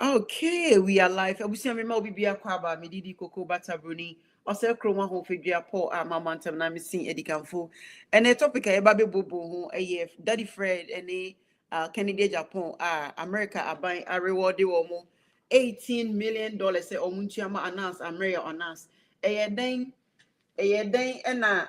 Okay, we are live. We see me ma obi bia kwa ba me didi koko bata bruni. Ose kroma ho fedua Paul amamantam na me sin edikanfo. And the topic e ba be bobo ho Daddy Fred and Kennedy Agyapong America aban a reward wo mo $18 million say omunchiama announce America announce. Den na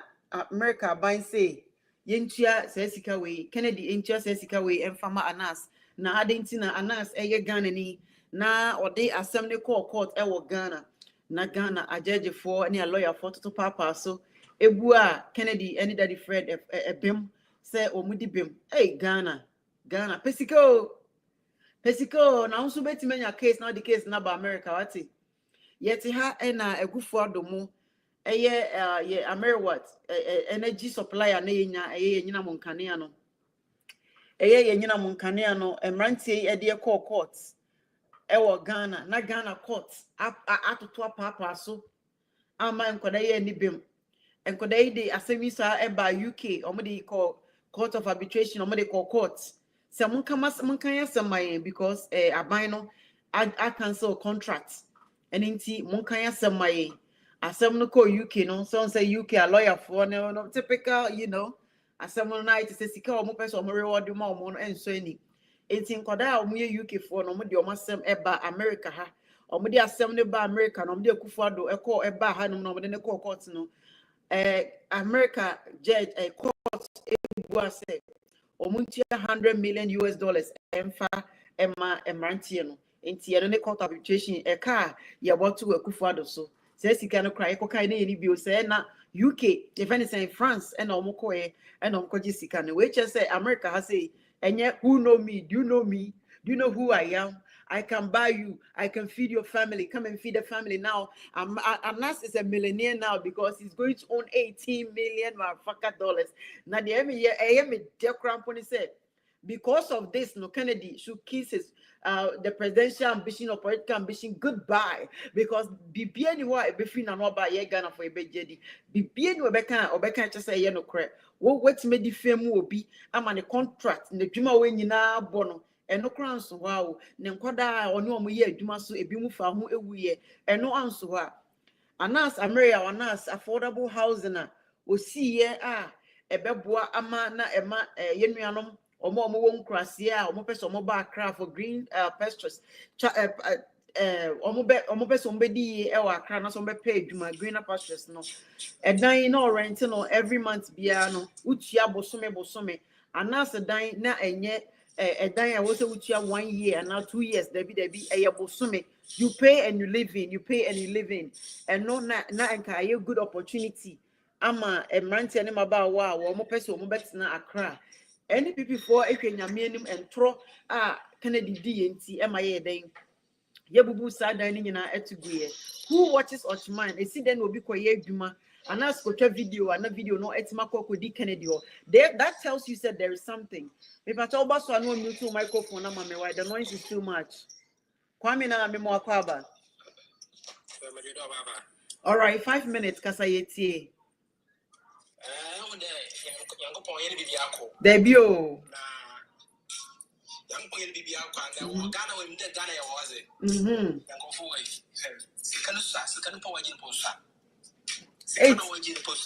America aban say yentua se sika we Kennedy yentua se sika we emfama announce na adenti na announce Ghana ni na ode asem ne court Ghana na Ghana ajeje any a lawyer for to papa so ebu a Kennedy any Daddy Fred bim say omudi bim Ghana pesiko na unso betimanya case na the case na ba America wati yeti ha na egufo adomo ye Ameriwat energy supplier na yenya nyina monkanea no ye nyina monkanea no emrantie e de court ewo Ghana na Ghana court atoto papa so ama enkoda ye ni bem enkoda yi de asemisa eba UK omode call court of arbitration omode call court se monkan yasemaye because aban no I cancel contract eninti monkan yasemaye asem no call UK no so say UK a lawyer for no typical asem no night say sika omo person omo reward ma omo no enso ani enti nkoda a omo ye UK for no omo de omo asem eba America ha omo de asem ne ba America no omo de Akufo-Addo eko eba ha no omo de ne call court no America judge court ebu say omuntia $100 million emfa emrantie no enti eno ne court arbitration eka ye botu Akufo-Addo so say sika no cry ekokai na yeni bio say na UK if anything France and omokoe and omkoji sika no we just say America has say enye who know me, do you know me, do you know who I am? I can buy you. I can feed your family. Come and feed the family now. Anas is a millionaire now because he's going to own $18 million dollars. Now the dear Cramponi said, because of this, no Kennedy should kiss his the presidential ambition or political ambition goodbye because BBN you are between and over ye Ghana for a BJD. BBN you obeka just say no crap. What made the fame will be I'm on a contract in the Juma when you now bono. And no crowns wow, Nenkwada or no ye Dumasu a bimufa who a we and no answer. Anas America anas affordable housing we see ye a beboa ama na ema yenuanom omo won krasia omo person omo ba Accra for green pastures omo person bedi e wa Accra na so be pay adwuma green pastures no edan no rent no every month bia no utua bosome anas dan na enye edan a wo se utua 1 year and 2 years debi eye bosome you pay and you live in and no na enka a good opportunity ama emrantie ne maba wa wo mo person mo betina Accra any people for ekwanyame anim entro Kennedy DNT ema ye den ye bubu sa dan ni nyina etuguye who watches Ochman e si den obi koye adwuma anas ko twa video na video no etima kokodi Kennedy o that tells you said there is something if at all baso no mute microphone na mama why the noise is too much kwame na me mo akwaba all right 5 minutes kasa yetie there be o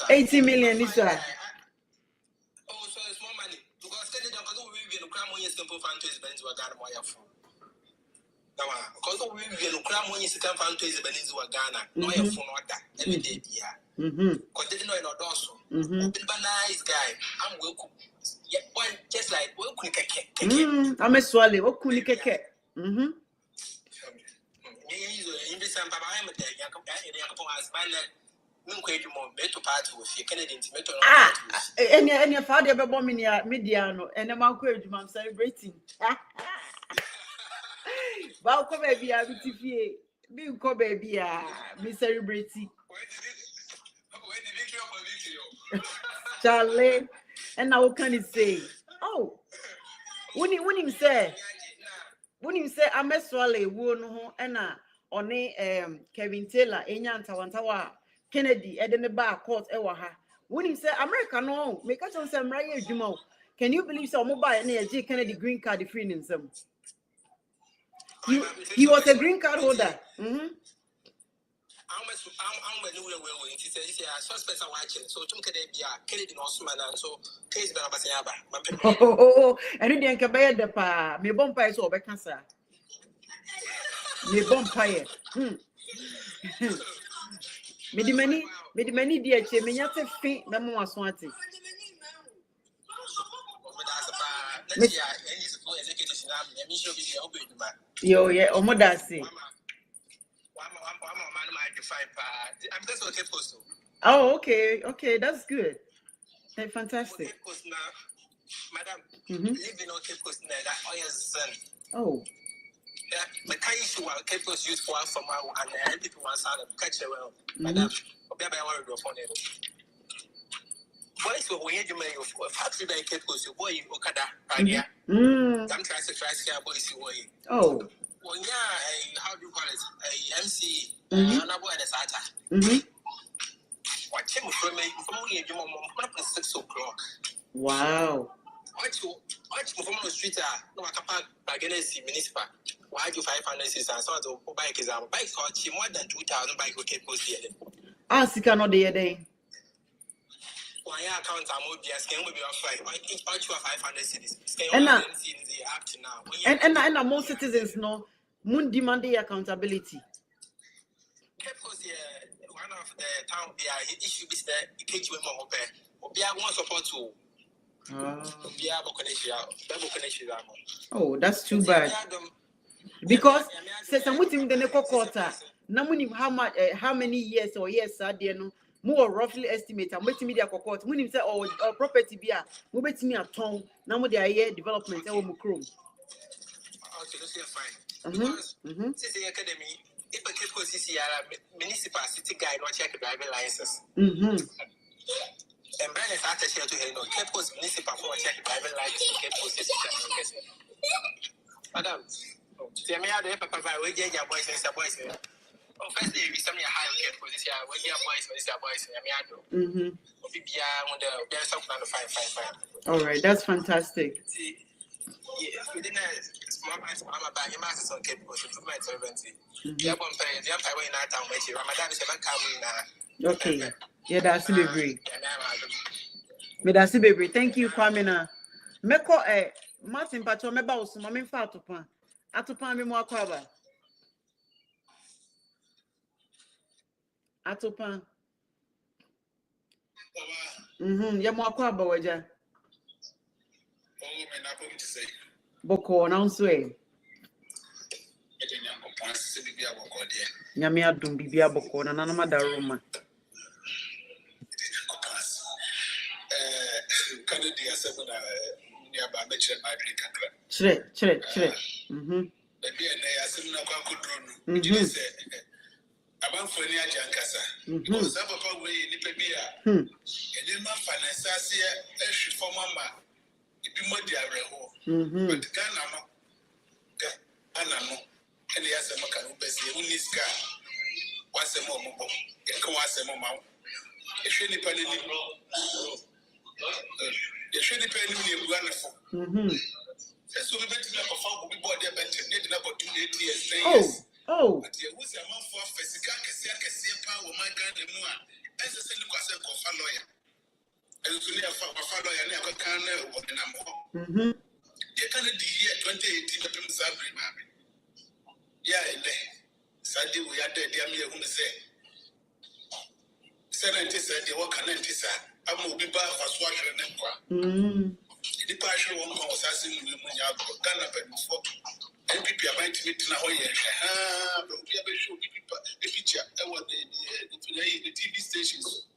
$80 million is that? Oh, so it's more money because Kennedy we no cram on simple fan to his Benz were Ghana more for. Now, because we no cram on second fan to his Benz were Ghana, no for order every day. Because they know in Odoso. Nice guy. I'm welcome. Yeah, one just like welcome. I'm a swally. What could you get? And your father ever bombing Mediano and a Malcolm I'm celebrating. Balco baby, I will TV. Bilko baby, me celebrating. Charlie, and now what can he say? Oh, when him say I'm a swally, won and on Kevin Taylor, Enyan Tawantawa, Kennedy, Eden Bar Court, Ewaha. When him say America, no, make us on some right, Jumo. Can you believe some mobile and J. Kennedy green card free in some? He was a green card holder. Mm-hmm. I'm he says, suspects are watching, so Kennedy no Suman, so case Barabasiaba. Oh, and you didn't cabin the pa, me bumpire so be cancer. Me bumpire. Me the many dear che, me yet a feet, no more swanty. Yo, yeah, Omodasi. Oh, okay, that's good. That's fantastic. Madam, living on Cape Coast, oh. Yeah, the kind of Cape Coast used for and people want to catch a well. Madam, boys were when you may have factory by Cape Coast, your boy Okada, Agia. I'm trying to try to boys you way. Oh, well, yeah, how do you call it? A MC, another boy that's at. Watch him from me from 6 o'clock. Wow. Watch from the street, no, I can't bargain municipal. Why do 500 and sort of bikes are bikes cost more than 2,000 bike will keep post here. Ah, see, cannot the day. Why account are more beers can be off each bunch of 500 cities. And now, and most citizens know moon demanding accountability. One of the town issue is the cage with more pay. Be I want support to. Oh, that's too bad. Because says I'm waiting the next quarter. Now how many years or years are there no more roughly estimate. I'm waiting media court. When him say oh property be a move it me a ton. Now they are here development. Okay, that's fine. Because since the academy, if a case goes municipal city guide or check the driving license. And Brian is attached to him. Cape Coast municipal for check the driving license. Cape Coast Madam, tell me how the papa will get your boys and boys. Oh, first day we send me a high Cape Coast this year. When your boys, there's something to find. All right, that's fantastic. See, yeah, within a small I'm about your masters on Cape Coast, improvement 70. Yeah, one parent, the empire in that town, which Ramadan is a coming. Okay. Yeah, that's baby. That's baby. Thank you, Kwamina. Meko Martin Pacho meba osuma me fa atopan me mo akwaba atopan ya mo akwaba waja me na ko say boko na nso nyame adum bibia boko na nanama daroma Canada seven nearby mention my drink chere baby and I assume na kwa kudronu say about for any ajankasa because papa we ni bebia and ma finance asia ehwe for mama ibi mo di areho but Ghana no and yasa maka no bese uniska wasemo mo yeka wasemo ma ehwe ni pani ni you should depend on your grandfather. So we bet you never found we bought their bench and did about 2 years. Oh, but you was a month for physical power, my God, the more as a single lawyer. And so near a lawyer never can what in a more. You can't do year 2018 to Sabri, mammy. Yeah, Sunday we had the dear me who say 70 said you walk an anti-sir. I will be back for swashing them. The partial one was asking me when you have Ghana before. And people are to meet now. But we have a show people a picture. I want the TV stations.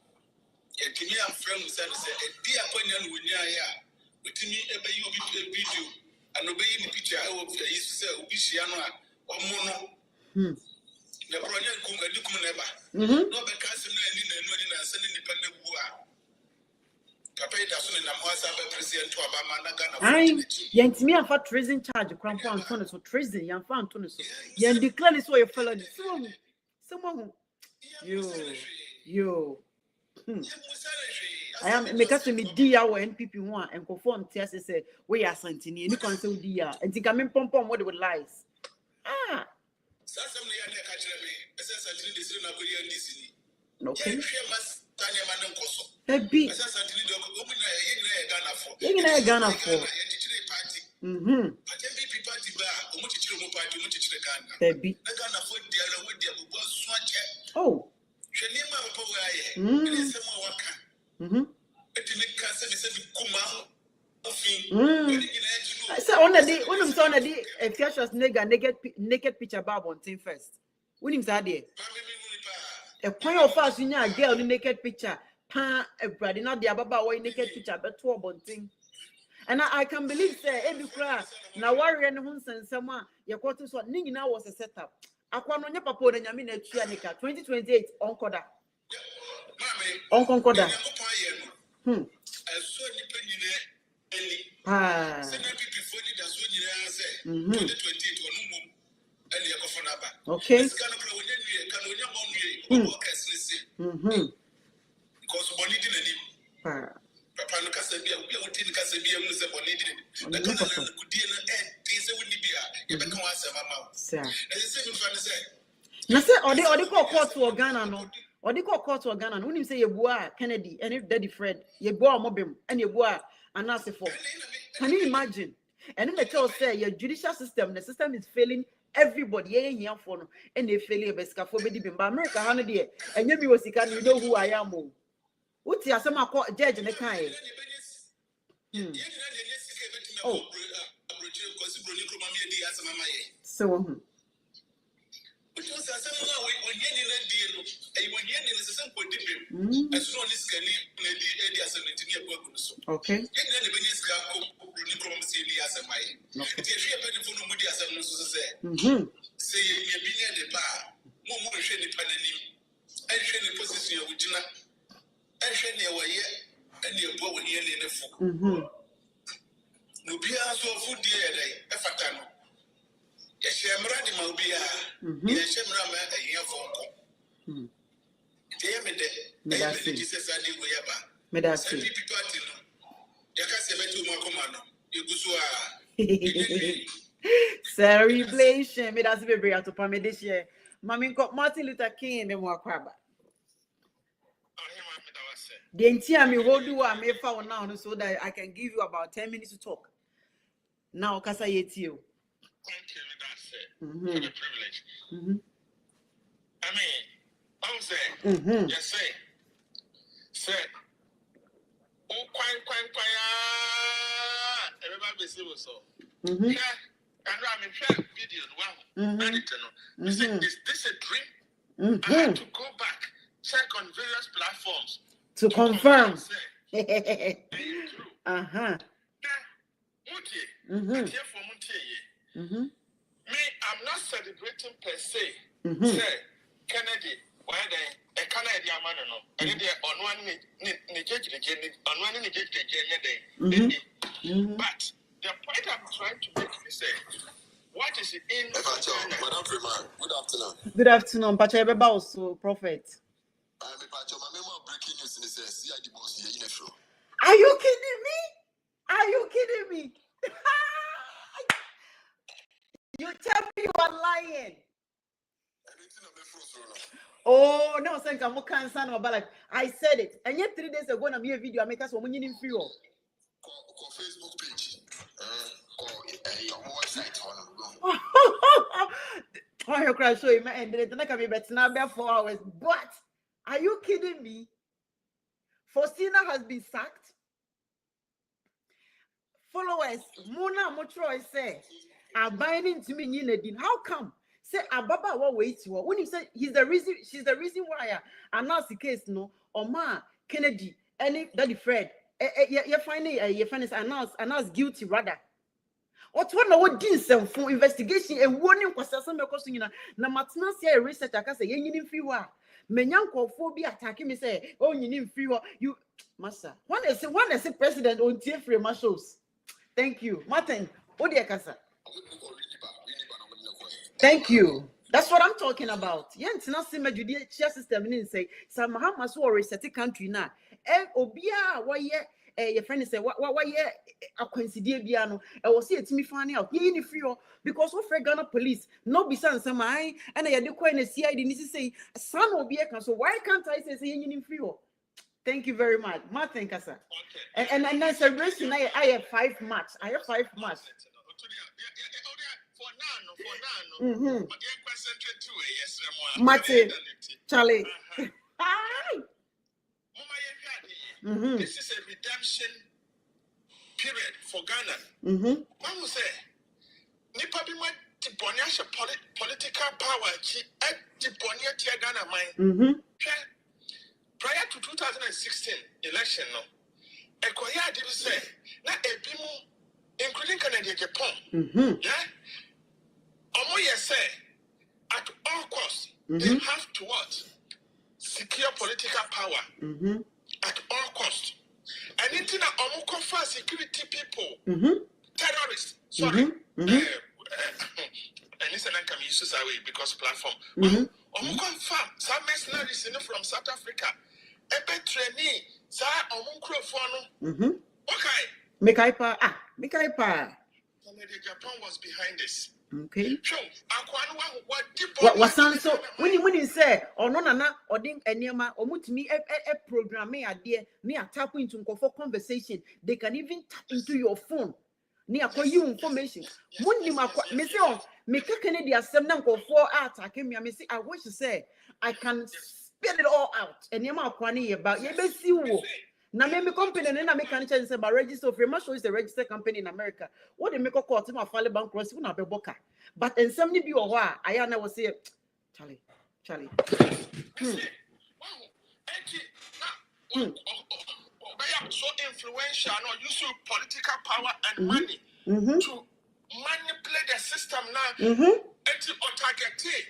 Yet, to me, I'm friends and said, dear Ponian, when you are with me, ever you will video and obey the picture. I will say, Ubishiana or Mono. The project come and look never. No, because I'm sending independent war. Yantimi afa treason charge krampo Antonio so treason yanfa Antonio so yan declare this way felony someone yo I am make us me dia or NPP one and conform TS say we are santini any concern dia and think I'm pompom what with lies Ah. Okay. Baby. You're Ghana for. Baby. Oh. So on the day when I'm on the day, a fierce naked picture bar on team first. When him said there. A point of us in a girl naked picture. A brother, not the ababa or naked picture, but 2 bunting. And I can believe, say, every cry. Now, warrior and Hunson, someone, your quarters, what Ning now was a setup. I can't on your papa and Yamina Chianica 2028 on Koda. On Concorda. Okay. Now say or they call court to Ghana no. Or they call court to Ghana. When you say you boy Kennedy and if Daddy Fred, you boy Mobim and you boy Anase for. Can you imagine? And then the tell say your judicial system, the system is failing everybody. Here for no, and they fail best for be but America 100 years. And you was you know who I am. What's your some judge in the kind? Oh. So okay. Celebration. Me that's be to permit this year. Mami got Martin Luther King and more crab. The entire me hold you am found now so that I can give you about 10 minutes to talk. Now, Kasa you. Thank you, that's it. For the privilege. I mean, I'm saying, yes, say, oh, quite, everybody see what's so. Yeah, and I'm in share video. Wow, is this a dream? I had to go back, check on various platforms to confirm. Me, I'm not celebrating per se. Say, Kennedy, why they a Canadian man no, and they on one judge but the point I'm trying to make is what is in Madam Freeman, good afternoon. Good afternoon, Pacha also prophet. Breaking news in the CID boss here in the show. Are you kidding me? Are you kidding me? You tell me you are lying. Oh no, thank you. I said it. And yet 3 days ago, I made a video. I make us one in free. Call Facebook page. Your website. Oh, you cry show him and then I can be better now 4 hours. But are you kidding me? Faustina has been sacked. Followers, Mona Motro say, are binding to me in how come? Say Ababa what wait for when you say he's the reason, she's the reason why announce the case no Oma Kennedy any Daddy Fred you're finding announce guilty rather. What one what did some for investigation and warning was some question na matna say research I can say you free wa menyanko phobia attacking me say oh you need free wa you master one is president on TF my shows. Thank you Martin Odia Kasa. Thank you. That's what I'm talking about. Yeah, it's not same judicial system. Say, some Mahamas who reset the country now. Obia, why your friend say what yeah a coincidence biano I was see me find out you free because we for Ghana police no be san some I and I dey ko na CID ni say son obi e kan so why can't I say you free thank you very much Martin Kasa and that's a reason I have 5 match for now Mate Charlie this is a redemption period for Ghana. Man will say, Nipa be my debonia political power, she at debonia tia Ghana mind. Prior to 2016 election, no, Ekoya did say, na ebimu, including Canada, Agyapong. Yeah? Omoye say, at all costs, they have to what? Secure political power. At all costs. And into the Omukofa security people, terrorists, sorry, and this is not coming use away because platform. Omukofa, some mercenaries from South Africa, ebe trainee, sa Omukrofano. Okay. Mekaipa. Japan was behind this. Okay. So, what so when you say or no nana or ding enema or mutimi a program idea near tap into for conversation they can even tap into your phone near for you information when you me say oh me Kennedy assembly for attack me I say I wish to say I can spit it all out and yama kwani about ye be see wo na me company na me can change say but register of show is a registered company in America what they make a court ma file bankruptcy na be boka but in some be or why I never say Charlie so influential no use political power and money to manipulate the system now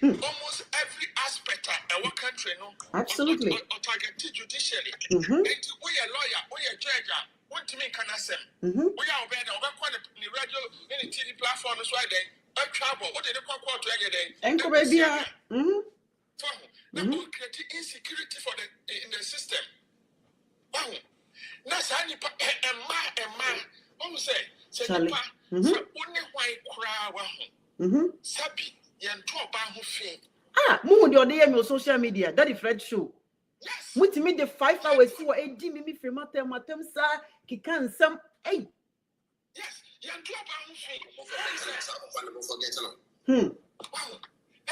almost every aspect of our country no absolutely or target judicially we a lawyer we a judge want to make an assem we are better over the radio in the TV platform is why then a trouble what did the court to again enko baby create insecurity for in the system wow na sa nipa emma what say nipa so only why cry wa sabi yanto oba ho fe mu de ode me social media that is Fred show yes with me the 5 hours see what edi me free matem sa kikan sam hey yes yanto oba ho fe wow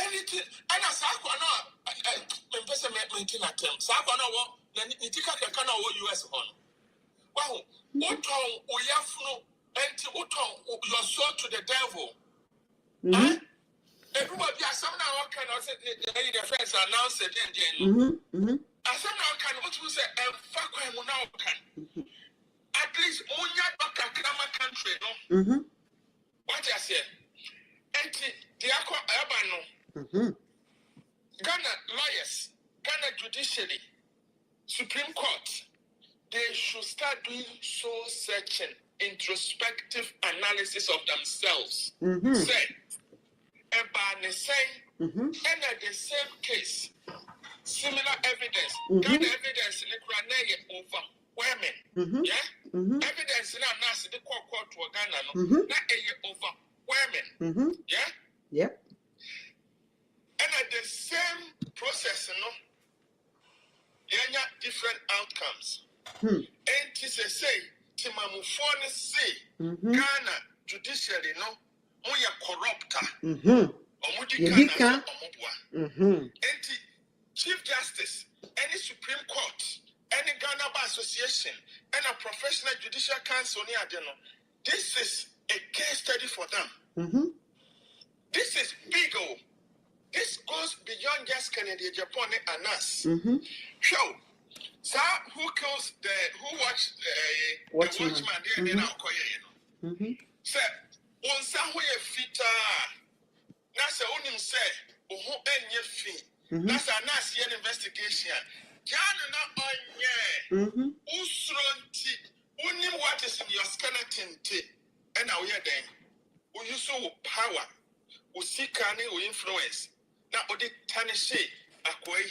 anything and as akwa no person maintain attempt sa akwa no wo ni tika kaka na wo US hon wow uton oyafunu enti uton your soul to the devil everybody has some now kind of say the friends announce it then as some now kind what you say fuck him now can at least munya baka krama country no what you say enti the akwa eba no Ghana lawyers Ghana judiciary Supreme Court they should start doing soul searching introspective analysis of themselves say about the same and at the same case similar evidence Ghana evidence in the Quran overwhelming evidence in our nurse the court to Ghana no not overwhelming yeah and at the same process no there are different outcomes and to say Timamufone say Ghana judiciary no we are corrupt and Chief Justice any Supreme Court any Ghana Bar Association and a professional judicial council this is a case study for them this is big this goes beyond just Canada, Japan, and us. So, sir, who kills who watched the watchman there in our coyer? Sir, one somewhere fit, Nasa onim say, who end your fee. Nasa Nasi investigation. Jana na onye, Usronti, unim what is in your skeleton tea, and now you're then. We use power, we seek any influence. Na odi tanishe akwai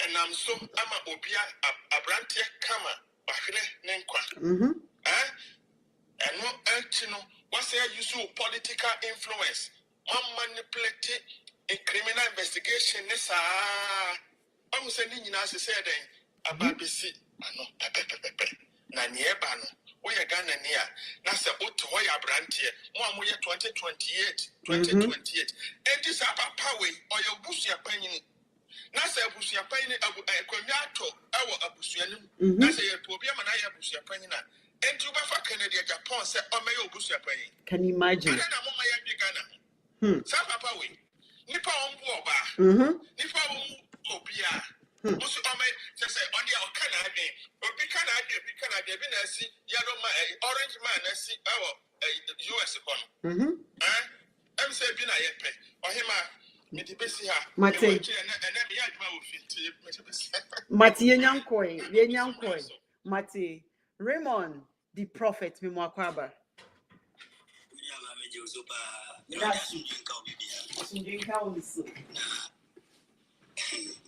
and I'm so ama obia abrantie kama And no, what's the use of political influence? One manipulate in criminal investigation. I'm sending you as I said, about BC. I know, Naniebano, we are Ghana near. Nasa Otoya Brantier, 2028. And this about power or your bush opinion. Nasa bush opinion, a Quimiato, our Abusian. Nasa Tobiam and I Abusia Penina. And you back Kennedy, Agyapong said, "Oh, may you boost your penny." Can you imagine? Some papa win. Nipa on boba. Nipa on Opia. Also, I may say on the Canada, or Canada, Benassi, Yellow Man, Orange Man, I see our US economy. I'm saying, Bina Yepe, or him, Mate, Yankoi, Mate, Raymond, the prophet, Mimwakwaba.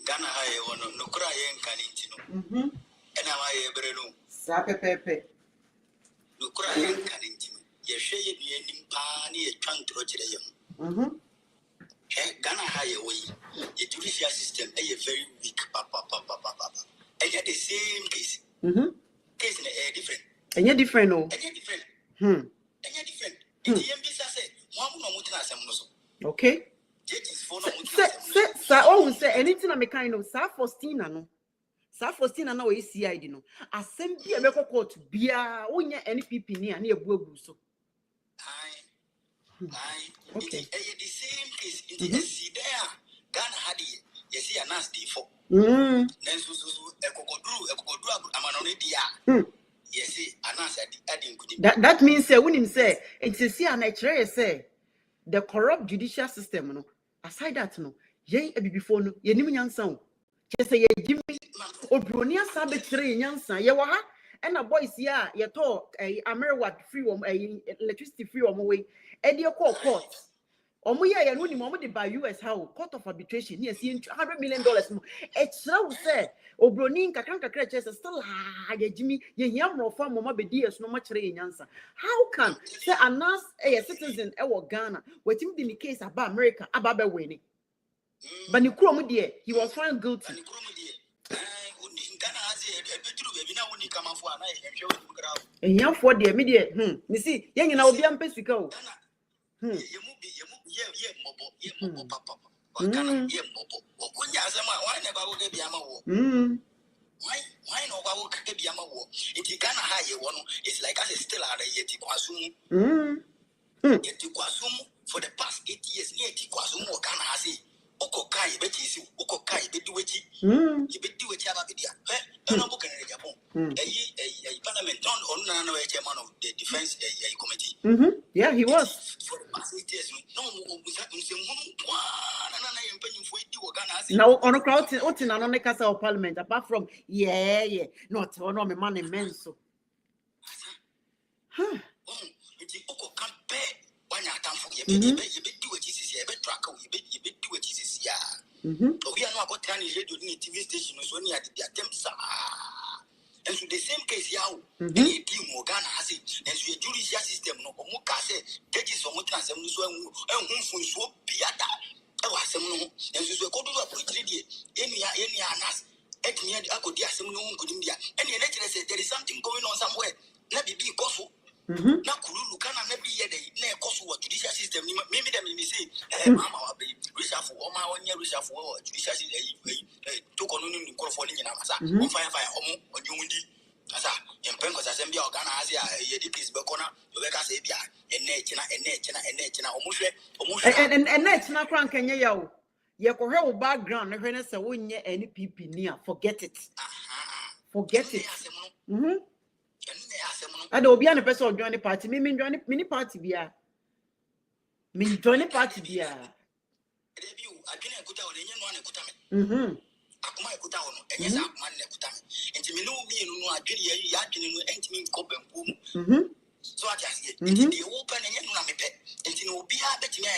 Ghana high one no cry and canintino. And I ever know. Sape Pepe. No cry and canintino. Ye shade be ending pani a trunk to Rotterdam. Ghana high away. The judicial system a very weak papa. And yet the same case. Case in a different. And you're different, no? And you're different. And you're different. In the MBS, I said, one more mutina. Okay. Sir, always say anything I'm a kind of Sir Faustina, no. Sir Faustina, no, ACID, no. Assembly a medical court, beer, only any people near Bubuso. Okay. The same case in the sea there. Ghana had it. You see a nasty for. Then that means when him say it's a see an actually say the corrupt judicial system, no. Aside that, no, ye before no, ye nim nyansan. Just say ye Jimmy Obronia Sabetre nyansan. Ye wa ha, and a boys ya ye talk a American free electricity free way. Edio court. Omuya ya no ni mo de by US how court of arbitration yes $100 million no. Extra say Obroni nkakanka kreche still ye Jimmy ye hiamro fa mama be DS no much nyansa. How can say announce a citizen e Ghana wetim the case about America about winning? But ni krom there he was found guilty. And young for the immediate you see young in obi am pesika Why no go get the war? It Ghana high one. It's like as still are yet Kwasum for the past 8 years near Kwasum or Ghana has Okokai Betty Okokai Bedueti. You do it Abadia. And I'm booking a Agyapong. A parliament on no chairman of the defense committee. Yeah, he was. For the past 8 years, no now on a crowd in an Casa of Parliament, apart from not one of my money men so. Huh? It's Oko compare one time for you do it is a bit track of you do it is ya. We are not got any radio TV station was only at the attempts. And so the same case, Yao, any team Morgana has it, and so a judicial system no Moka said, get you so much as a Muslim and whom for so Piata. I was some no, and so go to a pretty any anas, at me, I could get some no good India. And the lecturer said there is something going on somewhere. Let me be Koso. Now, Kulu can never be a Koso judicial system. Maybe them may say, Mamma, reshuffle, or my 1 year reshuffle, judicial took on in California, on fire, or Yundi. Asa, and Pencos Assembly of Ghana, Yedikis Bacona, Rebecca Sabia, and Nature, almost, and that's not crank and yao. Your whole background, when it's a win any people near, forget it. Forget it. I don't be an person join the party. Me join the mini party beer. Me join the party beer. Debut, I didn't put out any one. Akuma ekuta ono enyesa akuma na ekuta enti me no bi enu no adwene ya adwene no enti me nkobampu so ati ase enti de wo pa na enye no na mepe And you know, be a bit me,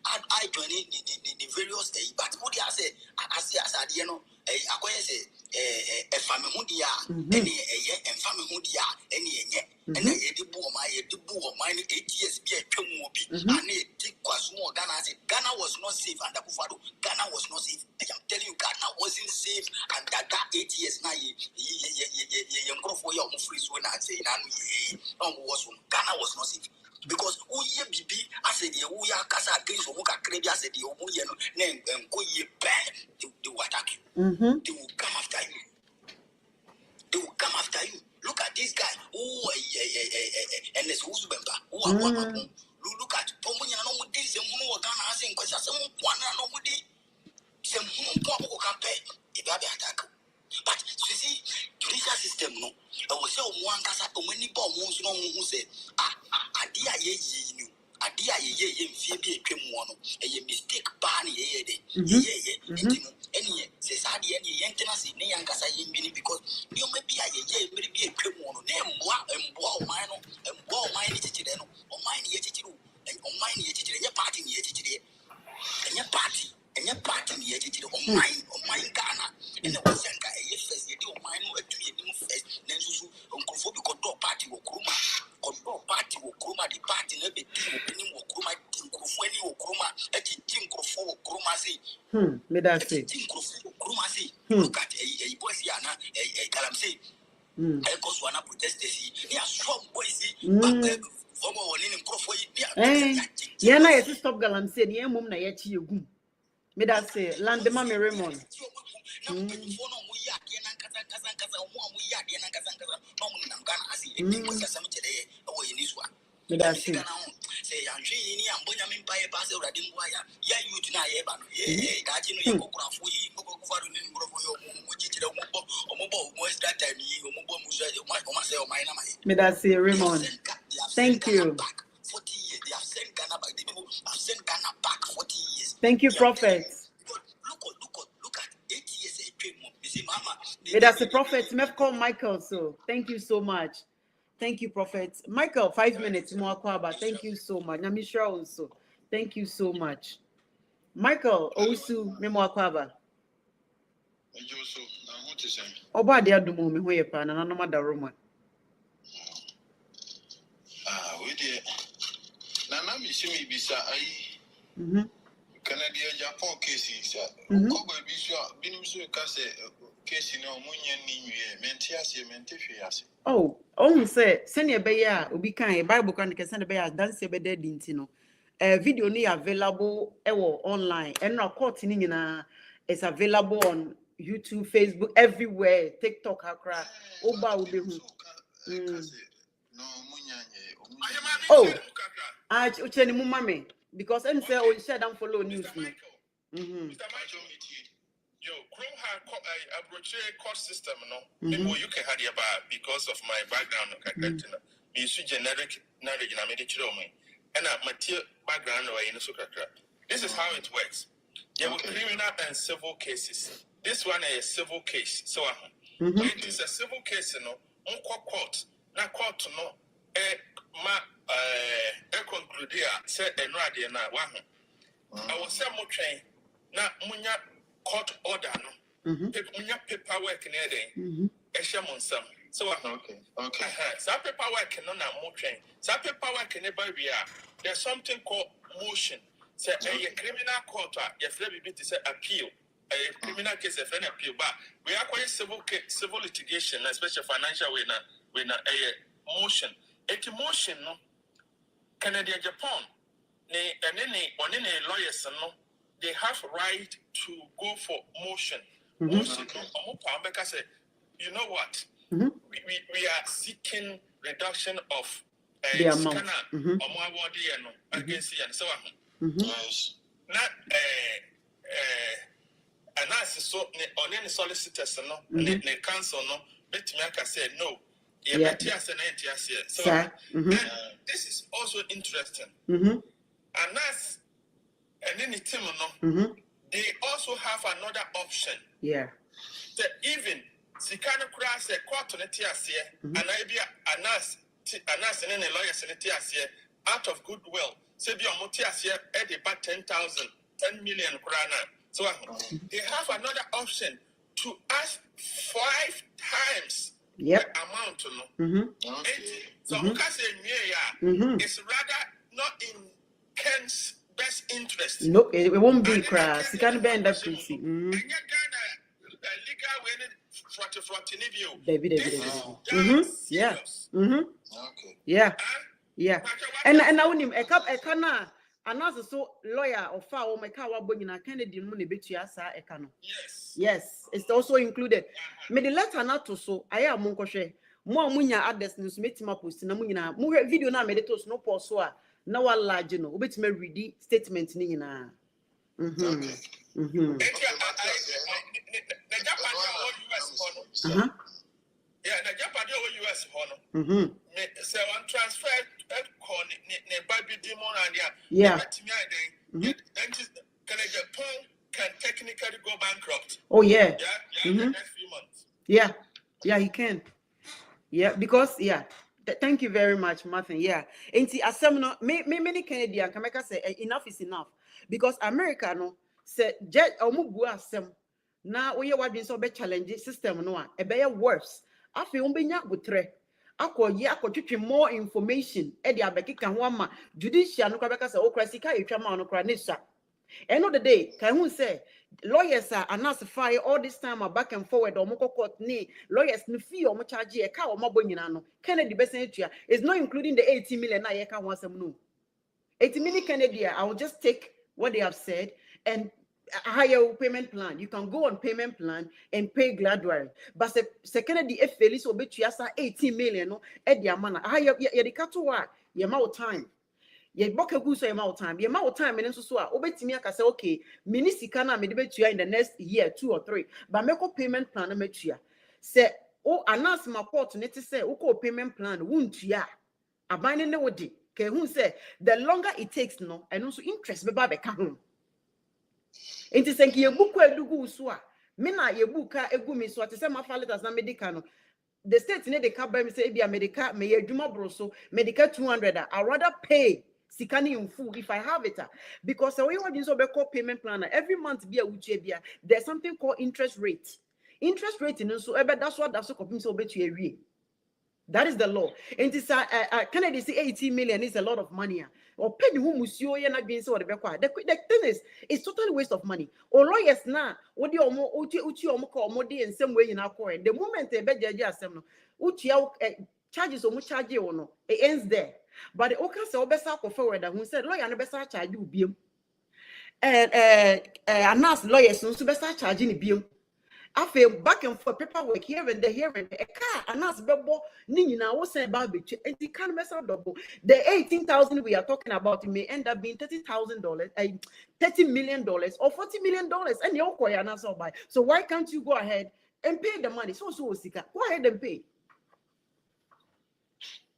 I join the various day, but what I say, you know, I say, a family hudia, any and family hudia, any, and I did boom, mine 8 years, be a chumubi, and it was more Ghana was not safe, and Ghana was not safe. I am telling you, Ghana wasn't safe, and that 8 years now, you go for your free when I say, Ghana was not safe. Because who ye bibi, I said, who ya casa against Omuka Credit, I said, the Omuyano, name and go ye bad, they will attack you. They will come after you. They will come after you. Look at this guy. Oh, and this who's member. Look at Pomunya no with this, and who are Ghana asking questions, some one no with it. Some who can pay if I attack. But you see, judicial system no. I was so one casa to many bomb who say, Adia ye, Adia ye, Phoebe, Cremono, a mistake ban ye, any says Adi any antennas in Yankasa in because you may be a ye, maybe a Cremono, name and mine, and ball mine or mine yet, and on mine yet, and your party yet, and your party. And your party on mine Ghana. And the was Sanka, yes, you do mine to you first, then you uncle control party or Kruma, control party or Kruma, the party, every team or Kruma, Tinkrufeni or Kruma, a team for Kruma say. Me that say. Kruma say, look at a boys yana, a Galam say, a Coswana protesters, they are strong boys, but former one in Crofo. Yana, I stop Galam say, yeah, mum, na yet you. Me that say, Landema me Raymond. Me that say. Say, I'm saying, I'm going to buy a parcel. I didn't wire. Yeah, you deny it, but that you know, me that say, Raymond. Thank you. 40 years. They have sent Ghana back. The people have sent Ghana back 40 years. Thank you, Prophet. Look at 8 years. You see, Mama. That's a prophet. Me call Michael. So thank you so much. Thank you, Prophet. Michael, 5 minutes more. Thank you so much. Namisha also. Thank you so much. Michael, Osu, Memo Aquaba. Oba de adumo me hoye pa na nanoma da Roma. We dey. Na mi si mi bisa ai. Canada Agyapong case sir. Ko ba bi so binim so ka say case no munye ni nwie mente ase mente hwe ase. Oh, say send be ya obi kan Bible kan ke send be ya dance be dead nti no. Video ni available online and na court ni nyina is available on YouTube, Facebook, everywhere, TikTok, Accra. Oba obi hu. Oh, ucheni mu mame because any say o share them follow news no. Yo, Chrome had a brochure court system, no. Maybe you can have about because of my background. Me su generic knowledge na me de chiro me. And my background or in this is how it works. You have criminal and civil cases. This one is a civil case. So when it is a civil case, you know, on court, na court no conclude here, said and radio na one. I was say more train na munya court order no. Munya paperwork in there. Eshamunsam. So okay. So paperwork no na more train. So paperwork in there's something called motion. Say a criminal court, your friend be to say appeal. A criminal case, a friend appeal, but we are quite civil litigation, especially financial way na a motion. A motion no Canada Japan, and then lawyers no, they have right to go for motion. Motion because you know what? We are seeking reduction of the amount against and so on. Yes. Not analysis so on any solicitors no the council no bet me can say no. So this is also interesting. And that's and then the team no they also have another option. Yeah. That even Sikana Kras a court on and I be anas and then the lawyers in the out of goodwill. say be on Motias here at about 10,000, 10 million krana. So they have another option to ask 5 times the amount. So it's rather not in Ken's best interest. No, it won't be crass. You can't bend that pretty. Legal Baby. Yeah. Yeah. Yeah. And I want him a cana. And also so lawyer or foul my car wabonina Kennedy money bet you asa ekano. Yes, it's also included. Me the letter not to so I am monkoshe. More munya address news meet my post na munina. Mu video na meditos no post so na wa large no. Obet me read statement ni nyina. Yeah, the Japan US honor. So on transfer can technically go bankrupt. Oh yeah. In the next few months. Yeah, he can. Yeah, because thank you very much, Martin. Yeah, and see, as some many Canadian can make us say enough is enough because America no say jet or mugu asem now we are been so be challenge system no a be worse. Afi umbenya butre. Akwa more information e de abekika ho ama judicial no kwabeka say okrasika etwama no kra nesha. End of the day, can who say lawyers are announcing all this time are back and forward or moko court ni lawyers no fee or charge a car or mabo nyina no Kennedy besentia is not including the 80 million na yeka wansem no 80 million Kennedy. I will just take what they have said and a higher payment plan. You can go on payment plan and pay gradually. But se Kennedy if Felix obetua sa 80 million no e dia mana higher ye de kato wa ye ma time. Ye boke gu so ye ma time. Ye ma time and so a obetimi aka say okay, mini sika na me de betua in the next year 2 or 3. But meko payment plan na metua. Say o announce my port net say o payment plan wuntua. Abane ne wodi. Ke hu say the longer it takes no and also interest be ba be ka ho. Inti senki ye buku edugu so a me na ye buka egu mi so ate se ma fa letters na medical no the state ne de ka ba mi say bia medical me ye adwuma bro so medical 200 I rather pay sikani in full if I have it because we want this obeko payment plan every month bia uche bia there's something called interest rate in so ebe that's what that's so company so betu ewie. That is the law. And this Canada say 80 million is a lot of money. Or penny who musio ye na being so the thing is it's totally waste of money. Or lawyers na what the omo uchi omo ko omo in some way in our court. The moment they beg judge asem uchi charges omo charge you no it ends there. But the oka say obesa ko forward who said lawyer no besa charge you biom. And announce lawyers no besa charge ni biom. I feel back and forth paperwork here and there a car and that's bebo nina was saying about it and you can't mess up double. The 18,000 we are talking about it may end up being $30,000, $30 million or $40 million and you're quite an answer by. So why can't you go ahead and pay the money? So Sika, go ahead and pay.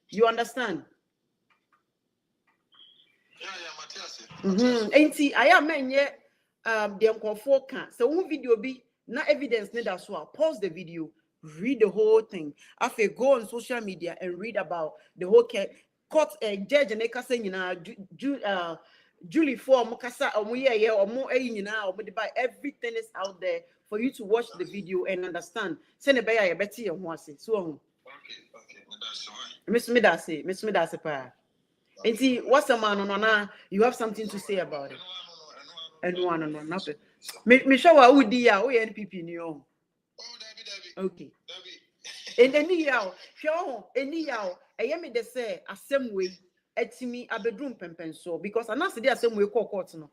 You understand? Yeah, Ain't see I am man yet the uncle for can so one video be na evidence need as well. Pause the video, read the whole thing. After go on social media and read about the whole court judge and eka say Julie for mukasa everything is out there for you to watch the video and understand. Send a ya beti ya huase. So okay. Miss Midase pa. And see what's a man on you have something to say about it. And one nothing. Me show wa udi ya o NPP ni o. Okay. And any yaw, show any yaw, me de say asem way etimi abedroom pempen so because anase dey asem way court no.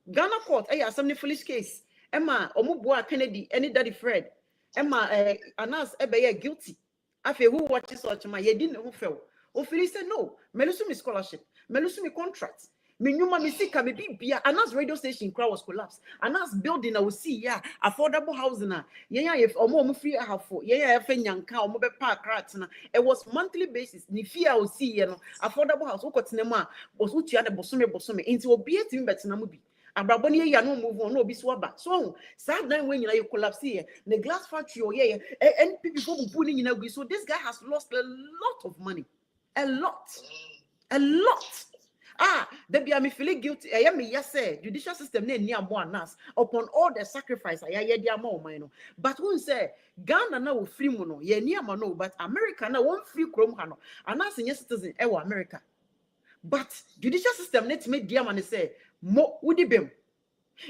Ghana court asem ni foolish case. Emma omuboa Kennedy any daddy Fred. Emma anas ebe guilty. Afi who watches such ma ye din who fell. O Philly said no, melusu me scholarship, melusu me contract. Me nyuma me sika me bibia anas radio station crowd was collapse anas building I will see affordable housing if omo free ahafo efe nyanka omo be park rat na it was monthly basis ni fee I will see affordable house ukotene mu a osutua de bosome nti obi etimi betena mu bi abrabo ne ya no move on no obi so aba so sad dan when you collapse here the glass factory and people for bu ni nyina gu so this guy has lost a lot of money a lot There be me feeling guilty. I am yes, judicial system near more nas upon all the sacrifice. I hear the amount mine. But who say Ghana now free mono? Ye near no, but America now one free chrome hano. And as a citizen, America. But judicial system net make dear man say mo would bem.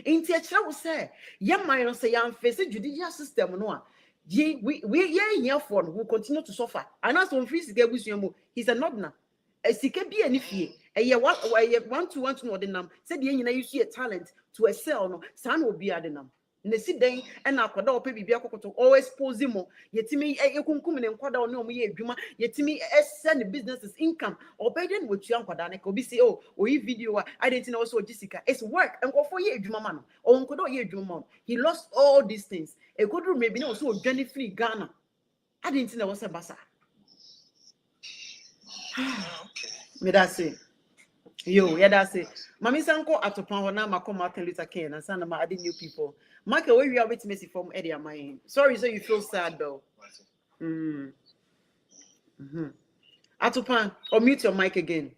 In teacher will say, young man say, I'm facing judicial system no. We here for will continue to suffer. And as one free he's a nodna. A sike be any fee. A year one to know the num. Said you see a talent to excel no. Son will be adenum. Ne si den and na kwada ope bibia kokoto always pose mo yetimi ekunkum ne kwada oni omo ye adwuma yetimi send businesses income obeden with you kwada ne ko bi say oh oyi video I didn't know also Jessica it's work and go for ye adwuma man o nkodo ye adwuma he lost all these things e go do maybe no so journey free Ghana I didn't know was a basa me that say yo yeah that's it mami sanko atopan na mako Martin Luther King and sana ma adding new people Michael, where you are with Messi from Eddie am I? Sorry, so you feel sad though. Atupan, or mute your mic again.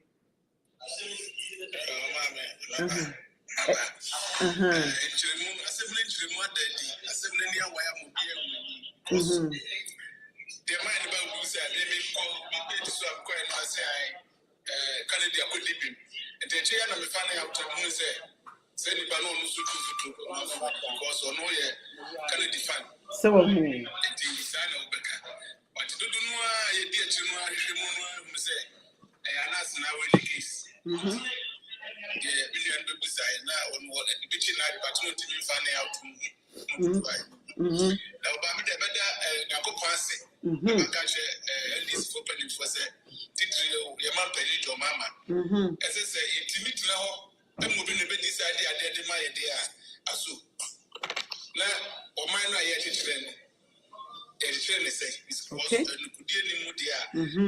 Send the balloon to because or no can define. So but you don't know a dear to say I asked now in the case. Yeah, million beside now on what the bitchin night but not to be funny out to now by the better go pass it. Catch this opening for say Titrio, your mama paid your mama. As I say, it meet now. I'm moving a bit inside the idea, my idea. Asu. Now, or mine, I had it then. A train is a okay. Or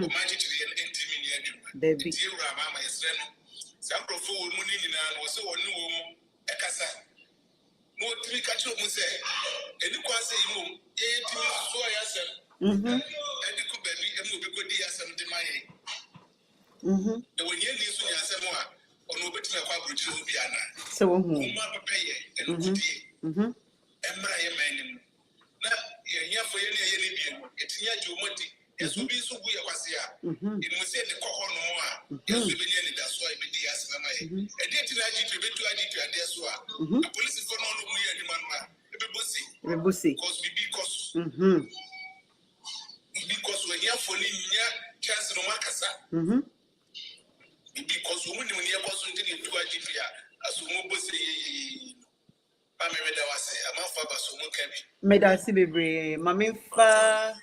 magic to be an intimate. The dear Rama is then. Some profound money in an or so or no. A cassa. More three catch up, say. And you can't say, no, 8 minutes so I answer. And it could be a movie good dear some demand. The one you listen, I say more. Ono betina kwa buju obiana so wo hu ma papaye enukudie emra ye manim na ye nyafo ye ne ye ne biem etinya jomoti yesu bi so gu ye kwase a enu se de kokko no a yesu bi ne da so e bi di asema ye e de tina ajitu betu ajitu ade so a police for no no mu ye adwuma no a e be bosi cause because when you for ni nya chance no makasa because women when you was into the 2 GP as we both say I'm a say I'm a father so Medasi bebre mamimfa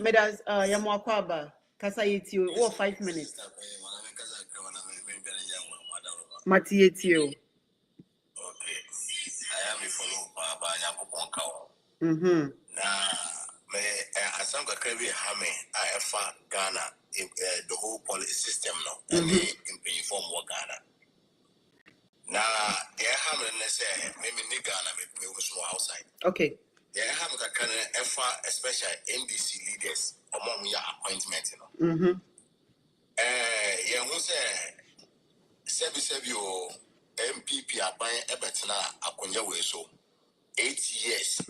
Medas yamwakwaba kasa yetio 5 minutes Mati yetio okay I am follow baba Agyapong kawo me asanga krewe hame afa Ghana the whole policy system no and in form of Ghana na they have say maybe in Ghana me was outside okay they have kind of effort especially NDC leaders among your appointment you know yeah who say sebi o MPP aban ebetena akonja we so 8 years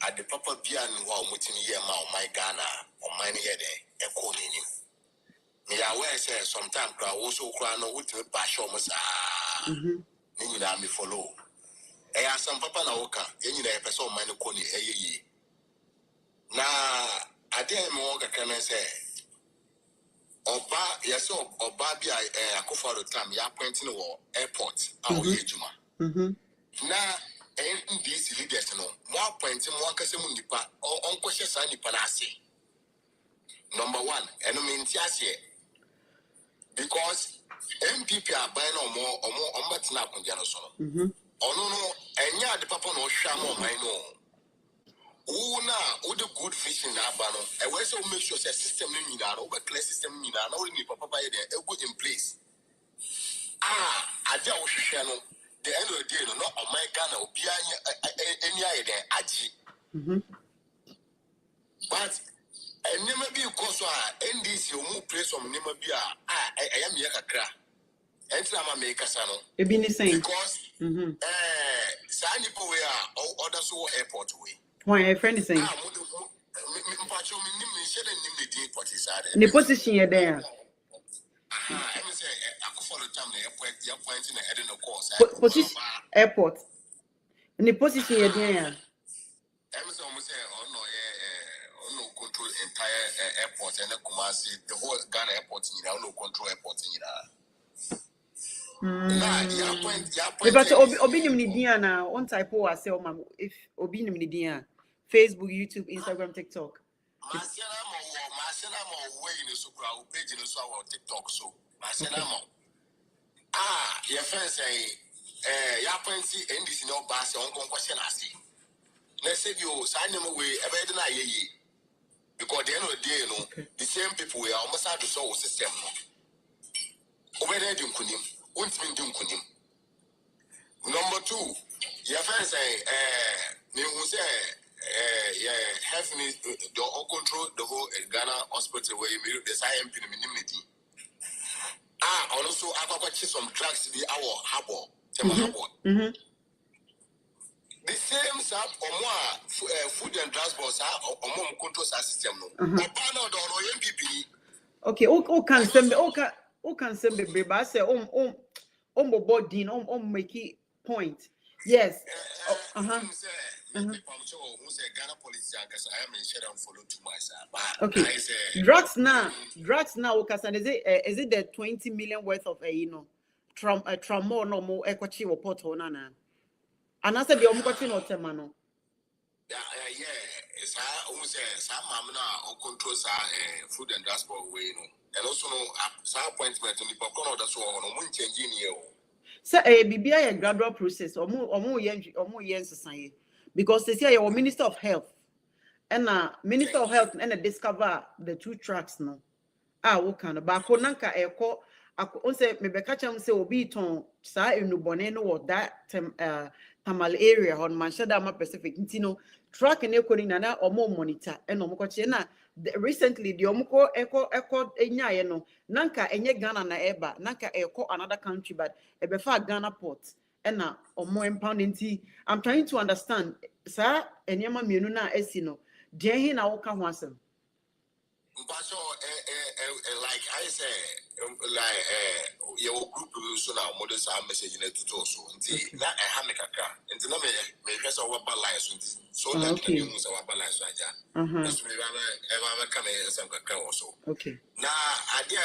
at the papa bian wa mutimi ye ma o my Ghana o my ye de economy me aware say sometimes kwa also kwa no with bash o musa ni nyina me follow some papa na woka ye nyina e pese o my no koni yi na ade me woka kana say oba yes oba bia akofo the time ya appointing wo airport a o ye juma na NDC leaders no more appointing more kase mu nipa on kwese sa nipa na ase number 1 eno menti ase because MPP are buying or betina akonja no so no ono no enya de papa no hwa mo man no una o the good vision na aba no e we say o make sure say system no nyina no o be clear system nyina na o ni papa buy there e go in place ade a wo hwehwe no the end of the day no on my Ghana obi any aye there aji but And never be because NDC or move place on never be I am Yakakra. And I'm a maker, son. Because Sani Poe or other so airport way. Why a friend is saying? The position you're there. Position airport. In the position you're there. No control entire airport and the Kumasi, the whole Ghana airport, no control airport. But Obinim Nidiana, one type of sell if Obinim Nidia, Facebook, YouTube, Instagram, TikTok. TikTok so your friends say your friends see NDC no bass on question as let's say you sign them away because at the end of the day, you know, the same people we are almost out to solve system. Over there, Number two, your friends say, have me the control the whole Ghana hospital where you the science immunity. Also, I've got some drugs to be our harbor. The same sap or more food and transport or more control system. Okay, can send me baby. I say body make it point. Yes. Okay. Drugs now. Is it the 20 million worth of tramor no more equity or pot on na? And I said the omukoti no temano. Yeah. It's almost some mamma or controls food and transport way, and also some appointment in the popcorn that's all on one changing you. So BBI a gradual process or more years society because they say your Minister of Health and Minister of Health and discover the two tracks no. What kind of back nanka eko ako say me beka cham say obi ton sa enubone no what that Tamal area on Manshadama Pacific ntino track and ekoni na omo monitor and omokoche na recently the omko eko enya no nanka enye Ghana na eba nanka eko another country but ebefa Ghana port and na omo impound nti I'm trying to understand sa enyama mienu na esi no de he na wo ka ho asem. Like I say, your group so now models are messaging it to also. Until that I have a car, and the number may guess our balance so that we use our balance right there. Just ever come in some car also. Okay. Now, idea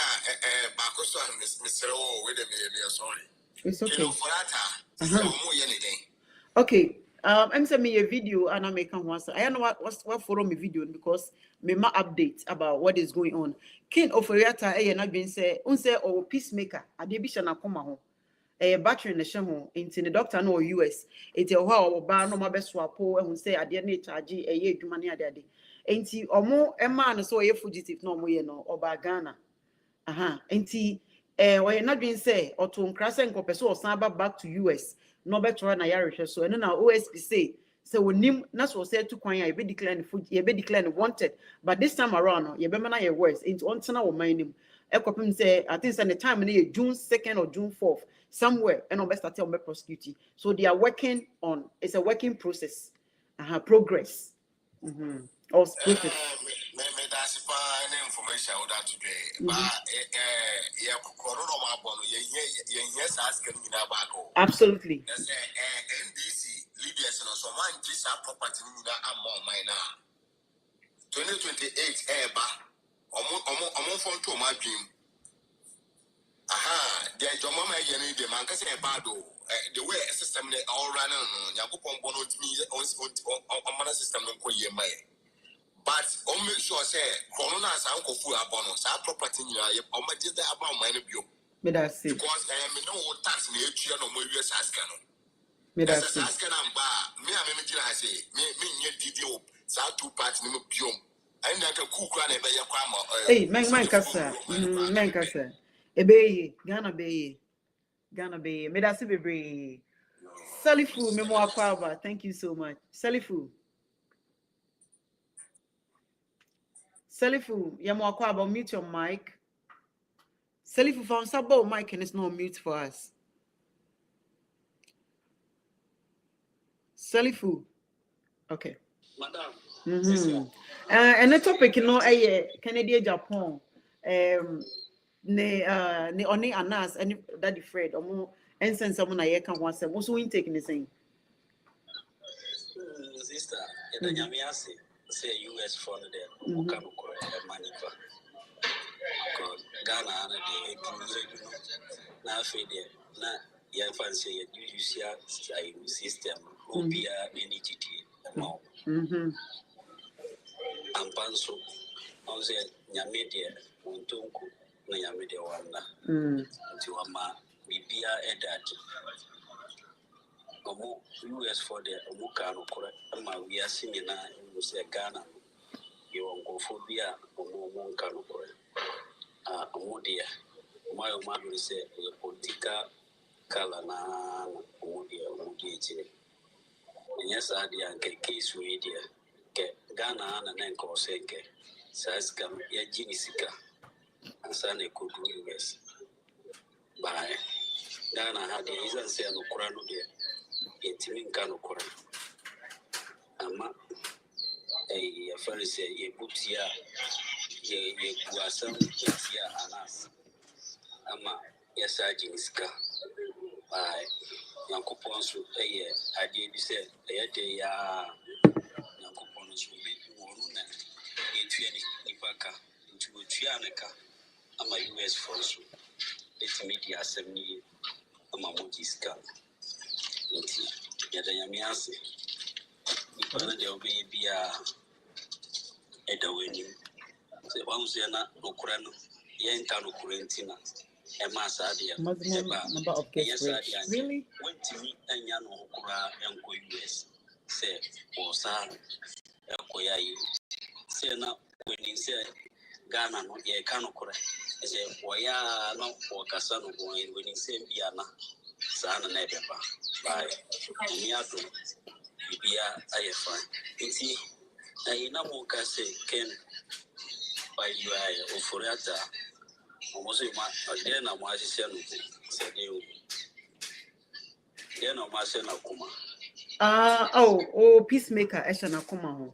Bacosa, Mr. O, wait a minute, sorry. It's okay. For that, okay. I'm sending me a video and I make one. I don't know what follow me video because me ma update about what is going on. King Oforiata na been say unse or peacemaker adebisha na koma ho. Battery na shemo into the doctor no US. It's a how ba no ma be swapo ehun say ade na charge adwuma ne ade. Enti omo ema no so ye fugitive no mo ye no oba Ghana. Enti we na been say oto nkrase nkopese o san back to US. No better na yare so and now OSP say wonim na so say to kwan ya be declare food ye be declare wanted but this time around ye be na ye worse into ontena wo man nim ekopim say I think say the time na June 2nd or June 4th somewhere and on start on be prosecute so they are working on it's a working process progress or process information that today but absolutely NDC leaders and so man just property among mine 2028 phone to my dream there's your mama the man can say bad the way system they all run on Yakupon Bono to me on system but make sure say corona uncle full abono sa property you just about mine bio me that see because me no tax me no more US ask me that see ask me say me DDO sa two parts ni bio and that cook run e be yakwa hey man kasa ebe Ghana be me that see bebre Salifu me mo akwa thank you so much Salifu Selifu, Yamwakwa about mute your mic. Selifu found sabo mic and it's not mute for us. Selifu. Okay. Madam. And the topic, you know, Canadian Japan. Ne only anas and daddy Fred or more and send someone I can once and also intake anything. Sister, and then Yamiasi say US for the Mukano money for Ghana and the now fade na your fancy judicial system will be any GT. And Panso, I said, Yamidia, Untunku, na Yamidia Wanda, to Ama, Bibia Edat. Omo US for the Omukano, Ama, we are singing in Ghana. You won't go for beer, Omo Monkano, Omodia. My mother say, a politica Kalana, Omodia, yes, I did a case with Ghana and then Kosenke. Says come ya Jinisika and Sunday could do US. By Ghana had the reason say no Kurano there, a Timin Kano Kura. Ama a Pharisee, a Butia, ye Guasam, Yetia, and us. Ama, yes, I Jiniska. By Yankopons, I did say, a day, Yankopons will be one, Nipaka, into a Trianaka. I'm a US force. It's media 70. I'm a Mojiska. Yet I am Yassi. There will be a winning. The ones they are not Ukraine, Yankano Kurentina, a Massadia, number of guests. Really? Went to me and Yano Kura and US. Say, or Sa, Koyai. Say now, when you say Ghana, no, ye cannot correct. I say, Waya, no, or Cassano, when you say Biana, Sana Nebeba, by Miato, Bia, I find. It's I know what say, Ken, by you, I, or Furata, almost then I'm watching, said you. Then I'm watching Oh, peacemaker, Eshana Kuma.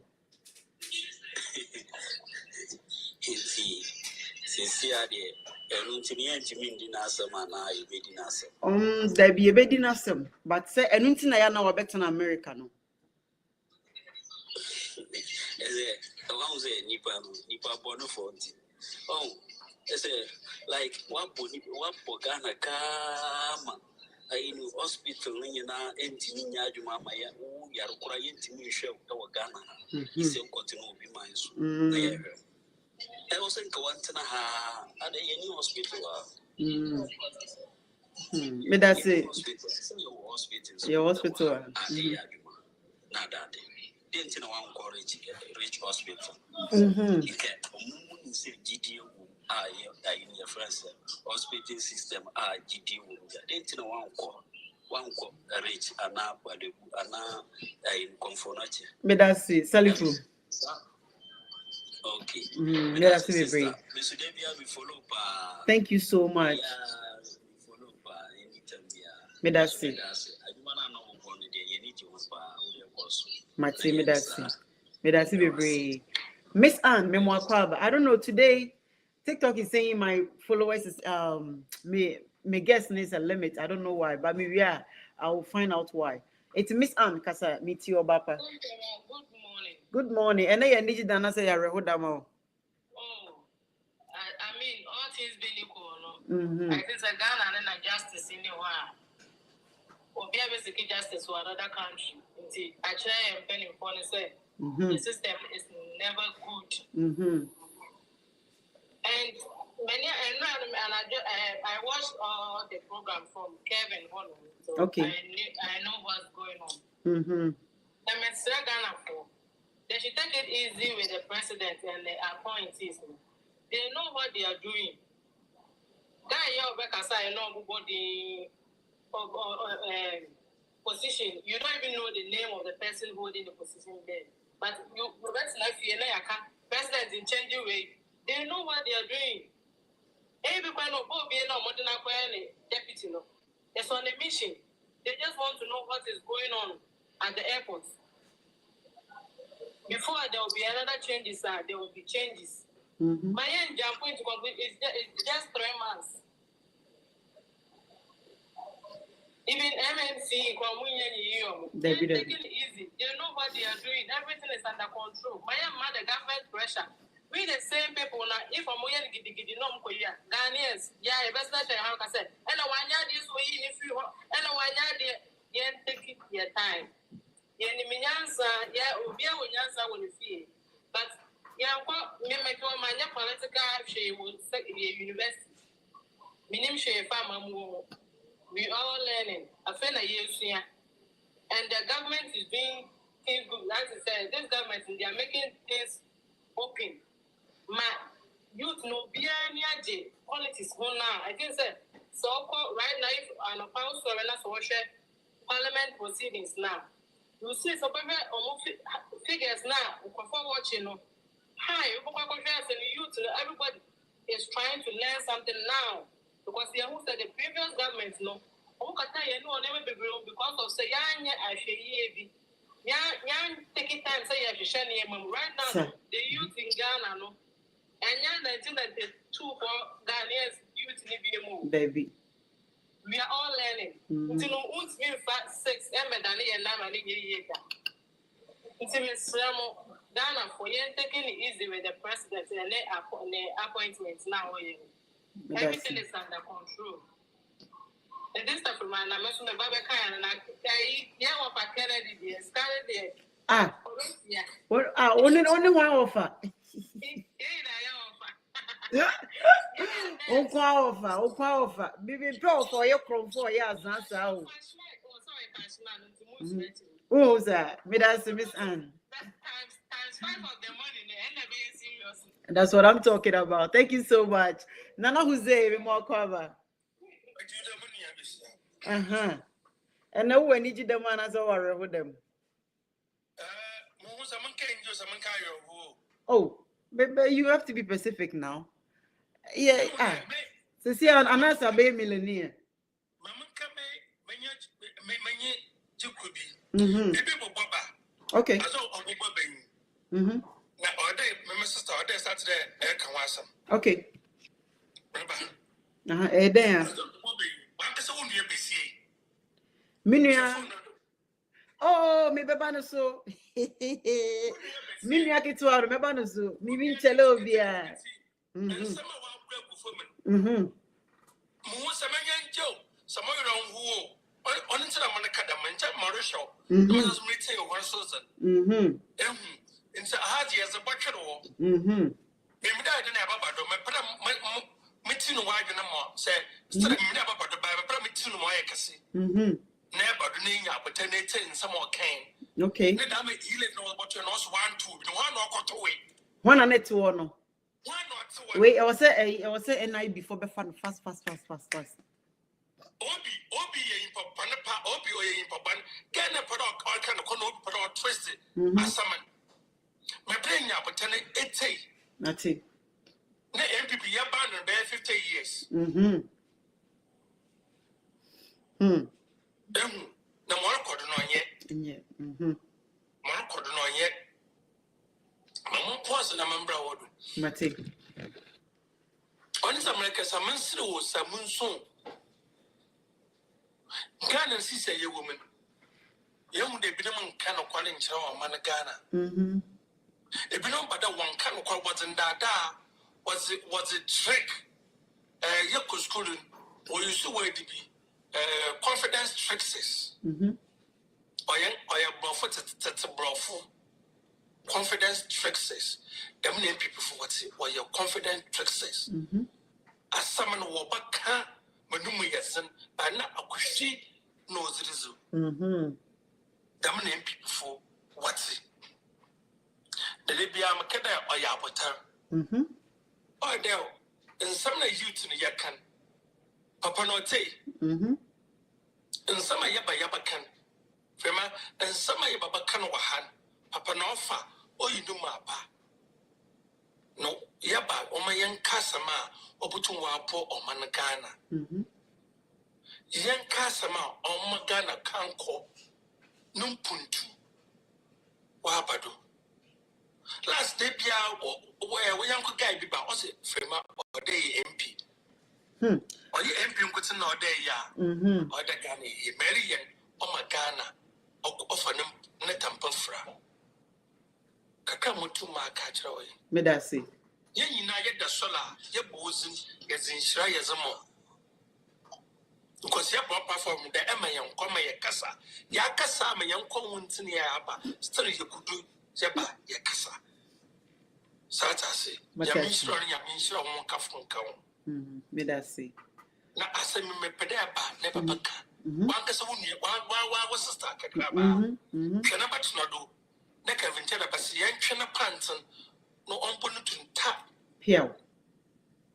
There be a bed in us, but say anything I know about in America. No, oh, like what Ghana come. I know hospital, empty Mama, we are crying to me, show our Ghana. He said, continue be mine. I was in Kawantana at a new hospital. But that's it. Your hospital. Not that. Didn't know one college, rich hospital. GD in your friends, hospital system, GD. Didn't know one rich and now, in Confornati. But that's it. Salifu. Okay. That's it, very. Thank you so much. Me that's it. Me that's it, very. Miss Anne, Memoir Kwaba. I don't know today. TikTok is saying my followers is me guess needs a limit. I don't know why, but maybe I will find out why. It's Miss Anne Kasa meet you Bapa. Good morning. And I need to say I read them all. I mean, all things being equal, I think Ghana and justice in the one. Or be basically justice for another country. I try and penny for say the system is never good. And many I watched all the program from Kevin Holland, so okay. I know what's going on. I mean, Ghana for they should take it easy with the president and the appointees. They know what they are doing. Guy, I know about the position. You don't even know the name of the person holding the position there. But you that's not fear president in changing way. They know what they are doing. Everybody know both being no more than a deputy. No, it's on a mission. They just want to know what is going on at the airport. Before there will be another changes, there will be changes. My end jump point to complete is just 3 months. Even MNC, they're taking it easy. They know what they are doing. Everything is under control. My mother, government pressure. We the same people now. If I'm going to get Ghanaians, yeah, best not how I said. And one year this way, if you and one year, yeah, take your time. Yeah, yeah, when you see. But yeah, me make my political she will say university. Minim she farm. We all learning. I feel like year, and the government is doing things good. As I said, this government they are making things open. My youth no be any politics now. I think so. Right now, if an account so when I watch parliament proceedings now, you see some figures now. Before watching, hi, and youth, everybody is trying to learn something now. Because who said the previous government no, because of say taking time say right now the youth in Ghana no, and 1992 for Ghanaians youth in the baby. We are all learning. Until no 6 Ghana for taking it easy with the president and the appointments now. Everything is under control. And this stuff, man, I mentioned the Babacan and I Kennedy started there. Yeah. What? Only one offer. Offer. Baby, draw for your crop for years. That's how. Who's that? Miss Anne. Times 5 of the money, and serious. That's what I'm talking about. Thank you so much. Nana Jose, more cover. And now we need you the man as our with them. Oh, but you have to be specific now. Yeah, so see, an answer be millionaire. Okay. Okay. There. Minya. Oh, me beba so. Minya kitu aru me beba so. Mi bin chele obia. Into a hard year as a butcher or maybe I didn't have a bottle. Metin wide no more. Say, still never but the Bible, metin no more. Never the name, but 10 some more came. Okay. Let me heal it no but you're not 1 2. One or got away. One and it one. One or two. Wait, I was say NI before be fast. Obi in Panapa, Obi in Papan, get a product all kind of conno twisted. As summon. My brain now, but 10 That's it. Na MPP ya ban there 50 years. Na mo record no nye. Mo record no nye. Mo pause na membra wodu. Mate. Oni America samansire wo samunson. Ghana si say ye woman. Ye hu de binam nka no kwale nkyere o man Ghana. E binam bada wan ka no kwa wazindada was it trick your school or you see where it be confidence tricks or your bluff confidence tricks them name people for what's it or your confidence tricks as someone who back manumu yasan but not a kushi knows it is them name people for what's it the Libya Makeda or Yabutar oh, there, and some of youth in Yakan, Papa Note, and some of Yabakan, Fema, and some of Yabakan Wahan, Papa Nofa, or you do Mapa. no yaba omayen kasama obutu wapo omanagana yen kasama omagana kanko numpuntu wabado last day bia where we yanko guy bi ba o se frema o dey MP o ye MP nkuti na o dey ya o dey Ghana e meri yen omagana ofanum ne tampafra kaka mutu ma ka kire o me da say yen nyina ye da sola ye bozin ye zinshira ye zamo because ye papa form the ema yen koma ye kasa ya kasa ma yen kon wuntini ya aba still ye kudu ye ba ye kasa sata say ya minshira won kafun kan me da say na asemi me pede ba ne papa ka wan kasa woni wa sister kakra ba hwena batuna do na Kevin Tena basi yen twena pantin no onpo no tunta piao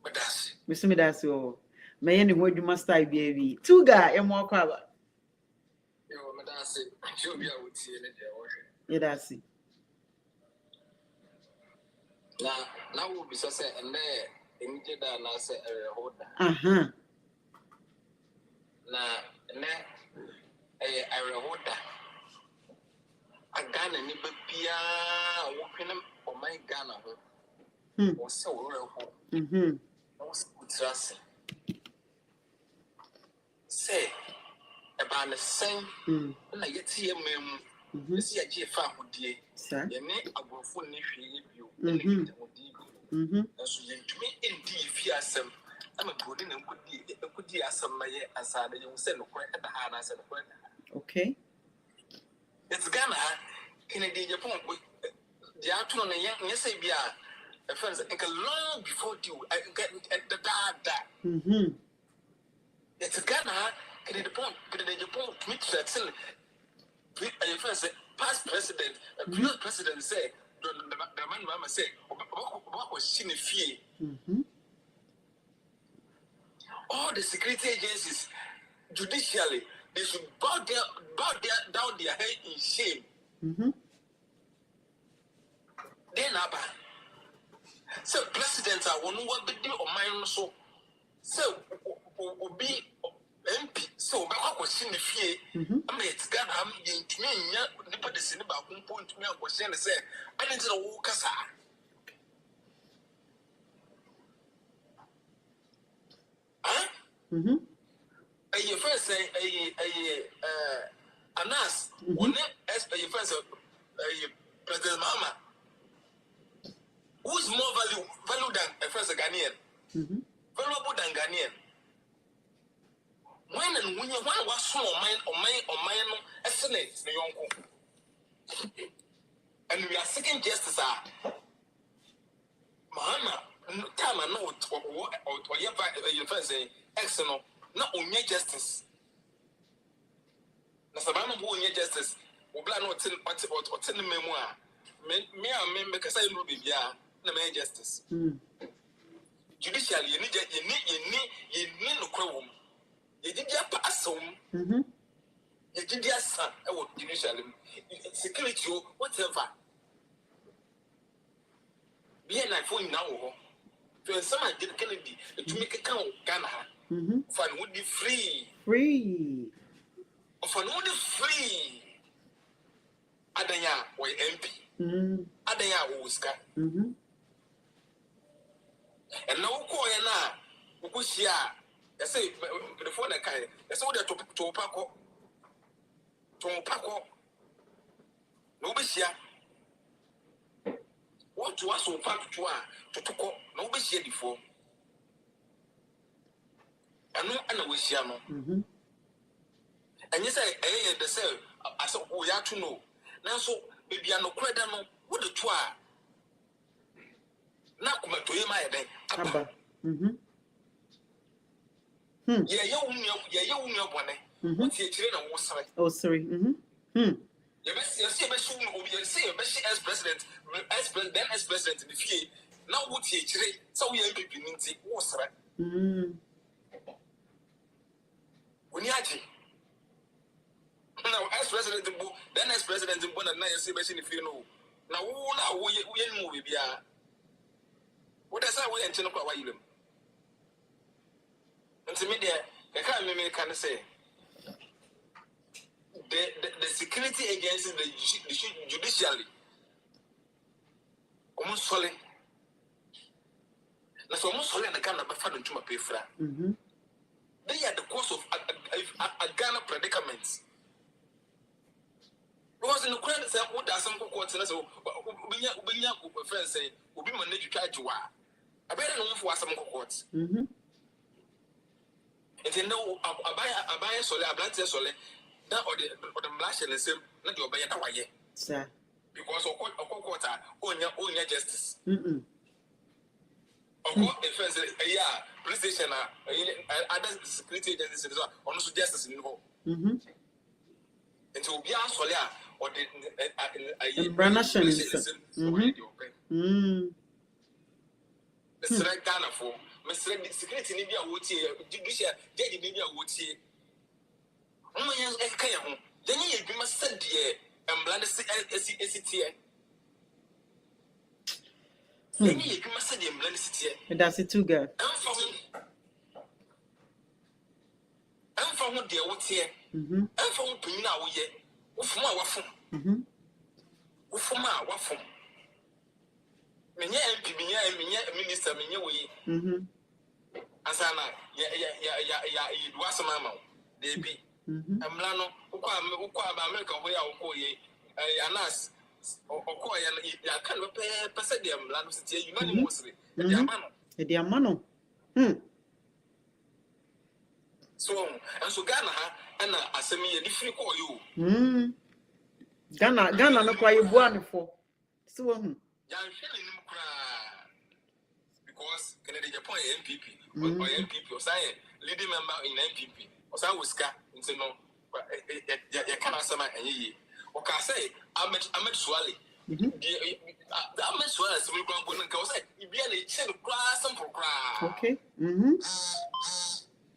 medasi Mr. Medasi o me ye ne ho adwuma style bia bi tuga e mo akwa ba yo medasi yo bia wutie ne de wo hwe ye da say na wo bisa se ene enje da na se hoda na ne hoda agana ni bia wo kwene o my Ghana ho wo se wo reho wo se kutrase se eba na sen na yeti ye memu si agye fa hodie ye ne agorofo ni hwie bio ne hwetamodi so yentumi endi fi asem ama brodi na nkodi asem na ye asade ye wo se no kwan eda ha na se no kwan okay it's Ghana Kennedy Agyapong the afternoon and yes I be a friends long before you get the dada it's Ghana Kennedy Agyapong commit to that sin your friends past president previous president say the man mama say what was she in fear all the security agencies judicially they should bow down their head in shame then aba so president a wonu wa bedi o man so so obi MP so ba kwa kwesi ne fie ama it Ghana am yentumi nya nipa de sini ba kumpo ntumi akwose ne se ade nti na wo kasa ayi first ayi Anas one ayi first ayi President Mahama who's more value than a first Ghanaian valuable than Ghanaian when and when was so on mine no estimate the yonko and we are seeking justice Mahama time I know or your first say excellent not only justice na sabana bo onye justice obla no otin memoir me make say no bibia na me justice judicial you need no kwawom you did ya pasom you did ya san e wo judicial security whatever be na phone now ho to some did Kennedy to make account Ghana fan would be free of an only free Adanya or MP Adanya Oscar and now call na Ukushia I say the phone I can that's all the to Paco no Bishia what to us so pack to Toko no Bishia before I know and I wish Yano and you say the cell I said we have to know now so maybe I no credit no what the twa now come to him my day yeah you one what's your train and what's right oh sorry you see as president then as president in the field now what's your train so we are beginning to what's right when you now as president then as president in Bona na you see in the field no now we move bia What is that way and Chinoka Wailum? And to me, they can't say the security agencies, the judicially, almost solid. That's almost solid and the kind of a fund to my pay for. They are the cause of a Ghana predicaments. Because in the current say, what does some courts and so, friends say, will be managed to try to war. I better know for some courts. And then no, I buy a solid, a blank solid, that or the blash and the same, not your buyer, sir. Because of court, own your justice. Of course, if I say, yeah, police station, other security agencies, also justice in the home. And to be asked for that, or the Branashon is Mr. Ghana for Mr. Security India would see, Judicial, Daddy India would see. Oh, yes, I can't. Then you must send the and blend SCT. Then you must send the blend SCT. That's it too good. I'm from what they would say. I'm from Pina, Ufuma Wafum. Ufuma Wafum. Minya MP, Minister, Minya way. Asana, it was a mamma. They be. Amlano, Uqua America, where I'll call ye, Anas, or Koy, and I can't pay Pasadium, Lancity, unanimously. The Diamano. So, and so Ghana, and I send me a different call you. Ghana, no quite wonderful. So, young because Canada Japan MPP or MPP or science leading member in MPP or Sawiska in Seno, you cannot summon any. Or can say, I'm at Swally. I'm at Swally, so we're going to go say, you barely chill class, some for cry. Okay.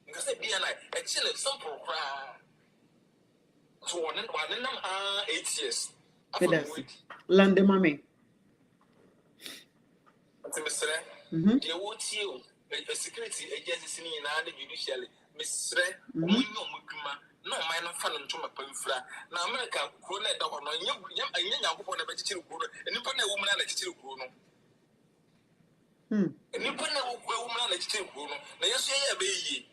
Because they be a chill sample cry. So, 8 years. Land mommy. Mr. They would see a security agency in the judicially. Mr. No minor fun to my pamphlet. Now, America, who let the one on young upon a vegetable and you put a woman and a chill grown. And you put a woman and a chill grown. Now, you say a baby.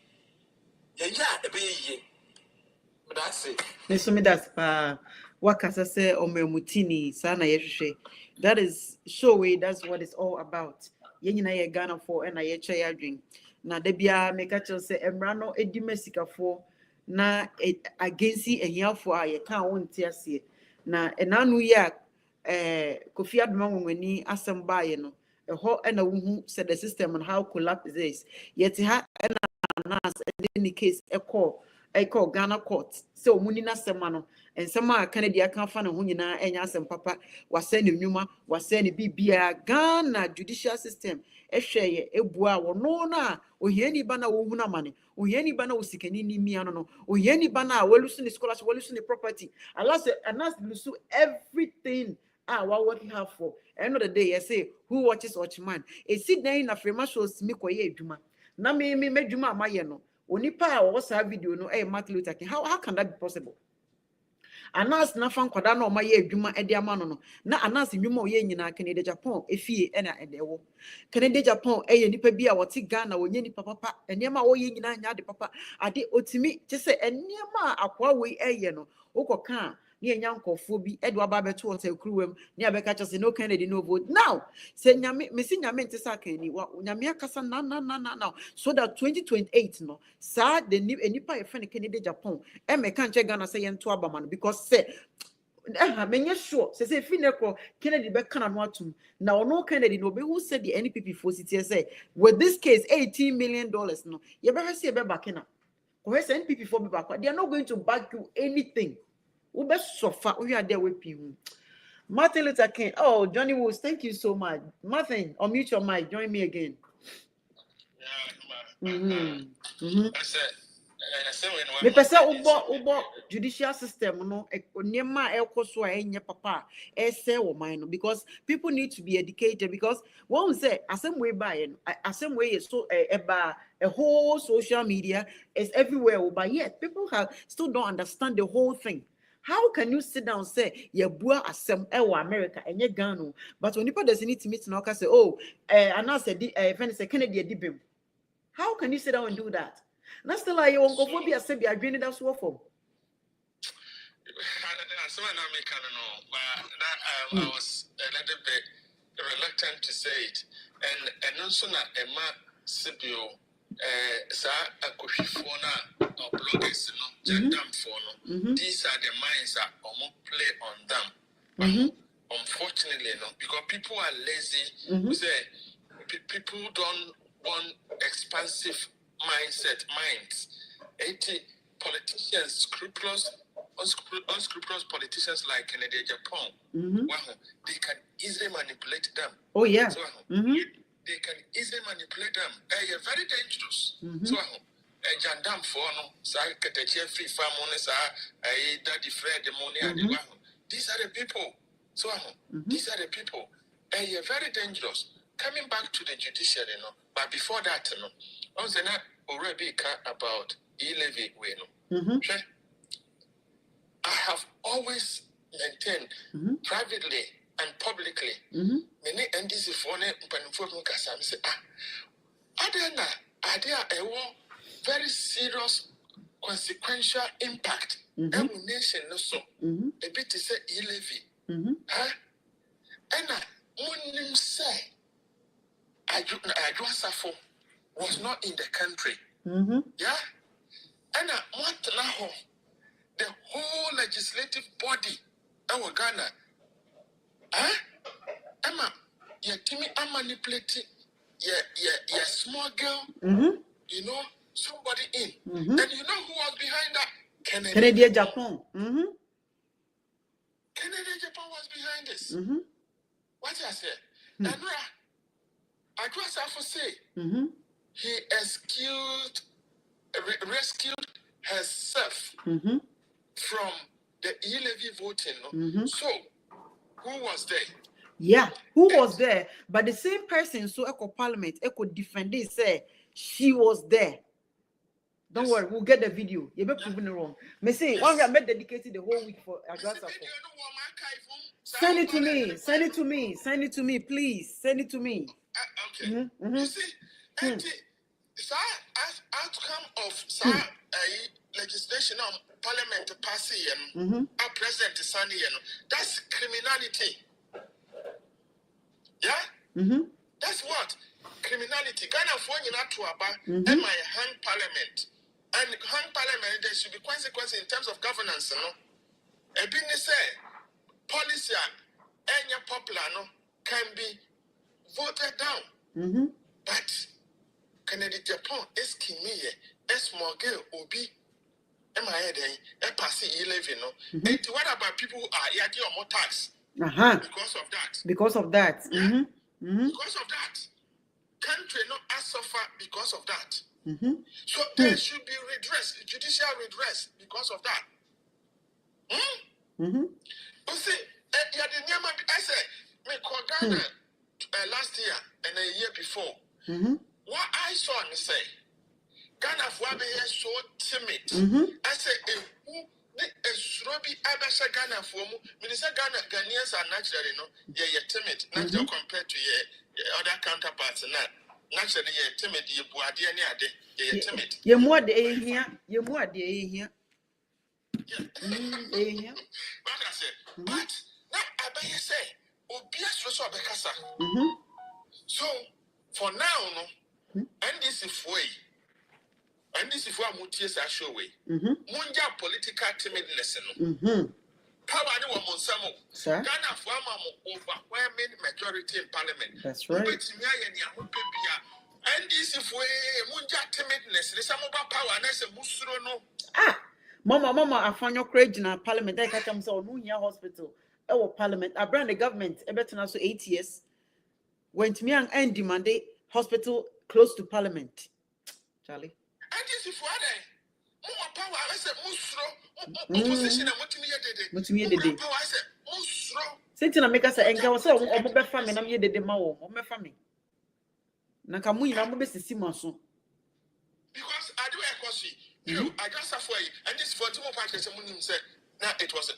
Yeah, a baby. But that's it. Miss me that's what can I say on Mutini, Sana Yeshe. That is show way, that's what it's all about. Yenina Ghana for and I drink. Na debia make a say Emrano edimesica for na against a year for I can't tear na enanu ya Kofi Adman when he assemble no a whole and a woman said the system and how collapse this. Yet he had an in any case a call Ghana court. So Munina Semano and some Canada can't find a hunina and Yassam Papa was sending Numa was sending BBA Ghana judicial system. A share a boa or no na or any banner wuna money or any banner was seeking any miano or any banner well losing the scholarship, well losing the property. Alas, lose everything. What working hard for? End of the day, I say who watches Watchman. A sit there in a frame shows me quiet Juma. Na me Juma Mayeno. Onipa what's our video no Martin Luther King. How can that be possible? Anas na fan kwada na omaye adwuma ede amano no na anas nwuma oye nyina Canada Japan efie ena edewo Canada Japan nipa bi a wote Ghana wonye nipa papa enema oye nyina nya de papa ade otimi te se enema akwa we no ukoka ni enya nkofo bi edo aba beto wota kuruwam ni abeka chose no Canada no vote now se nyame mesi nyame ntesa kan ni wa nyame akasa na so that 2028 no sa the nipa e friend Canada Japan e me kan che Ghana say yento abama no because say menye sure say fineko Kennedy be kana no atum na ono Kennedy no be who said the NPP for city say with this case $18 million no ye be say be back na ko say NPP for be back they are not going to back you anything ube sofa we are there with people. Martin Luther King. Oh, Johnny Woods, thank you so much. Martin, unmute your mic. Join me again. I said, Me pese ubo judicial system no niema elko so enye papa ese wo man no because people need to be educated because one say asem way by asem way is so a whole social media is everywhere but yet people have still don't understand the whole thing. How can you sit down and say ye bua asem ewo America enye Ghana but when people doesn't need to meet now say oh and now say friend say Kennedy dibem. How can you sit down and do that? That's still like you won't go for be a sebi agreeing that's what for. I was a little bit reluctant to say it, and also na Emma Sibio, sa akushifona or bloggers no, jandam fono. These are the minds that play on them. Unfortunately, no, because people are lazy. We say people don't want expansive minds. 80 politicians, unscrupulous politicians like Kennedy Agyapong, they can easily manipulate them. Oh yeah. So, they can easily manipulate them. They are very dangerous. So, Jandam for no, free farm daddy Fred the money. These are the people. So, these are the people. They are very dangerous. Coming back to the judiciary, but before that, I was not already about e-levy. I have always maintained privately and publicly. Many NDC for say, are there a very serious consequential impact? Every nation so a bit to say e-levy. And I say Agyapong was not in the country. Yeah? And what now? The whole legislative body in Ghana. Emma, your Timmy manipulating your small girl, you know, somebody in. And you know who was behind that? Kennedy Agyapong. Kennedy Agyapong was behind this. What I said? And I just have to say, he rescued herself from the e-levy voting. So, who was there? Yeah, who was there? But the same person, so Echo Parliament, Echo defend it, say she was there. Don't worry, we'll get the video. You'll be proving it wrong. Me say, one we made dedicated the whole week for Agyapong. Send it to me. Send it to me. Send it to me, please. Send it to me. Okay. You see, as outcome of legislation on Parliament passing our President Sani, that's criminality. Yeah? That's what? Criminality. Ghana for you not to about and my hang Parliament. And hang Parliament, there should be consequences in terms of governance, A business policy and your popular can be voted down. But Kennedy Agyapong is Kimie, a small girl, Obi, am I heading a passing 11? And what about people who are yaki or more tax? Because of that. Because of that. Yeah? Because of that. Country not as suffer because of that. So there should be redress, judicial redress because of that. You see, I said, me call Ghana last year and a year before. What I saw me say, Ghana for here so timid. I said, who is Robbie Abasha Ghana for me? Minister Ghanaians are naturally you're timid, not compared to your other counterparts. Naturally, you're timid, you're timid. You're more the here, you're more the here. But I said, but now I say, Obias was a So for now, and this is way, and this is what Mutias are showing. Munja political timidness. Power no one Sir? Ghana for overwhelming majority in Parliament. That's right. And this is way Munja timidness. There's some about power and I say Musuro no. Mama, I found your courage in Parliament. I catch them so Nunya Hospital. Our Parliament. I brand the government. I better now so 8 years. Went me and demanded hospital close to Parliament. Charlie. And this is what more power. I said, opposition and what to me did. Power. I said, Musro. Since I make us a girl, so I'm family, I'm here the demo, or my family. Nakamu, I'm best to see my son. Because I do a coffee. I just have and this for two more parties. Someone said, now it was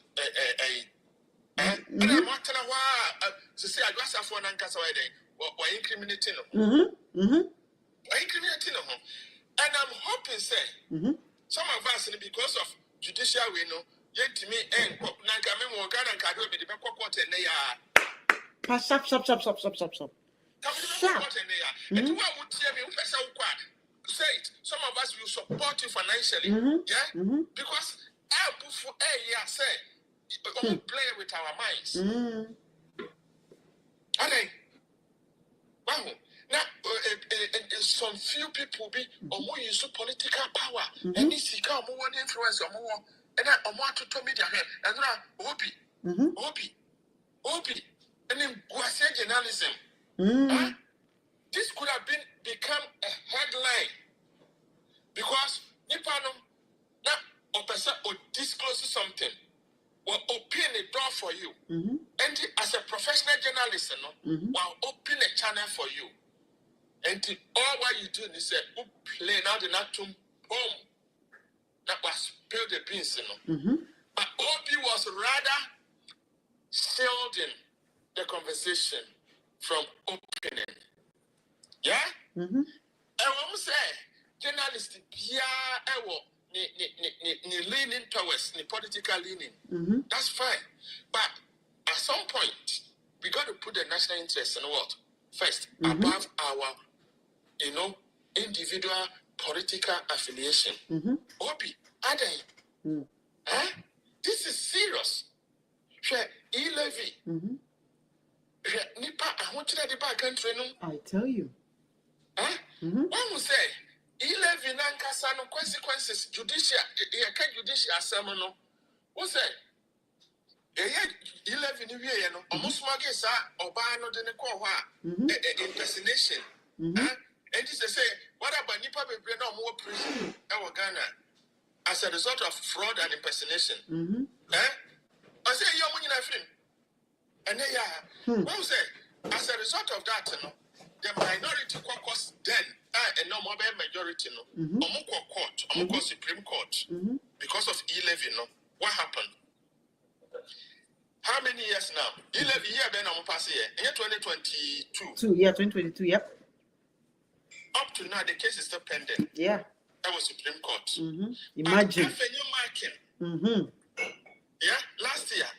and I'm not telling why to say I just have one and cast away or incriminating. Incriminating. And I'm hoping, say, some of us, because of judicial, we know, yet to me, and Nankame Morgan and Kado be the back quarter and they are. Stop. Come to the quarter and they are. And you would tell me, say it. Some of us will support you financially. Yeah? Because I say, we play with our minds. Okay. Wow. Now, some few people be more use political power and this is come more influence or more. And I want to tell me their head. And now, Obi, and then Guasia journalism. This could have become a headline because Nipano now or disclose something will open a door for you. And as a professional journalist, will open a channel for you. And all what you do is say, play now the natum boom. That was spill the beans, But Obi was rather shielding the conversation from opening. Yeah? And when we say journalists, leaning towards the political leaning, that's fine. But at some point, we got to put the national interest in what? First, above our individual political affiliation. Obi, Adai, this is serious. E-levy. Nipa, I want to the back country. I tell you. One will say, e-levy nankasa no consequences judicial, judicial assembly. Who say? E-levy ni we no. Almost magesa oba no de ne ko impersonation. And this they say, what about Nipa be no more prison in Ghana as a result of fraud and impersonation? I say, you're winning a film. And they are, say, as a result of that, the minority caucus then, and no more majority, court, Supreme Court, because of e-levy, what happened? How many years now? 11 years, then I'm passing here. 2022. Yeah, 2022, yep. Up to now, the case is still pending. Yeah. That was Supreme Court. Imagine. After marking. Yeah, last year,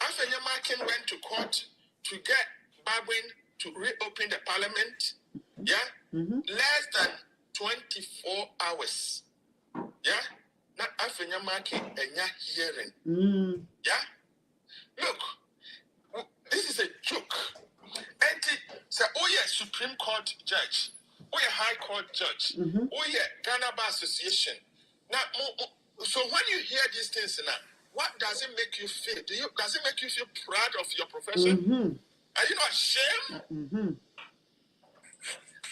after marking went to court to get Babwin to reopen the parliament. Yeah. Less than 24 hours. Yeah. Now after marking and hearing. Yeah. Look, this is a joke. And say, oh yeah, Supreme Court judge. Oh yeah, High Court judge. Oh yeah, Ghana Bar Association. Now, so when you hear these things now, what does it make you feel? Does it make you feel proud of your profession? Are you not ashamed?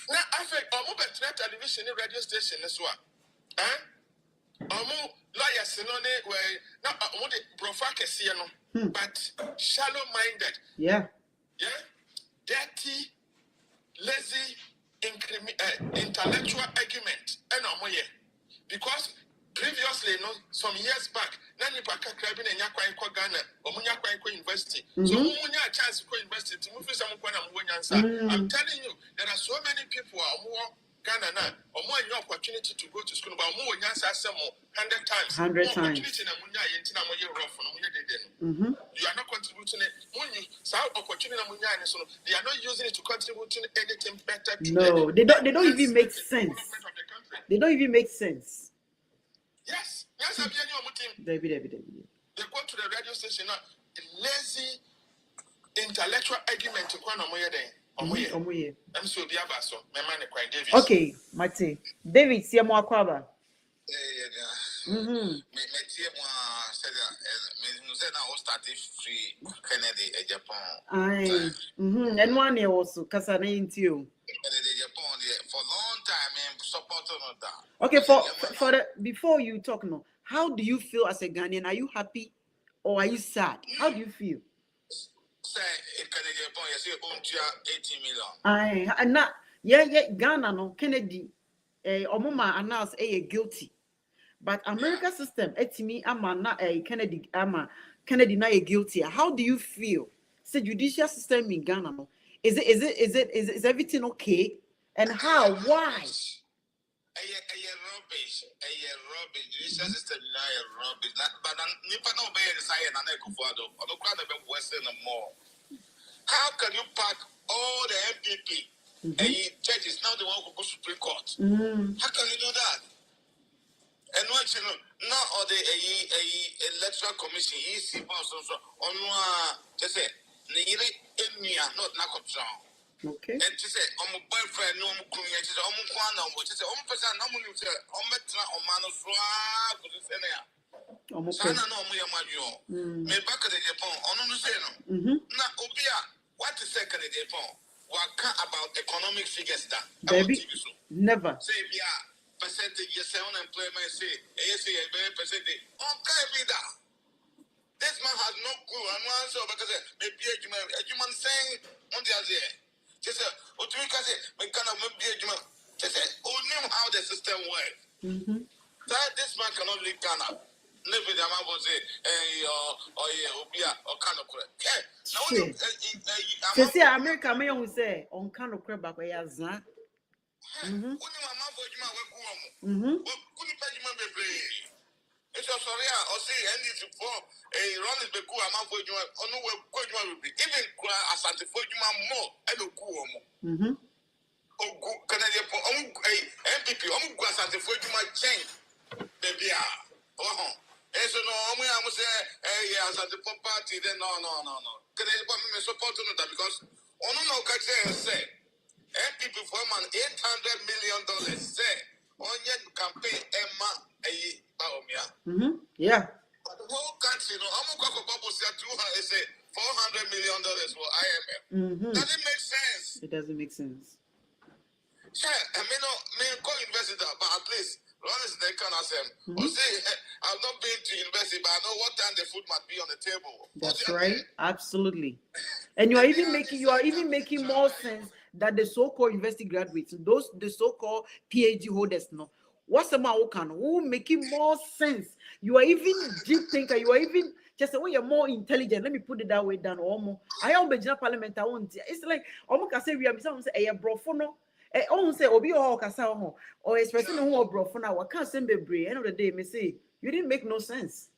Now, after almost television and radio station as well. Lawyers, now but shallow-minded. Yeah. Dirty, lazy, intellectual argument. Because previously, some years back, Nani Paka Krabin and Yakwa Ghana, or Munyakwa University. So, Munya chance to go university to move some I'm telling you, there are so many people who are more Ghana now, or more new opportunity to go to school, but more Yansa 100 times. 100 times. You are not contributing it. Opportunity, they are not using it to contribute to anything better. No, they don't even make sense. They don't even make sense. Yes, They go to the radio station now. Lazy intellectual argument to okay, Mate. David, see more kwaba. And one year also, because I ain't you. For a long time, support on that. Okay, for the before you talk now, how do you feel as a Ghanaian? Are you happy or are you sad? How do you feel? Say in Canadian point, you say 18 million. I not yeah Ghana no Kennedy omoma announce guilty. But America system etimi ama na Kennedy na guilty. How do you feel? Say judicial system in Ghana no. Is everything okay? And how? Why? Rubbish. Judicial system now rubbish. But nipa no be inside na na kufuado. Odo kwa na be western more. How can you pack all the MPP judges now they want to go Supreme Court? How can you do that? And what you know now all the electoral commission EC so on just say ni not na control. Okay. And to say, I'm a boyfriend, no more clean, I'm a corner, which is on person, no one say, I'm a man of swag, because it's in there. Sana no more, my dear. Me back at the Japan, on the same. Now, Obia, what is second in Japan? What about economic figures that? Baby, never. Say, yeah, percentage, yes, unemployment, say, percentage. Okay, be that. This man has no clue, and one so because maybe a human saying, on the other. Just say, what we can say, we cannot be a human. Just say, who knew how the system works? That this man cannot leave Ghana. Live with the man will say, or kind of correct. Now, see, America, may only say, on kind of crap, but we are Zan. It's a sorry, or say, any for a run is the cool amount for you, or no, even as at the for you more, and a cool. Oh, Canadian MPP, as at the for you might change, baby. Oh, and so no, I must say, as at the party, then no. Canadian support that because on no can say, MPP for man $800 million say, on your campaign, Emma. Yeah. But the whole country, no, I'm going to say $400 million for IMF. Does it make sense? It doesn't make sense. Sure, I mean, call university, but at least Ron is the kind of them. Or say, I've not been to university, but I know what time the food must be on the table. That's right. Absolutely. And you are even making more sense that the so-called university graduates, the so-called PhD holders, no. What's the Maokan? Who making more sense? You are even deep thinker. You are even just when you're more intelligent. Let me put it that way. Than Omo. I am the parliament. I want. It's like Omo can say we are some say a brofono. Omo say obi o kasa omo or expressing who or brofona. What can't say be end of the day, me say you didn't make no sense.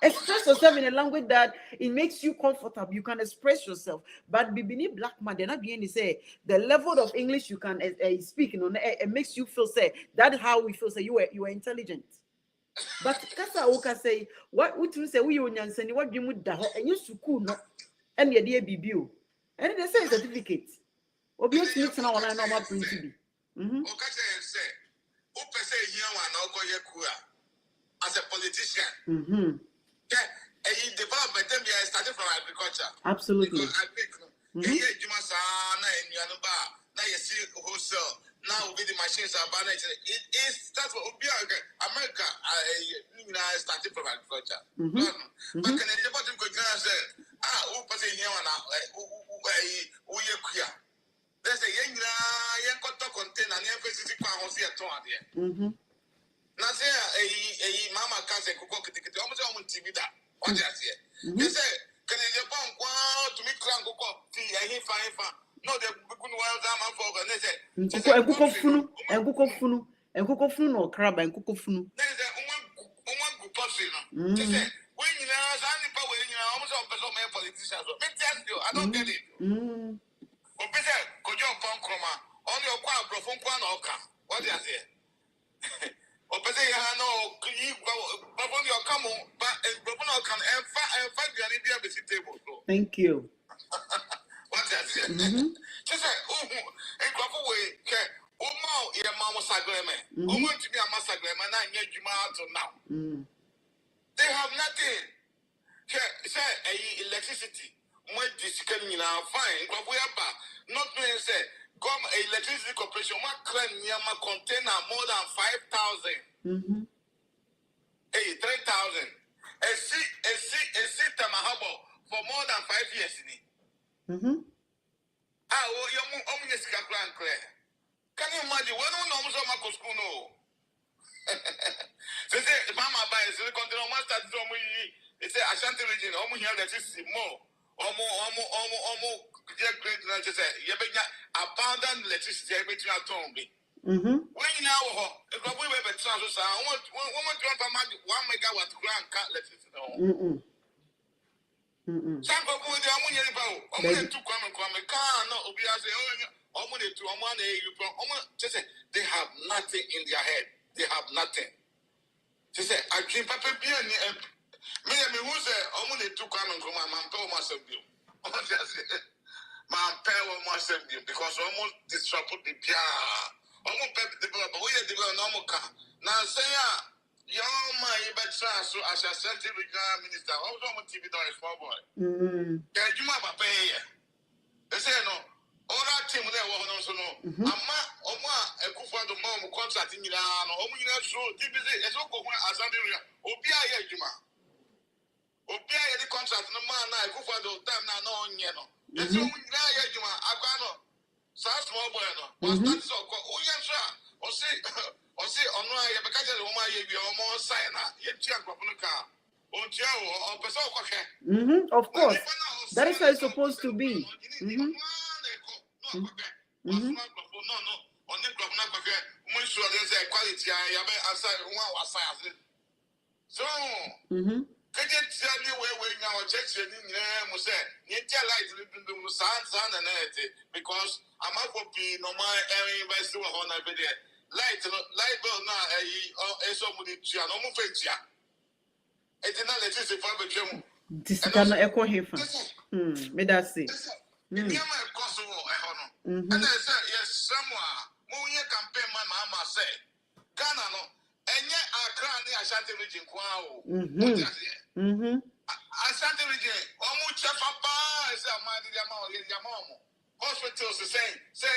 Express yourself in a language that it makes you comfortable. You can express yourself. But beneath black man, they're not being to say the level of English you can speak. You know, it makes you feel say that's how we feel. Say you are intelligent. But kasa oka say what you say we you nyansani what you would da and you school no and your dear BBO and they say certificate. Obi Smith na online normal print be. As a politician. Yeah, development then we are starting from agriculture. Absolutely. Now you see wholesale. Now with the machines are banned. It starts with America. Starting from agriculture. But can the bottom go say, who person here who you queer? There's a young container and emphasis on here. Now say a mama can't say cook almost on TV that. What they say? They say, can you Japan to me crank cook tea and he fine. No, they couldn't wild down for and they say, and cookofunu or crab and cookofunu. There's one good person. They say, when you know, when you almost on my politicians, I don't get it. Could you punk on your quad, profone oka? What they say? Thank you. What is it? Just say, they have nothing. Say electricity. What this can fine, but we are back. Not when say, come electricity corporation, what claim Yama container more than 5,000. Hey, 3,000. A seat for more than 5 years. Ah, oh, you're almost clear. Can you imagine? When no almost on my school, no. They say, Mama buys the continent, start to me. They say, Ashanti region, almost here that is more. Almost, great, just say, you abandon electricity, everything at home. When you now, if we were a transfer, I want 1 megawatt grand cut electricity. Some people with the ammonia about, to come and come, not obviously, they have nothing in their head. They have nothing. She said, I dream Papa Bian. Me who say, I'm going to come and come and tell myself you. My power must have you because almost disrupted the piano. Almost develop, we develop normal car. Now say, young man, you better so as a central regional minister. I was on TV, don't small boy. Yeah, you might pay. They say, no. All that team there was also no. Amma, a good for the mom contract in Milan, or we are so deep as a go as Andrea, Obia Yajima. Obia the contract, no man, I go for the time now, no, Yeno. Yes, you Yajima, Agano, South Small Bueno, or that's all. Oh, yes, sir. Or say, on my because of my almost sign, yet Jack Papuka, or Joe, or Pesoko. Of course. That is how it's supposed to be. No, on the governor, most of them quality. I have answered one was size. So, can you tell me where now Jackson in say, you tell light to sun and anything because I'm up for P no my area by Sue on every day. Light bill now, a somebody, no more fake. It's not electricity for the gym. This cannot echo him. Me that's it. And I said, yes, someone, when you campaign, my mama said, Ghana, no, and yet I can't near Ashanti region. Ashanti region, almost Chafapa is a mighty amount. Hospitals the same. Say.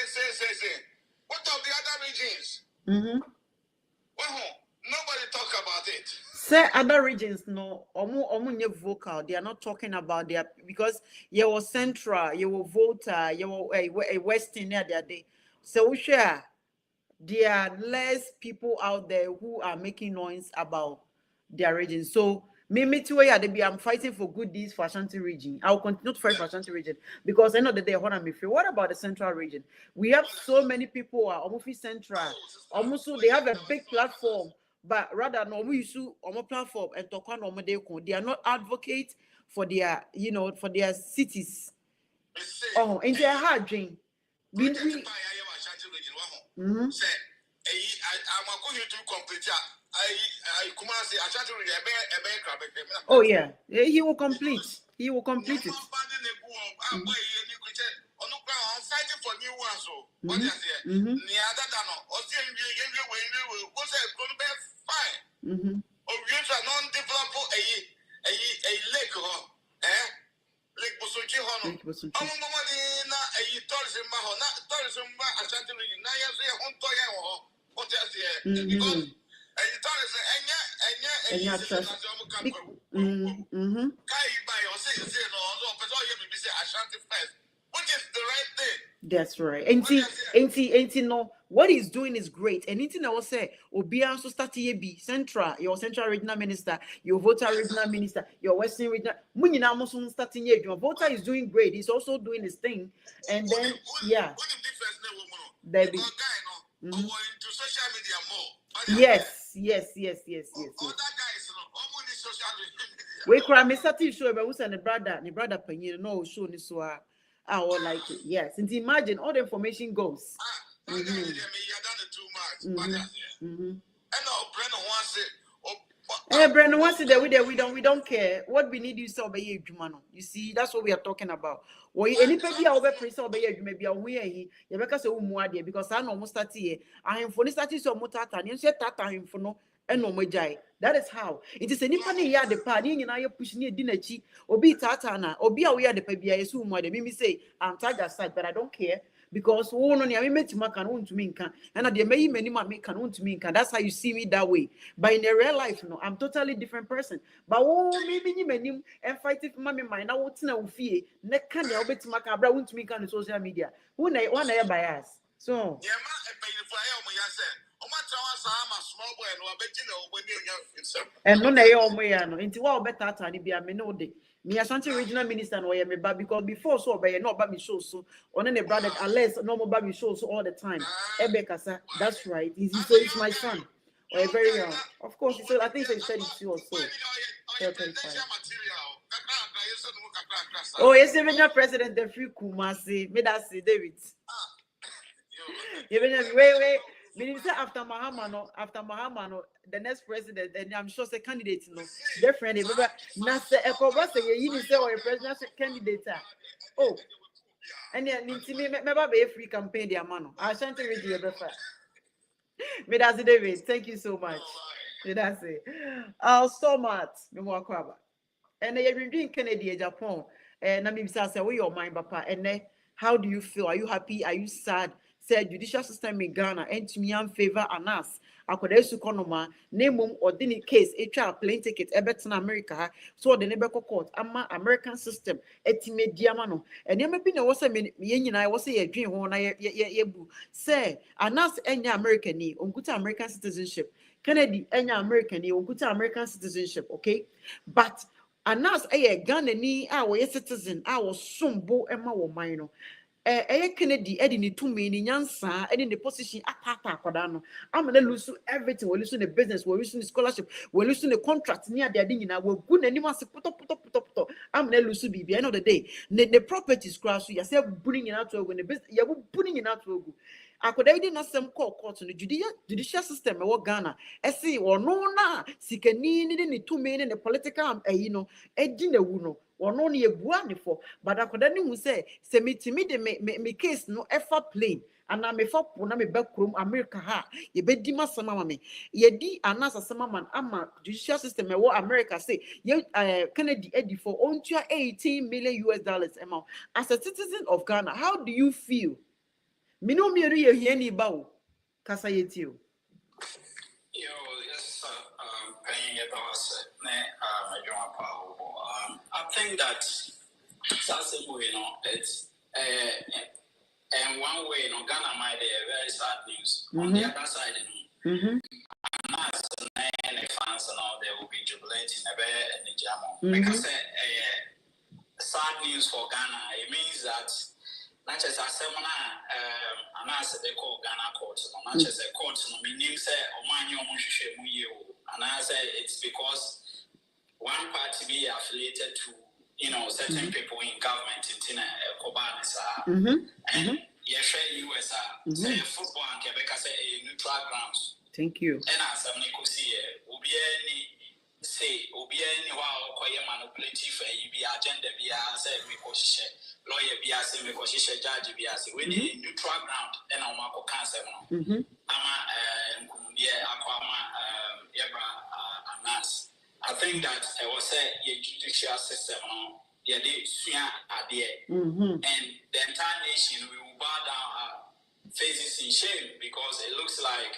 What of the other regions? Well, nobody talk about it. Say other regions no omu vocal. They are not talking about their because you were Central, you were Volta, you were a Western there day. So we share there are less people out there who are making noise about their region. So me too, I'm fighting for good deeds for Ashanti region. I will continue to fight for Ashanti region because I know that they want to be free. What about the Central region? We have so many people who are almost Central. Almost they have a big platform. But rather, no, we use on a platform and talk on they are not advocates for their, for their cities. Oh, in their hard dream. I'm going to complete. Oh yeah, he will complete. He will complete it. I'm fighting for new ones. What is it? Fine. Or use a non-developed a lake, Lake Bosuchi Hono. I'm a tourism, not tourism, Ashanti region. Now you say Hontoya. What is it? Because which is the right thing. That's right. And no, what he's doing is great. And anything I will say, Obia also start to be Central, your Central Regional Minister, your Volta Regional Minister, your Western Regional. Your Volta is doing great. He's also doing his thing. And then, yeah. Baby. Into social media more. Yes. We cry me certain show but we say the brother penny no show ni so I will like it. Yes. And imagine all the information goes. Brandon wants it that we don't care. What we need is to obey Jumano. You see, that's what we are talking about. Well, any baby I'll be praise obey you maybe away you because I know almost start here. I am for this starting so much and you said that time for no and no majai. That is how it is. Any funny ya the party in I push near dinner chi obi tatana obi away the baby. I assume what the mimi say I'm tired side, but I don't care because one on your met my can want to mean can and at the may many man can want to mean can. That's how you see me that way. But in a real life, no, I'm totally different person. But oh, maybe you many and fight if mommy mind. I won't know fear. Neck can you bet my cabra want to mean can social media. Who nay one air bias. So. Yeah, And no, na your way, no. Into what better time be a menode. Me a Santi regional minister no me ba because before so by not ba me show so on any brother unless normal ba me show so all the time. Ebekasa, that's right. So it's my son. Or very young. Of course, so I think he's 32 or so. 35. Oh, yes, even your president the free Kumasi. Me that say David. Wait. Meaning say after Mahama, the next president, and I'm sure say candidate, different. Now say you say or a presidential candidate. Oh, and then maybe be a free campaign, dear man. I shan't read you better. Me that's David. Thank you so much. Me that's it. So much. Me more kwaba. And you've been doing Kennedy, Agyapong. And I mean, say, where your mind, Papa? And how do you feel? Are you happy? Are you sad? Say, judicial system in Ghana, and to me, favor and us. I could also conoma name or any case, a plane ticket, Everton America, so the neighbor court, American system, etime diamano. And you may be no was a yen, I was a dream when I say, and us any American, unkuta American citizenship. Kennedy, any American, unkuta American citizenship, okay? But anas Ghana ni our citizen, our sumbo Emma wo mine. Kennedy, Eddie, 2 million yansa, and in the position apapa quadano. I'm gonna lose everything. We're losing the business, we're losing the scholarship, we're losing the contract near the adina. We're good anyone say put up. I'm gonna lose BB. End of the day, the properties crash. You say putting it out to when the business you're putting it out to. I could I did not some court in the judicial system of Ghana. I see or no na sikani need 2 million in the political edging the wuno or no near buani for. But I could only say me the case no effort plain. And I'm a fop when I'm a backroom America ha. Ye be dima sama me. Ye di anasa sama man ama judicial system what America say. Ye Kennedy Eddie for on $18 million amount. As a citizen of Ghana, how do you feel? Mino miri ye hieni bao kasa yetio. Yo, yes, paying it was I think that that's it's and one way, Ghana might be a very sad news. On the other side, and the fans and all, they will be jubilating a bit in the Jamo. Because sad news for Ghana, it means that not just a seminar, and I said they call Ghana court, not just a court, meaning say, Omanyo Mushishe Muyo, and I say it's because one party be affiliated to certain people in government in Tina Kobanesa and US say football and Quebec say a neutral grounds. Thank you. And as I'm say while Koya manipulative agenda be say lawyer be judge be with the neutral ground and Omako cancer. Anas. I think that I was a judicial system yeah, and the entire nation will bow down our faces in shame because it looks like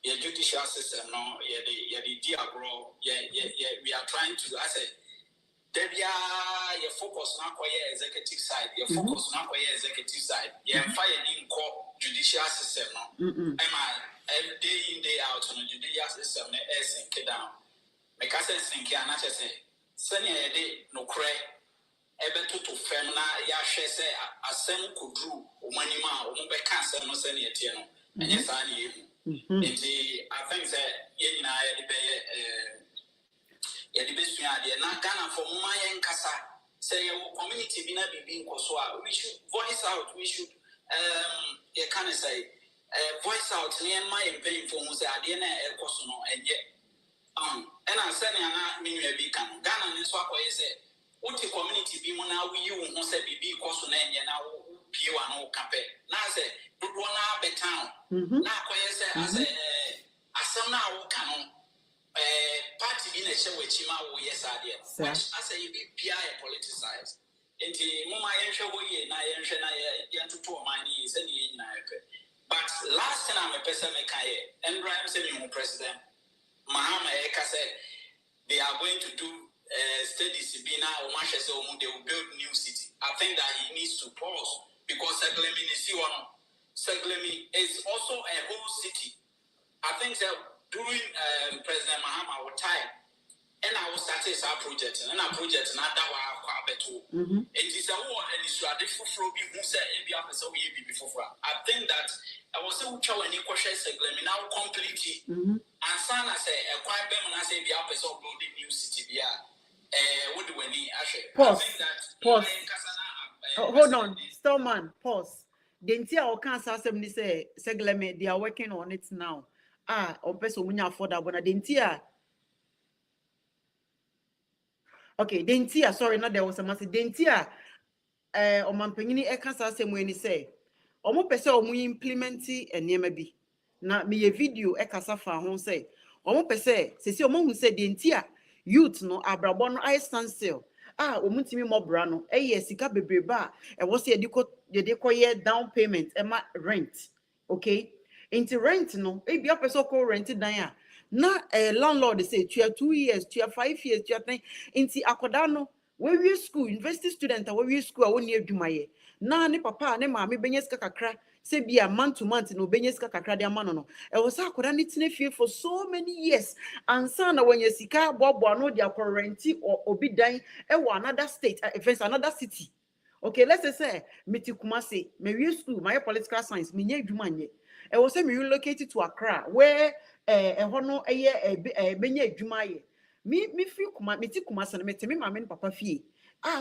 your judicial system no the diagro we are trying to I said there your focus not quite executive side your focus not quite executive side fire in court judicial system no every day in day out on the judicial system sink down because sink and I say senior no cray ebe to femna ya hwese asem kodru omanima ombe cancer no senior tie no enye sa na ehu enti I think that ye nyina ye de besua de na Ghana for mama ye nkasa say your community bi na bibi nkoso a we should voice out we should ye can say voice out ne ma ye pay for hu say ade na ekoso no enye and I said na me bi kan Ghana ni so akoye say what community be now we you who say be because na now pure no cape. Now say do na be town. Now say as asam na wo kan party bi na che wachima wo yes ade which as a be pia politicized enti mama yenhwe ho ye na yenhwe na yentoto o man yi se ne nyina epe but last time I'm a person me kai and Brian said you president Mahama say they are going to do studies in now they will build new city. I think that he needs to pause because Seglemi is also a whole city. I think that during President Mahama time, and I was starting our project, and our project and that was it is a war and it's a different who said before. I think that I was so chow and question Seglemi now completely. And Sana say a quiet them and I say the office of building new city. What do we need? Pause. Hold on, Stallman. Pause. Dentia or cancer assembly say Segleme, they are working on it now. On person when you afford that, but Dentia. Okay, Dentia. Sorry, not there was a massive Dentia. On my penny, a cancer assembly when he say, Omo person omu implement and maybe. Na me a video e kasa fa ho say omo pese sesi omo hu say dentia youth no abrabon no I stand still omo ntimi mobra no ye sika bebreba e wo se de ye down payment e ma rent okay into rent no e bia pese ko rent dan na landlord say 2 years 5 years 10 into akoda no we school university student we school a woni adwumaye na ne papa ne maame benye sika kakra say be a month to month no benye sika kakra de amano no e was akoda ne tene fie for so many years and son na when sika bobo no dia renti or obi dan e another state if another city okay let's say meti Kumasi me we school my political science me nya adwuma nye e was say me relocated to Accra where ho no benye adwuma ye me fi meti Kumasi na meti me maame papa fie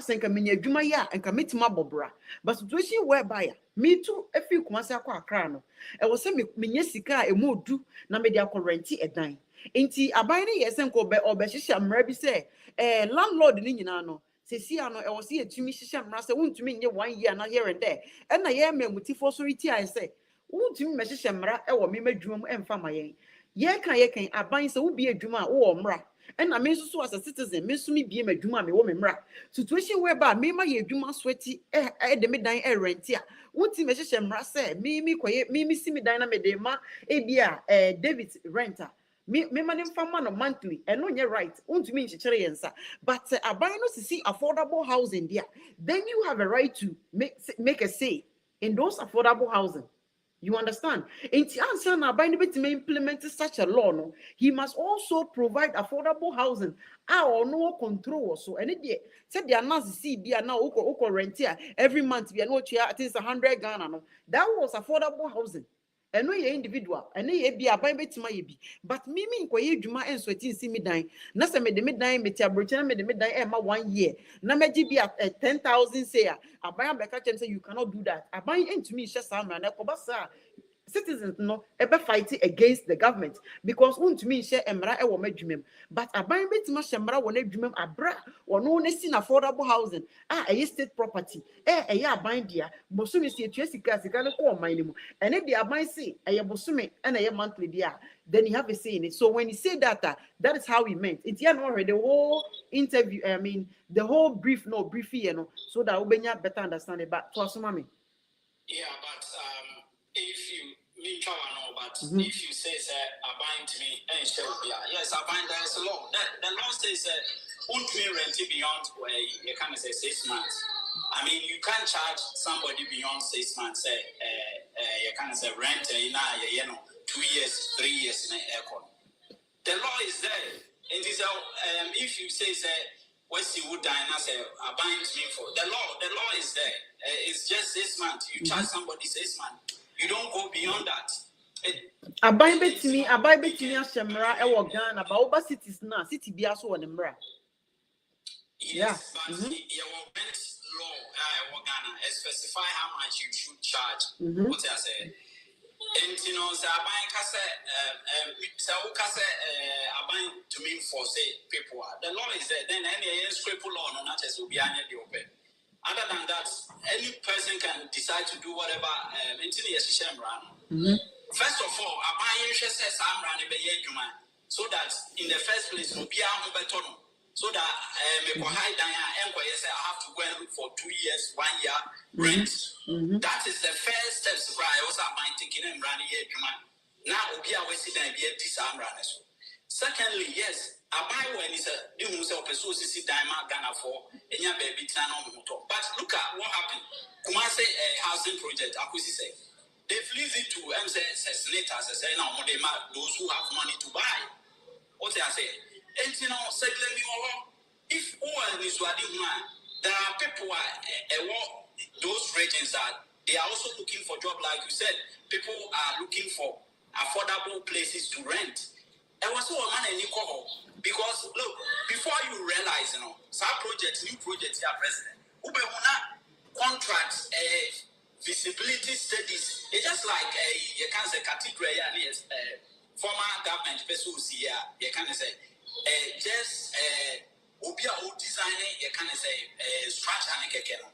senka menya adwuma ya enka metima bobra but situation whereby me too efi Kumasi akwa Accra no e wo se menya sika emodu na me de akorenti edan enti aban ne yesen ko obe hihya mra bi se landlord ni nyina no sesi ano e wo se etumi hihya mra se wontumi nye 1 year na here and there and na ye memutifo so riti I say wontumi me hihya mra e wo me madwuma mu emfa mayen ye kan aban se wo bi adwuma wo mra and I mean so as a citizen me so me bi madwuma me wo me mra situation whereby me ma ye adwuma sweaty de me dan rent a wonti me hihye mra se me si me dan na me de ma bia David renter me ma dem fama no monthly and no nye right wonti me nchichere yensa but aban no see affordable housing there then you have a right to make a say in those affordable housing. You understand? In answer na by to implement such a law, no, he must also provide affordable housing. Or no control so. And it said they are not see be now oko rent here every month. We are not here. It is 100 Ghana. No, that was affordable housing. And no ye individual. And ye be a by my be. But me kwa ye juma and sweating see me dying. Nasa me de midnight me tia britain me de midnight emma 1 year. Na me be at 10,000 say. I buy a back and say you cannot do that. I buy into me just some and citizens no ever fighting against the government because me share emra e wo madwumem but aban betima shemra wo na adwumem abra wo no na sin affordable housing state property aban dia bosumi si etua sika no ko man ni mu ene dia aban say bosumi and monthly dia then you have a say in it. So when you say that that is how we meant it. You know the whole interview the whole brief you know so that we better understand it. But to assume yeah, but if you if you say abide to me and yes, abide there is a law. The law says won't me rent beyond where you can say 6 months. I mean you can't charge somebody beyond 6 months. You can say rent 2 years, 3 years in an aircon. The law is there. And if you say what's you would die and say abide to me for the law is there. It's just 6 months. You charge somebody 6 months. You don't go beyond that. Abai betimi ashemra e wo Ghana ba oba cities na city bia so won mra. Yes, but your rent law Ghana specify how much you should charge. What I say. And you know, abai ka say abai to me for say people. The law is there. Then any script law no not as will be any open. Other than that, any person can decide to do whatever. First of all, I buy interest as I'm running so that in the first place, no be a better. So that I have to go and look for 2 years, 1 year rent. That is the first step. I also mind taking and running here. Now, we are wasting and be a disarm runners. Secondly, yes, I buy when it's a new muscle, Pesusi, Diamond, Ghana for any baby town on motor. But look at what happened. Kumase housing project, Akusi say. They flees it to senators, those who have money to buy. What I say? And you know, if all is what there are people those regions that they are also looking for job, like you said, people are looking for affordable places to rent. And was so a man and because look, before you realize, some projects, new projects are president. Contracts, visibility studies. It's just like you can say category former government person here. You can say just obia old designing. You can say structure and kekeno.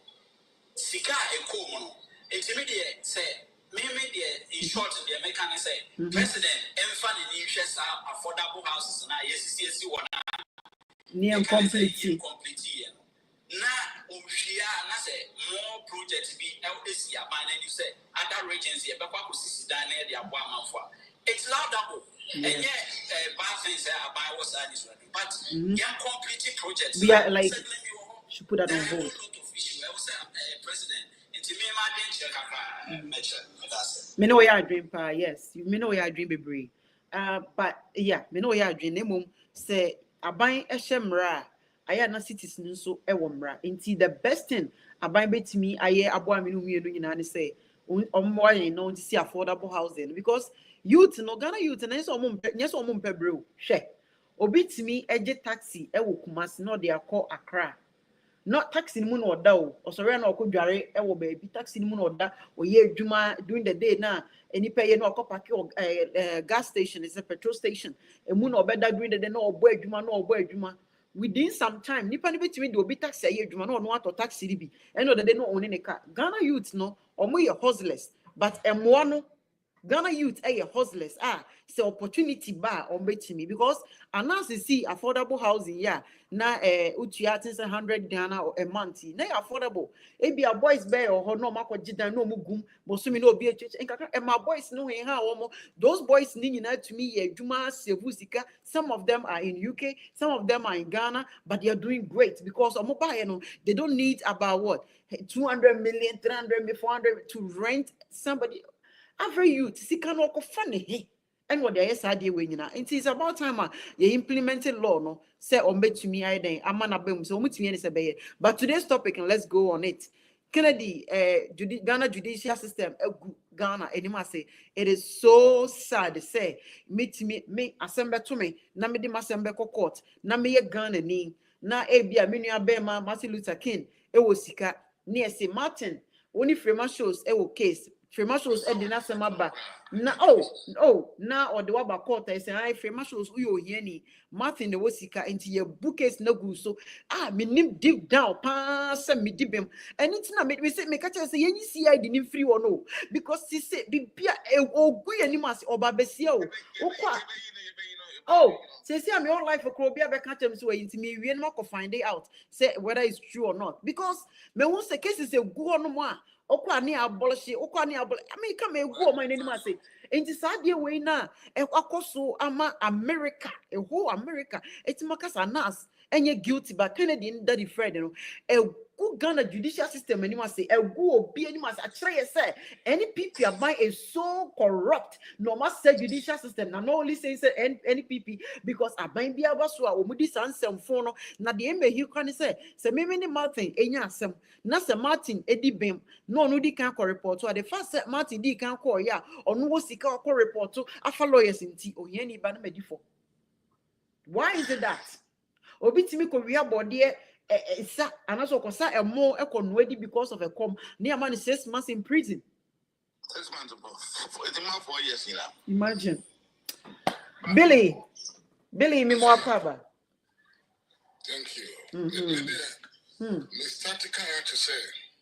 Sika ekomono. Intermediate say. Maybe in short, the mechanic say, President, enfan in interest affordable houses now. Yes, one near complete. Now, na say more projects be LDC and you say other regions here, but what was down there? They are one. It's loud, and yet bad things about what's but young complete projects. We are like should put that on hold. President. Me know your dream, pa. Yes, me know your dream, baby. But yeah, me know your dream. Nemo say aban eshemra. Aya na citizens so ewomra. Inti the best thing aban bet me aye aboa me no mienu nyina ne say omwa no to see affordable housing because youth no Ghana youth na so omumpe bro. Hwe. Obi timi eje taxi ewo Kumasi no dey call Accra. Not taxi ni mu na oda o osore na okodware e wo baby taxi ni mu na oda oye adwuma during the day na eni pay na okopake gas station is a petrol station e mu na obeda during the day na obo adwuma within some time nipa ni betimi de obi taxi aye adwuma na ono ato taxi bi eno the day no oni ne car Ghana youth no omo ye hustlers but emwo no Ghana youth hustlers say opportunity ba on betimi because announce see affordable housing na utua things 100 Ghana a month na affordable be a boys bear or no mako jidan no mugum bosumi no be and my boys no those boys ni na to me ye juma sevusika some of them are in UK some of them are in Ghana but they are doing great because they don't need about what 200 million 300 million 400 to rent somebody. Every youth see can walk funny and what they said it is about time you implemented law no say on bet to me I then amana bem so but today's topic and let's go on it. Kennedy Ghana judicial system Ghana anima say it is so sad say me assemble to me na me di assemble court na me ye Ghana ni na ebia me nua bema Martin Luther King e wo sika near say Martin only frame shows e wo case Fremashows edina semaba na na or the waba court I say I Fremashows uyo yeni Martin the wasika into your bookcase no go so me nim deep down pass me dibem and it's not me say me catch say yen see I didn't free or no because she say bibia ogu animas oba besia say I'm your life for Krobia be catch them so into me we no find it out say whether it's true or not because me won say case say go no more Okwani abolish Okwani abolish. I mean, come and go. My name say. And this idea way now. Akoso ama America. A whole America. It's makas anas. And you're guilty, but Canadian daddy Fred. A good Ghana judicial system. Anyone say a good be anyone. I try to say any people are buying is so corrupt. No matter say judicial system. Now no only say any people because I buy be able to omudi sansem phone. Na the eme he can say me many Martin enya sem. Na se Martin edi bem. No di can call report to the first set Martin di can call or no sika call report to afa lawyers in tea or yeni ban medifo. Why is it that? Obitimi ko ria body sa anaso ko sa more ekonwedi because of a near man is 6 months in prison. 6 months above. It's more 4 years now. Imagine. Billy me more kwaba. Thank you. Mr. Tika to say,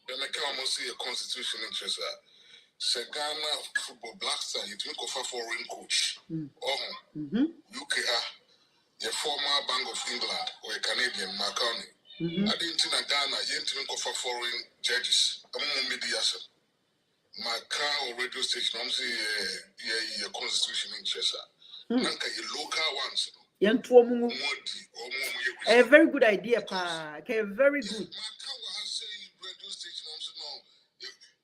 then I can almost see a constitutional interest. Ghana football black star, you think of a foreign coach. UK, your former Bank of England or a Canadian, Marconi. I didn't think Ghana, you think of a foreign judges. I'm media. My car or radio station, I'm saying, yeah, constitution in Cheshire. Nanka, your local ones. A very good idea, pa. Okay, very good. My car was saying radio station, I'm saying, no,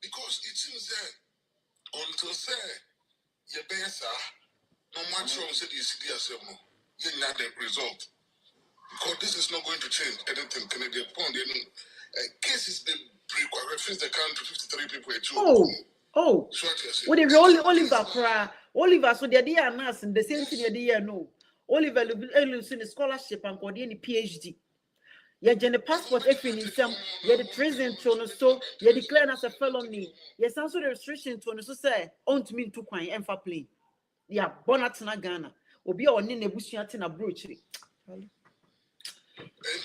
because it seems that until say, your best, no matter how said you see yourself, you not the result. Because this is not going to change anything. Canadian pound, cases they refuse the country 53 people. Oh. What if Oliver cry? Oliver, so the idea announced the same thing the year no. Oliver losing a scholarship and got any PhD. You get the passport if in some, you the prison to so you declare as a felony. Yes, also the restriction to so say on to me to coin and for play. Yeah, Bonatina Ghana. Obi or Nina Bushiat in a brooch. And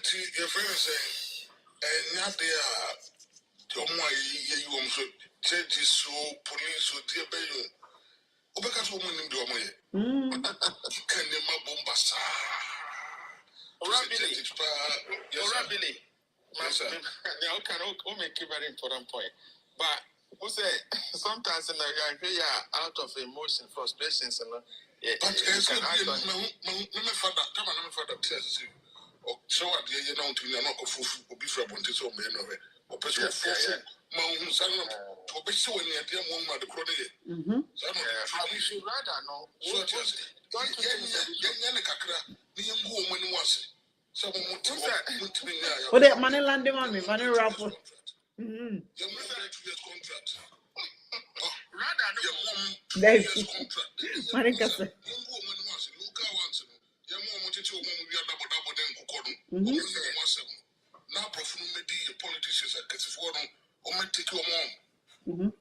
to your friend saying, and now they are you judges, so police, so dear baby. Obaka's woman in the Omoye. Can you ma bombasa? Orabili. Master, now can make a very important point. But who say sometimes in the out of emotion, frustrations, and but as my father, or so what you know to not go for be from this or men of it, or person for Mount Salem, to be so in the one the crowd. We should rather know. What that money landing on me, money raffle. Now, politicians are take your mom.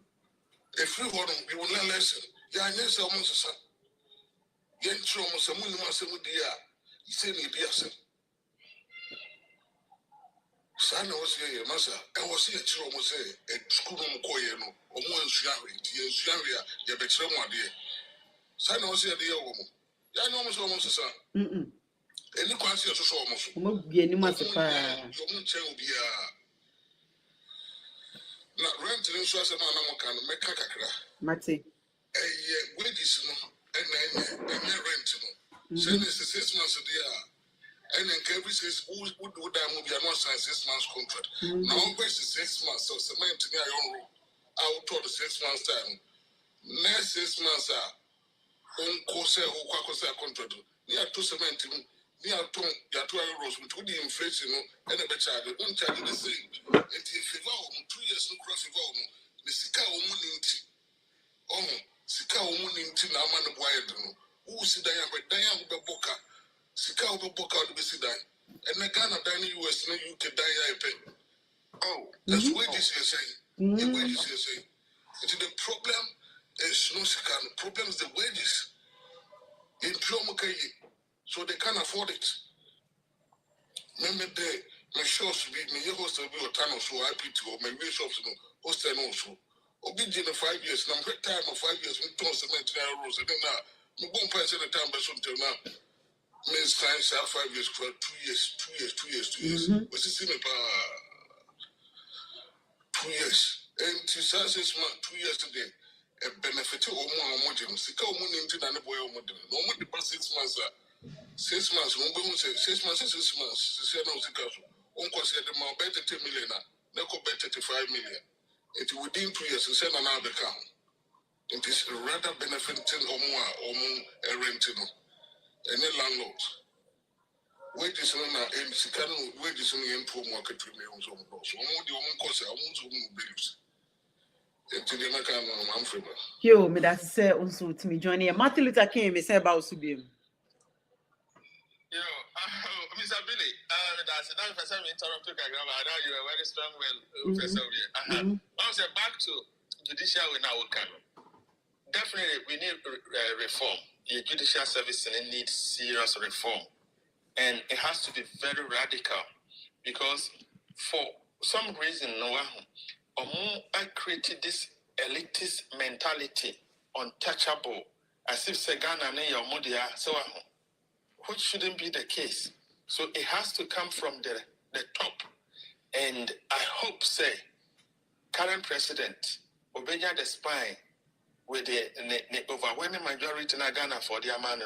If you want to, you will learn lesson. Yeah, I know almost a young almost a moon must have you say me, dear. Sana was here, Massa. I was here to almost say a school of Koyano, or more Shari, your better one dear. Sana was here, dear woman. I know almost a son. And you can't see us almost. Be any master. Your moon will be not renting insurance and I'm can make a crack. Mate. A wages and rent. Send us 6 months a year. And then Kevin says, who would do that movie? I want 6 months contract. Now, I'm going to 6 months of cement to my own room. I will tell the 6 months time. Next 6 months, on course, who quacks a contract. Near to cement, near to your 2 euros with the inflation and a better. Don't charge the same. And if you vow 2 years, no cross your vow, the Sika woman in tea. Oh, Sika woman in tea, now man of wired. Who see Diane, but Diane with the boca. Sika will book out the Bessie and the Ghana dining US, no, you can die. Oh, that's what this is saying. The wages you're saying. The problem is no Sika, the problem is the wages in Piomokai, so they can't afford it. Remember, my shops be my host will be a ton of so happy to my real shops, host and also. Obedient 5 years, and I'm great time of 5 years, we don't cement euros, and then now, we won't pass any time by something now. Means science 5 years for 2 years. But it's in 2 years. And to 6 months, 2 years today, a benefit or more. Sika money into the boy or more. No more the past 6 months. 6 months, one go say 6 months, 6 months. To say no Sika. Uncle said the more better 10 million. Now go better 35 million. It within 2 years, to send another account. It is rather benefiting or more renting. Any landlords. Wages on and Sican wages on the import market remains on board. So, I'm the one cause I want to believe. To the American Manfred. Yo, me that's say also to me joining Martin Luther King, me say about Subim. Yo, Mr. Billy, that's another person interrupt to Kagama. I know you are very strong, professor. Now, back to judicial in our country. Definitely, we need reform. The judicial service needs serious reform. And it has to be very radical because for some reason, I created this elitist mentality, untouchable, as if Segana ne your modia, so which shouldn't be the case. So it has to come from the top. And I hope, say, current president, Obenya the spine, with the overwhelming majority in Ghana for their man,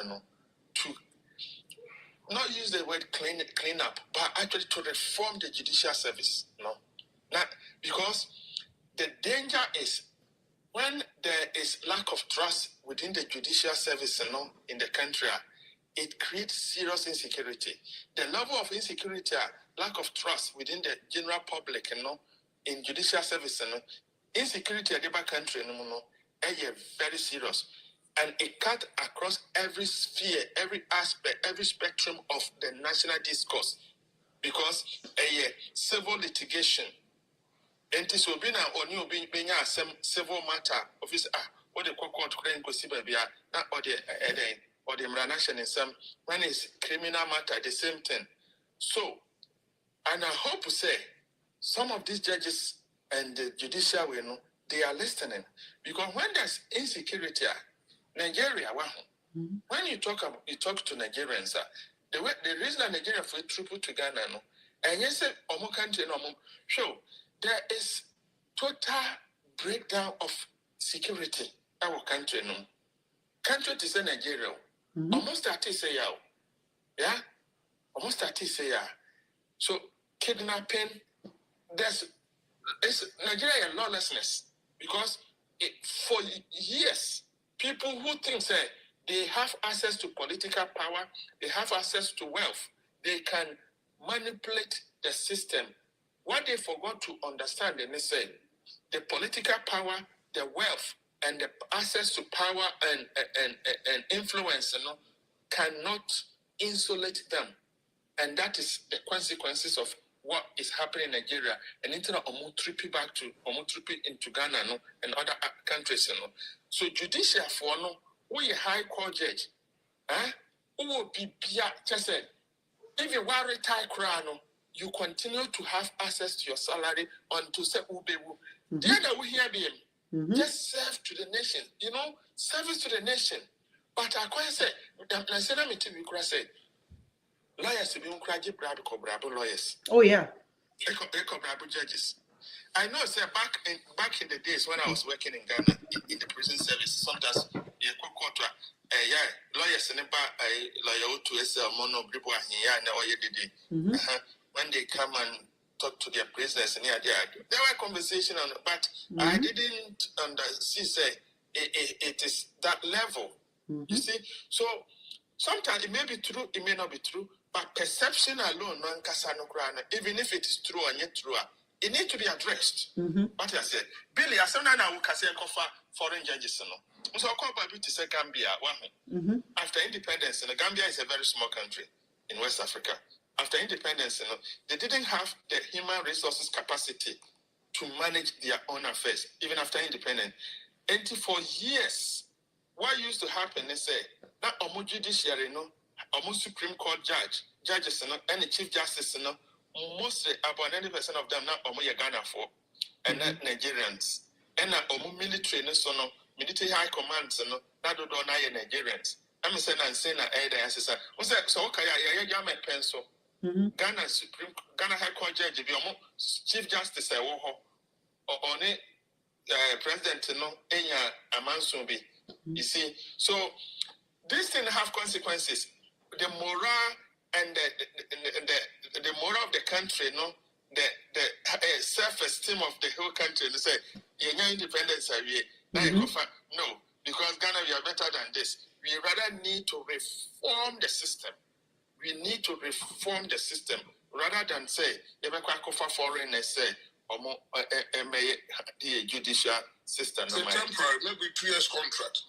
to not use the word clean up, but actually to reform the judicial service. Not because the danger is when there is lack of trust within the judicial service in the country, it creates serious insecurity. The level of insecurity, lack of trust within the general public, in judicial service, insecurity in the country, very serious. And it cut across every sphere, every aspect, every spectrum of the national discourse. Because civil litigation, and this will be now or new being some civil matter office, what the court claim go see baby, not or the nation in some when it's criminal matter, the same thing. So, and I hope to say some of these judges and the judicial they are listening. Because when there's insecurity, Nigeria, when you talk to Nigerians, the reason that Nigeria for triple to Ghana, and yes, Omo country, show there is total breakdown of security in our country. Country to say Nigeria, almost that is say yeah, almost that is say So kidnapping, it's Nigeria lawlessness because for years. People who think that they have access to political power, they have access to wealth, they can manipulate the system. What they forgot to understand, they say, the political power, the wealth, and the access to power and influence, cannot insulate them. And that is the consequences of what is happening in Nigeria. And into into Ghana and other countries. So judicial for who a high court judge, who will be just said, if you are retired crown, you continue to have access to your salary until say ubewu. The other we hear them. Just serve to the nation, service to the nation. But I quite say, I said, I'm to say, lawyers to be brabo lawyers. Oh yeah. Brabo judges. I know, sir, back in the days when I was working in Ghana in the prison service, sometimes lawyers and lawyer to mono when they come and talk to their prisoners and there were conversations on, but I didn't see say it is that level. You see, so sometimes it may be true, it may not be true, but perception alone, even if it is true or not true, it needs to be addressed. What I said, Billy, I said, now we can say foreign judges. So I call Baby to say Gambia. After independence, Gambia is a very small country in West Africa. After independence, they didn't have the human resources capacity to manage their own affairs, even after independence. And for years, what used to happen is say, now almost judiciary, almost Supreme Court judges, and the Chief Justice, mostly about 90% of them now Ghana for, and not Nigerians. And now military, military high commands, not do Nigerians. I'm saying and saying that so okay, my pencil. Ghana High Court judge, Chief Justice, or President, Enya Amansobi. You see, so this thing have consequences. The morale and the moral of the country, the self-esteem of the whole country. They say, independence are we? No, because Ghana, we are better than this. We rather need to reform the system. We need to reform the system rather than say, foreigners say, the judicial system. It's a temporary, maybe 2 years contract.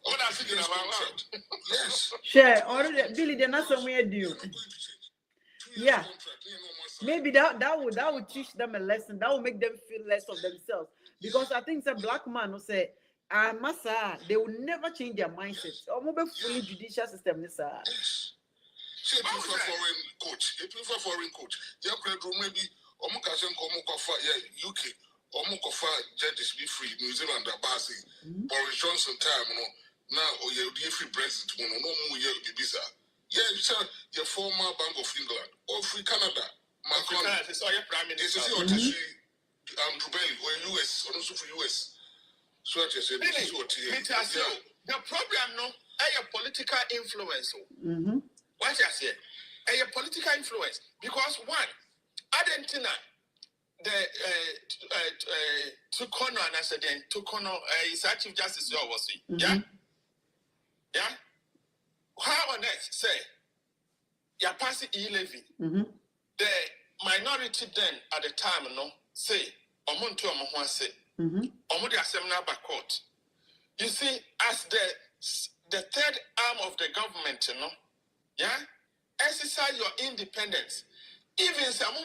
What are you thinking about? Yes. Share already, Billy. They're not somewhere due. Yeah. Maybe that would teach them a lesson. That will make them feel less of themselves. Because I think the black man will say, they will never change their mindset. Or maybe fully judicial system. Yes. See, a foreign coach. You could maybe UK judges be free. New Zealand basi. Boris Johnson time now you free president no more bisa. Yeah, you said your former Bank of England or free Canada. Macron is your prime minister. This is what Andrew Bailey or US or also for US. So what you say this is what the problem no a political influence. What you say? A political influence because one Argentina the Tukono and I said then Tukono is Chief Justice was yeah how on earth say you're passing E-levy the minority then at the time no say omuntu omo say omo the assembly back court you see as the third arm of the government exercise your independence. Even some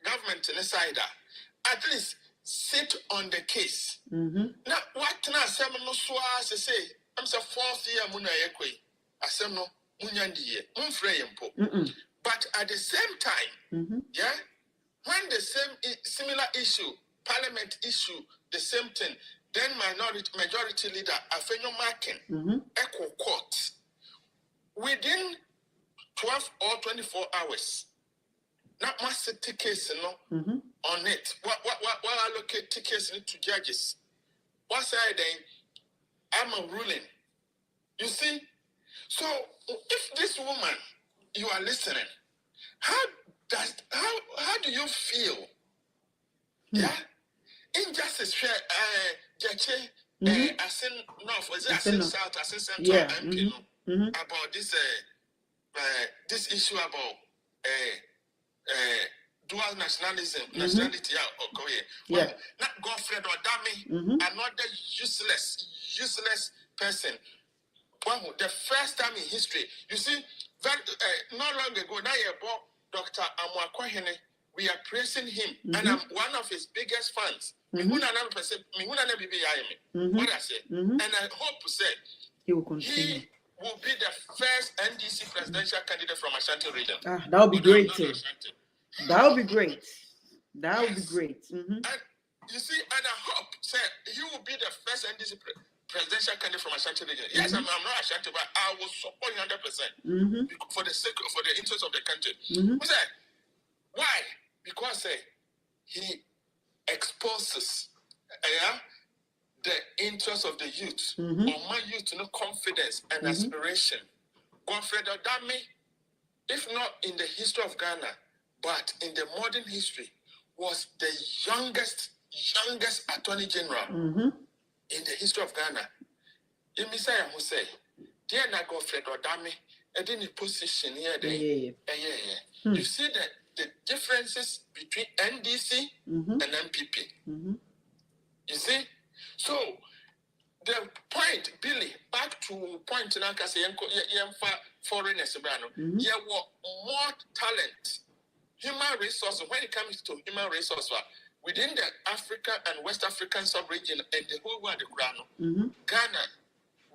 government inside at least sit on the case. Now, what can I say? Say, I'm the fourth year Muna Ekwe. I say no Munyandi, but at the same time, when the same similar issue, parliament issue, the same thing, then majority leader Afenyo Markin, Echo Court, within 12 or 24 hours. Not much tickets on it. What allocate tickets to judges? What side then? I'm a ruling. You see? So if this woman you are listening, how do you feel? Yeah? Injustice Jache I seen north, was it I seen south, I seen central MP about this issue about dual nationality not Godfred or Dami, another useless person. The first time in history, you see, not long ago, now you bought Dr. Amwakwahene, we are praising him, and I'm one of his biggest fans. What I say, and I hope say he will continue. He will be the first NDC presidential candidate from Ashanti region. That would be great. That would be great. That would be great. And you see, and I hope say he will be the first NDC presidential candidate from Ashanti region. Yes, I'm not Ashanti, but I will support 100% for the sake for the interest of the country. Why? Because he exposes the interest of the youth, or my youth to know confidence and aspiration. Godfred Odami, if not in the history of Ghana, but in the modern history, was the youngest attorney general in the history of Ghana. In Messiah who say, dear na Godfred Odami, and in a position here, you see that the differences between NDC and MPP. You see? So, the point, Billy, back to point in Ankasa, foreigners, you were more talent, human resources, when it comes to human resources, within the Africa and West African sub-region and the whole world, Ghana,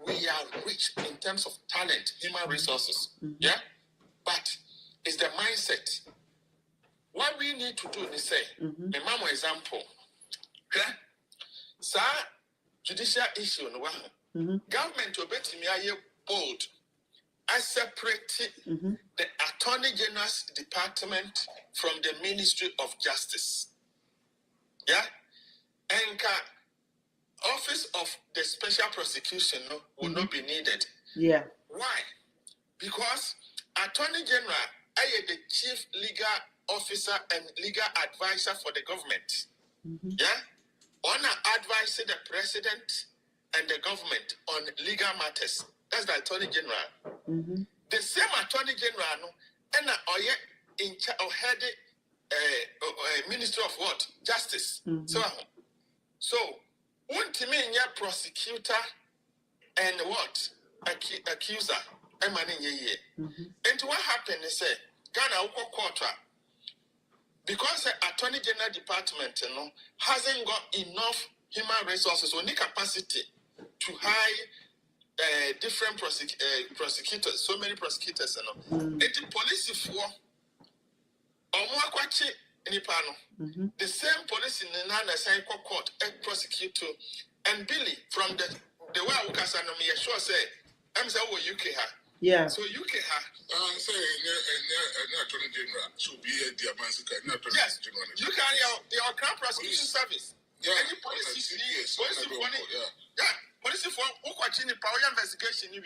we are rich in terms of talent, human resources. Yeah? But it's the mindset. What we need to do is say, a mama example, sir, judicial issue, government to bet me bold. I separate the Attorney General's department from the Ministry of Justice. Yeah? And office of the special prosecution will not be needed. Yeah. Why? Because Attorney General, I am the chief legal officer and legal advisor for the government. Yeah? On advising the president and the government on legal matters. That's the Attorney General. The same Attorney General, and in charge of head Ministry of what? Justice. So, one to me, prosecutor and what? Accuser. And what happened is Ghana court. Because the Attorney General Department hasn't got enough human resources or any capacity to hire different prosecutors, so many prosecutors. The police for The same police in the Nana Sign court and prosecute and Billy from the way I work as an sure say I'm so UK ha. Yeah. So UK ha. Say Attorney General should be a diamond. Yes, you can your Crown Prosecution Service. Yeah, any police police for who continue power investigation you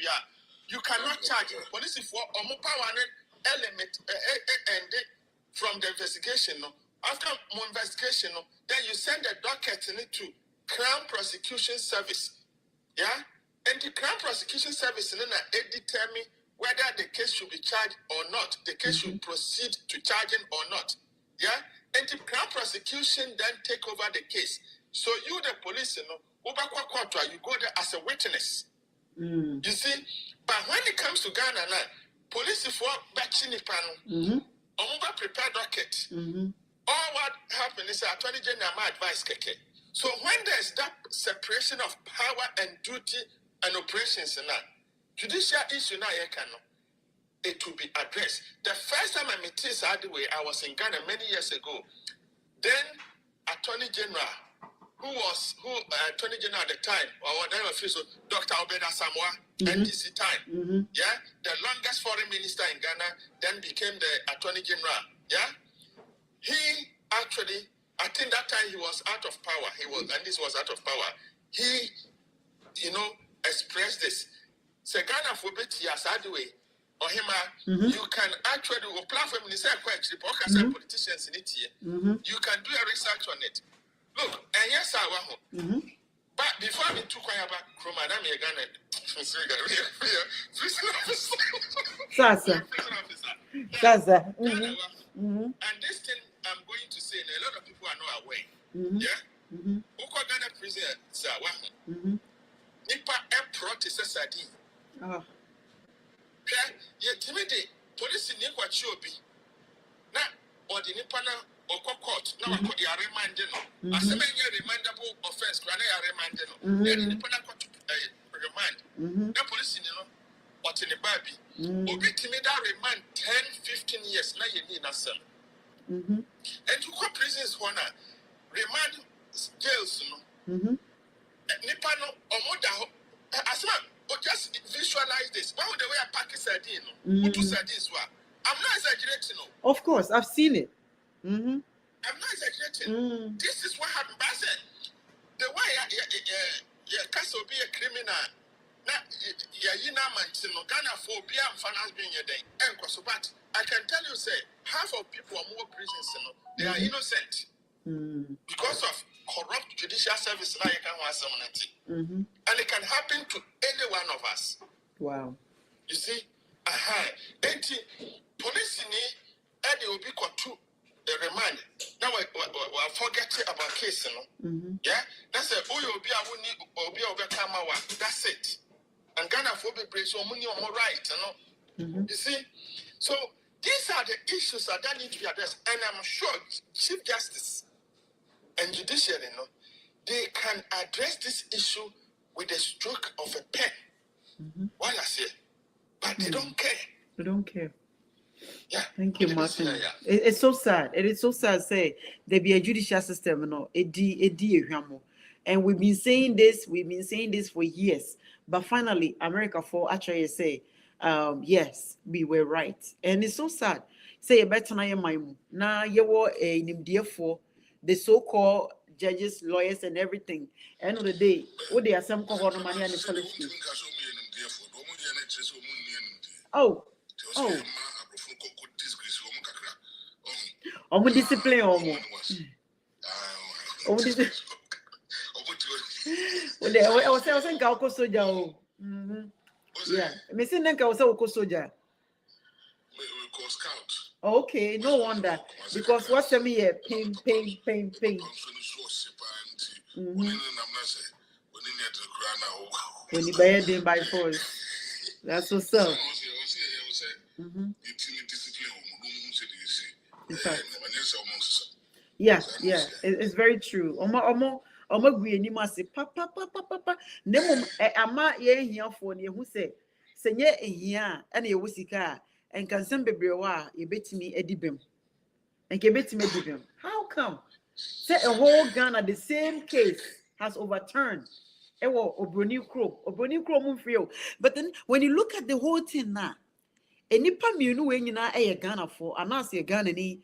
cannot charge police for power element and from the investigation. After more investigation, then you send a docket to Crown Prosecution Service. Yeah? And the Crown Prosecution Service then determine whether the case should be charged or not. The case should proceed to charging or not. Yeah? And the Crown Prosecution then take over the case. So you, the police, you go there as a witness. You see? But when it comes to Ghana now, police for batching the panel, prepare docket. All what happened is Attorney General my advice keke. So when there's that separation of power and duty and operations in that judicial issue now it will be addressed. The first time I met this I was in Ghana many years ago. Then Attorney General, Attorney General at the time, or whatever official, Dr. Obeda Samoa, NDC time. Yeah, the longest foreign minister in Ghana, then became the Attorney General. Yeah. He actually, I think that time he was out of power. And this was out of power. He, expressed this. Say Ghana for bit yes, way. Or him, you can actually platform in the politicians in it here. You can do a research on it. Look, and yes, I want. But before we took back from Madame Ghana, Sasa. And this thing I'm going to say, a lot of people are not aware. Yeah? Who call Ghana prison, sir? Nipa airport is a sardine. Yeah, timid police in Nipa Chiobi. Now, or the Nipana or court, now I could be reminded. As a man, remindable offense, can I reminded? Then Nipana got to remind. The police in what in the baby. Obi timid remand 10-15 years, now you need us. And to call prisons one remand jails, Nipano or Moda as well, just visualize this. Why would they wear a packet sardine? Who do sardines? I'm not exaggerating. Of course, I've seen it. I'm not exaggerating. This is what happened. But I said, the way Castle be a criminal. Ghana for beer and finance being a day. But I can tell you, say, half of people are more prisons, they are innocent because of corrupt judicial service. Now you can want someone, and it can happen to any one of us. Wow. You see, police in Eddie will be caught to the remand. Now we're forgetting about case, Yeah, that's it. Oh, you'll be overcome. That's it. And Ghana for be brave, so money on right, You see, so these are the issues that need to be addressed, and I'm sure Chief Justice and Judicial, they can address this issue with a stroke of a pen. While I say, but they don't care. They don't care. Yeah. Thank you, Martin. It's so sad. It is so sad. Say there be a judicial system, and we've been saying this for years. But finally, America for actually say, yes, we were right. And it's so sad. Say better now you were a for the so-called judges, lawyers, and everything. End of the day, what they are some money and the police. Oh. Discipline I was saying soja. Yeah, me say nka was soja. Okay, no wonder because what's me here pain. When you buy it by force, that's what's up. Yeah, it's very true. Gwe ni mase papa nemo ama ye hia fo ne hu se senye ehia a na ye wusika en kansem bebre wa ye betimi adibem and Kebeti. How come? Say a whole Ghana, the same case has overturned. Obroni Kro, but then when you look at the whole thing now, enipa mienu we nyina Ghana for anase Ghana ni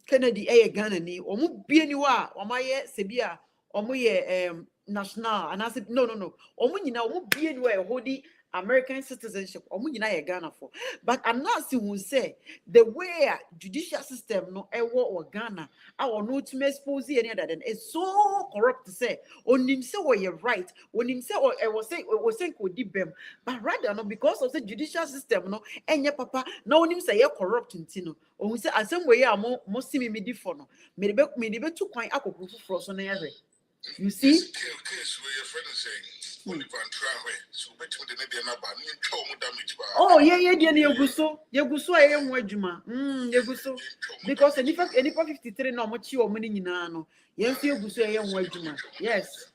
Kennedy Ghana ni omu bie ni wa omaye sebia omu ye national anase no omu nyina omu bie ni wa hodi American citizenship omu nyina Ghana for but anase who say the way judicial system no or Ghana our no to expose any other than it's so corrupt to say onim say what you're right onim say or was saying could dibem but rather no because of the judicial system no enye papa no onim say you're corrupt ntino o say asem way mo simi me di for no me be to kwan akokuru for so na yare you see case where your friend is saying Oliver and Trawe so between the media na ba ni ntwa damage ba oh yeah dia na yeguso aye ho adwuma yeguso because any 53 na mo chi o mo ni nyina no yes yeguso aye ho adwuma yes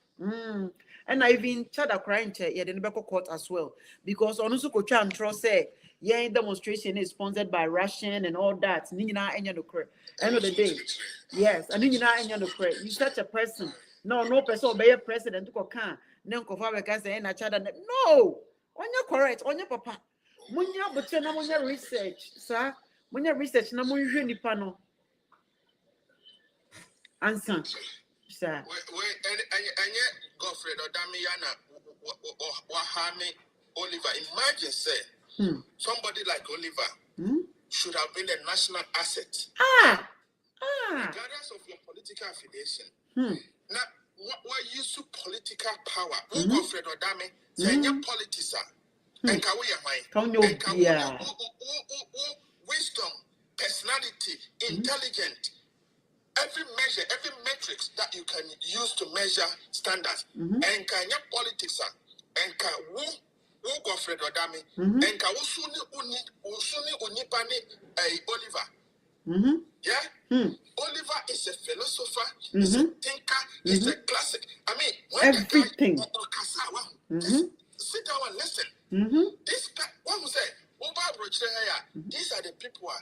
and I even chat a crying che ye de be court as well because onu so ko twa antro say yeah demonstration is sponsored by Russian and all that ni nyina enya no kre end of the day yes and ni nyina enya no kre you such a person no person obey president ko kan na nkofa be ka say na chada no onye correct onye papa munya botre na munya research sir munya research na munhwe nipa no answer sir we Godfrey Odami yana wahame Oliver imagine say somebody like Oliver should have been a national asset regardless of your political affiliation now what use to political power Godfrey Odami say politician and can we mind wisdom personality intelligent every measure, every metrics that you can use to measure standards, and can your politics and can who Godfred Odami, and can usuni unipani Oliver. Yeah? Oliver is a philosopher, is a thinker, is a classic. I mean, when everything. The guy, sit down and listen. This one who said, these are the people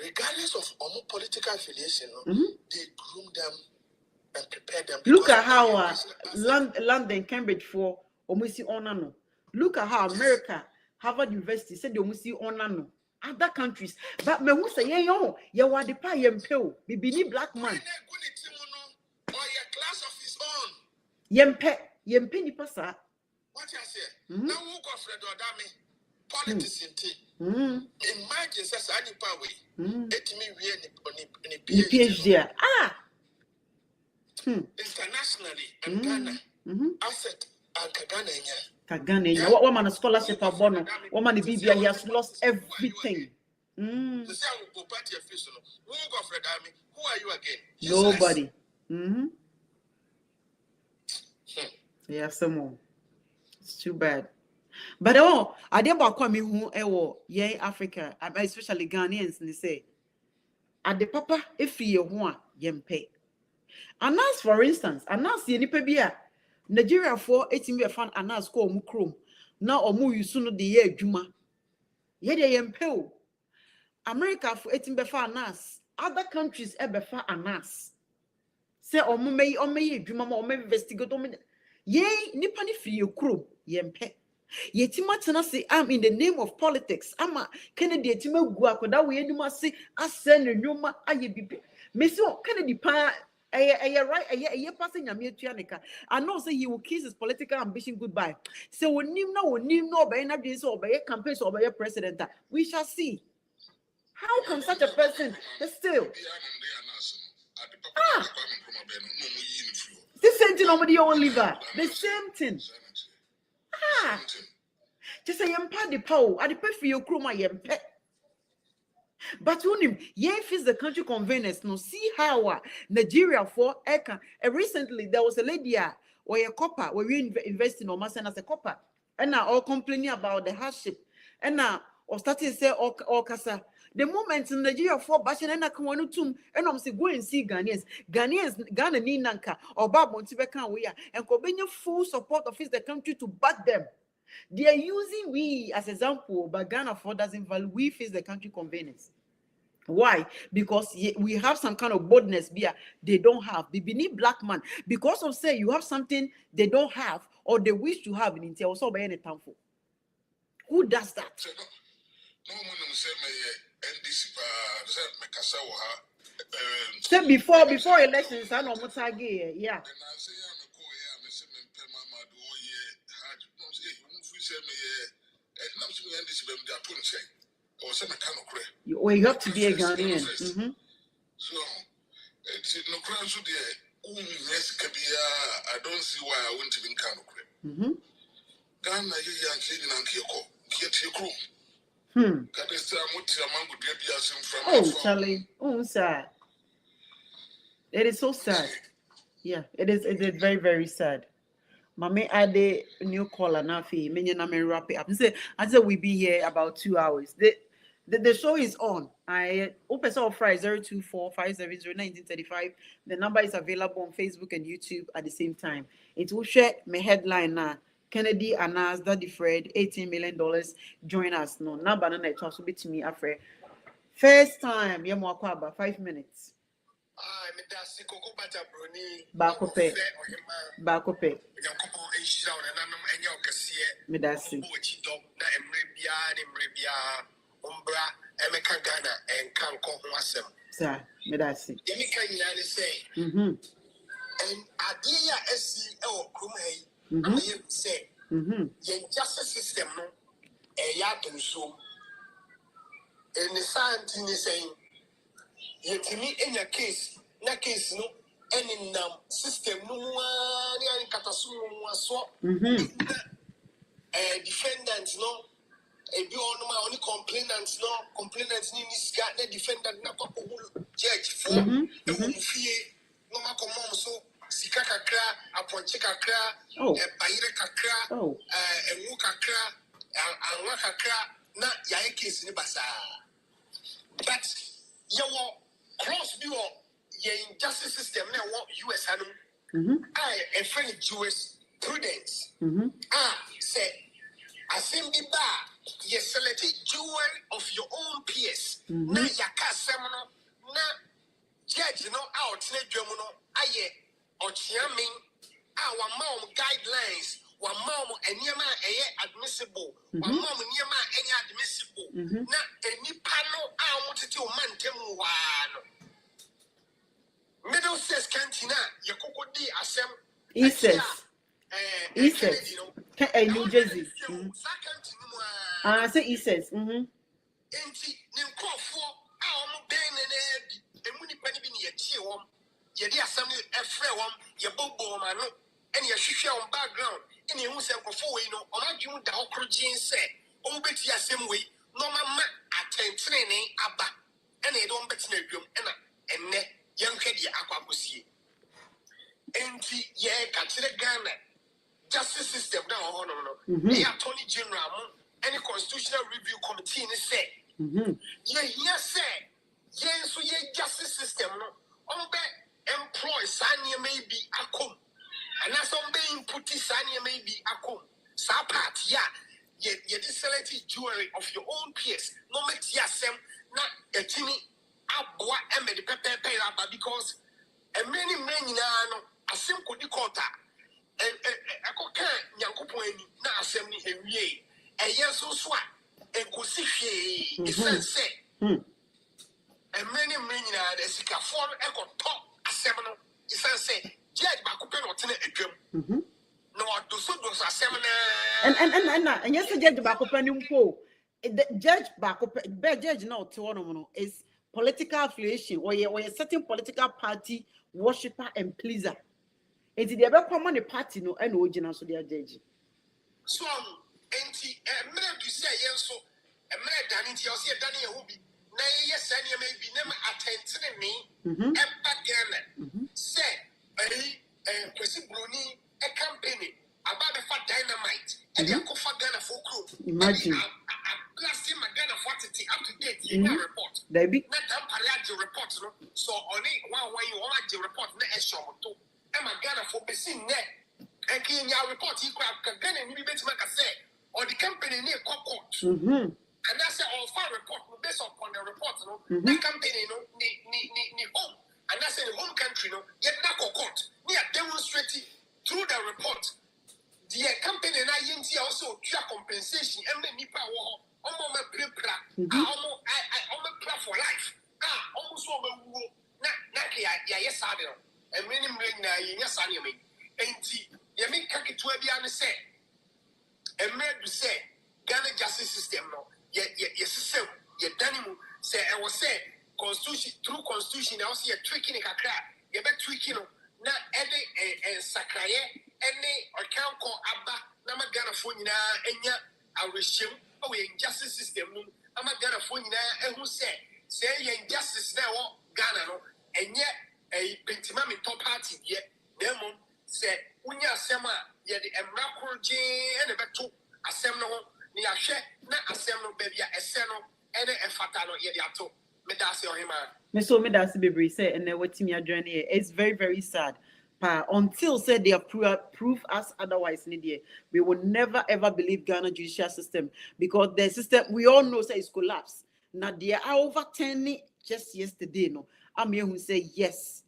regardless of political affiliation, they groom them and prepare them. Look at how London, Cambridge for Omusi Onano. Look at how America, Harvard University said Omusi Onano. Other countries, but me who say you are the pie and pill, be black man. Or your class of his own. Yempe ni pasa. What you say? Now who go Fred Odami? Politics in tea. Imagine says any power. It me we PhD. Internationally and Ghana asset and Kagane. What man a scholarship for Bono? What man the BBI he has lost everything. Who go party official? Who go Fred Odami? Who are you again? Nobody. Yeah, some more. It's too bad. But I didn't about me who Africa, especially Ghanaians, and they say, at the papa, if you want, yempe. And as for instance, and now see any pebia, Nigeria for 18 year fan and now score mukrum. Now or mu you soon the year Juma. Yet yempe. America for 18 year fan nas. Other countries ever fan and nas. Say or may Juma or may investigate. Yea, nipani free your crew, yempe. Yetimatana say I'm in the name of politics. Ama Kennedy Tima Guakoda we do must say I send a numa aye Misso Kennedy pa right a passing a mutuanica. I know say he will kiss his political ambition goodbye. So when you know by energy or by a campaign or by a president, we shall see. How come such a person still? The same thing over the Oliver. The same thing. Just say yempa the power. I depend for your crew my yempe. But when him is the country conveners no see how Nigeria for Eka. Recently there was a lady where a copper where we investing on Masan as a copper and now all complaining about the hardship and now or starting to say all kasa. The moment in Nigeria for bashing and Akawanutum, and I'm saying go and see Ghanaians, Ghana ni nanka or Bab Montibeka we are and Kobenya full support of the country to back them. They are using we as example, but Ghana for doesn't value we face the country convenience. Why? Because we have some kind of boldness they don't have. They beneath black man. Because of say you have something they don't have or they wish to have in India also by any time for. Who does that? So before elections, I know what's yeah. You have to be a Ghanaian. So it's no crown so there. I don't see why I won't even come. Ghana, you are saying, Uncle, get your crew. Oh, Charlie. Oh, sir. It is so sad. Yeah, it is very, very sad. Mame add a new caller now for me wrap it up. I said we be here about 2 hours. The show is on. I open soft fry 024-570-1935. The number is available on Facebook and YouTube at the same time. It will share my headline now. Kennedy announced Daddy Fred $18 million join us. No number no it also be to me after first time about 5 minutes. Bakope. Medasi. Sir, medasi. And idea SC or Krum say, justice system, a yakin so. And the scientist saying, yet to me in your case, na case no, any system no one catasumu swap. Defendants no, a be on only complainants no, complainants need the defendant not judge for no matter so. Sika kakra, aponche kakra, bayire kakra, enwu kakra, anwa kakra, na yae case ni basa. But yawo cross view ye justice system na wo US hanum. A friend US prudence. Say assembly ba ye select jewel of your own peers. Na yaka semono na judge no out na dwamuno aye Ochiaming, our mom guidelines, one mom and Yama admissible, one mom and Yama any admissible, not any panel. I wanted to man temu one. Middlesex Cantina, Yakoko Assem, He says, New Jersey. I say he says, Enti Nimko for our Ben and Muni Penny in your cheer. Yedi assembly every one, your bobo man, and your shisha on background, and you must have before you know, on you the okra jean said, oh, bet you same way, no mamma attend training abba, and they don't bet no and net young heady aquapussy. And ye consider Ghana justice system now, they are Attorney General, any constitutional review committee in the say, ye here say, yes, so ye justice system, no, employ Sanya may be a com, and as some being put Sanya may be a com. Sapat, ye selected jewelry of your own peers, no makes yasem, not a timmy, abwa, and the pepper because a many a simple decota, and a coca, Yankopoini, not assembly, and ye, a yes so swat, and could see the sense say, and many the Sika form echo top. Seminal, is say, Judge Bakupen or Tenet a drum. No, do so those are seminar. And yes, the Judge Bakupen, the Judge Bakupen, Judge no to is political affiliation or a certain political party worshipper and pleaser. It's the ever common party no and original so they are judge. So, anti a minute to say yes, so a minute done into your see Danny Hobby. Nay, yes, and you may be never attending me, and back say, President Bruni, a company about the fat dynamite, and the Kofa Ghana for crew. Imagine. Last year, Ghana for up to date, you report. They be not a report, so only one way you want the report, not a show to. And Ghana for be seen there. And can you report, you can Ghana, you bet, like I say, or the company near court. And that's all far report based upon the report, that campaign, ni home. And that's in the home country, yet not court. We are demonstrating through the report. The campaign and I also track compensation and many power. Almost a pre-pra. Almost for life. Almost over. Yes, I know. And many yes, I mean. And you make Kaki to a say. And made to say, Ghana justice system, no. Yes, Danimu say, I was say, constitution, through constitution, I was here tweaking a crack. You bet tweaking, not any and Sakaye, any or can't call Abba, Nama Ghana Funina, and ya, I wish you, in justice system, I'm a Ghana Funina, and who say in justice now, Ghana, and yet a Pentimami top party, yet, Demon said, Unya Sema, yet the Emrakul J and a betu, a semno, near share, not a semno baby, a seno, and a fatano, yet yato. Me that's baby say and what me journey. It's very, very sad. Until said they have prove us otherwise in India, we will never ever believe Ghana judicial system because the system we all know say is collapsed. Now there are over 10 just yesterday. No, I'm here who say yes,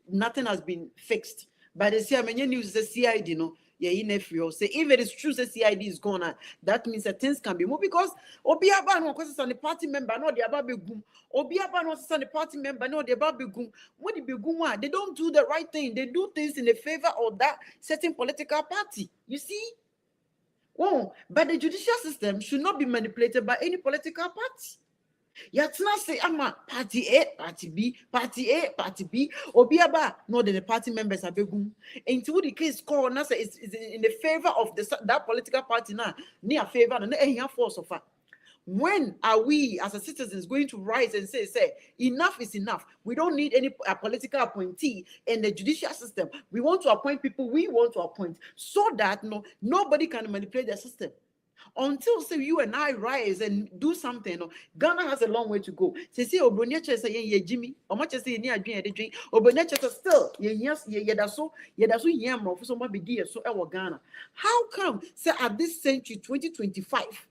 nothing has been fixed. But the CID news the CID, say if it is true the CID is gone, that means that things can be moved because Obiaba no question on the party member, no the ababegum. Obiaba no on the party member, no the ababegum. What the begum? They don't do the right thing. They do things in the favor of that certain political party. You see? Oh, but the judicial system should not be manipulated by any political party. Yet not say I'm a party A, party B, party A, party B, or be about no the party members are begum. Into the case called Nasa is in the favor of that political party now, near favor and a force of her. When are we as a citizens going to rise and say enough is enough? We don't need any political appointee in the judicial system. We want to appoint people we want to appoint so that nobody can manipulate the system. Until say you and I rise and do something, Ghana has a long way to go. Say Obronyache say ye Jimmy, or much as say near drink, Obronyache still yes yedaso yam of so be dear so our Ghana. How come say at this century 2025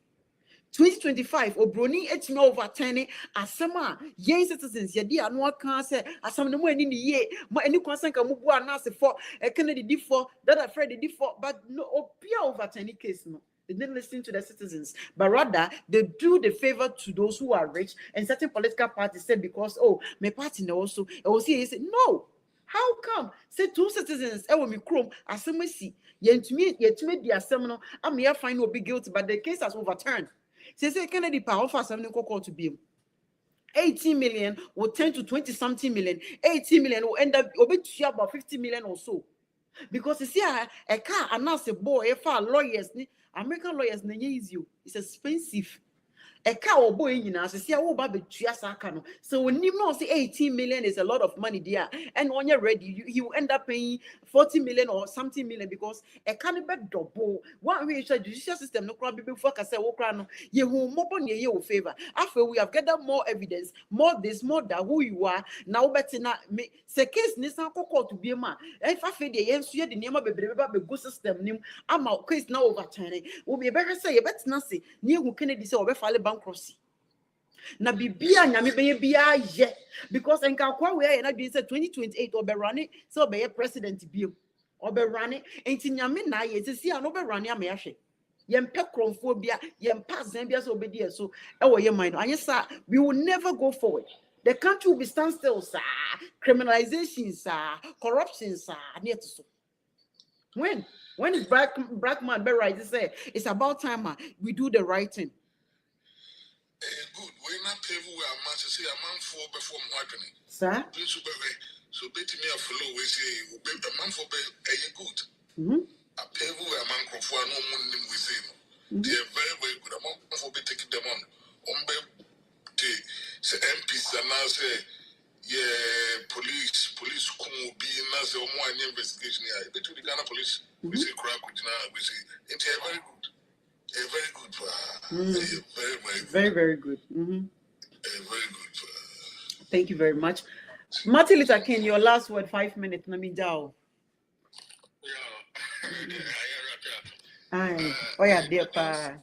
Obroni etime overturning asema yen citizens ye dia no kan say asem no ani ni ye ma ani kwansan ka mubu anase for e Kennedy di for that afraid di for but no opia overturning case no. They didn't listen to the citizens, but rather they do the favor to those who are rich. And certain political parties said because my party also he said no. How come? Say two citizens when me chrome as some see yet me the assembly I'm here find no be guilty, but the case has overturned. Say Kennedy power for something called to be 18 million or 10 to 20 something million. 18 million will end up about 50 million or so. Because you see a car and now say boy for lawyers American lawyers easy. It's expensive. A car or boy in us, see how baby no. So when you know say 18 million is a lot of money there, and when you're ready, you end up paying 40 million or something million because a cannibal double. One way the judicial system no crowd before I say no, you will more on your favor. After we have gathered more evidence, more this, more that who you are now better not make say case Nissan to be a man. If I feel the answer the name of the good system name, I'm out case now overturning. Will be better say, better not say, near who Kennedy say over bankruptcy. Na bibia nyame be bia ye because enka kwa we na be say 2028 or be running so be president bio or be running enti nyame na ye sisi an be running am yahwe yempe kromfo bia yempa zambia so be there so e wo ye mind anyesa we will never go forward. The country will be standstill sir, criminalization sir, corruption sir, near to so when is black man be right to say it's about time we do the right thing. Good. We're not people where I'm to say a man for before happening. Sir? So bet me a follow we say a man for a good. A people where a man for no money we say. They are very, very good. A man for be taking them on say MPs and now say police come be now say more investigation here. Bet the Ghana police we say crack we say it's very good. Very good. Very good. Very good. Thank you very much. Martin Luther King, your last word, 5 minutes. Let me down. Yeah. Oh, yeah, dear pa.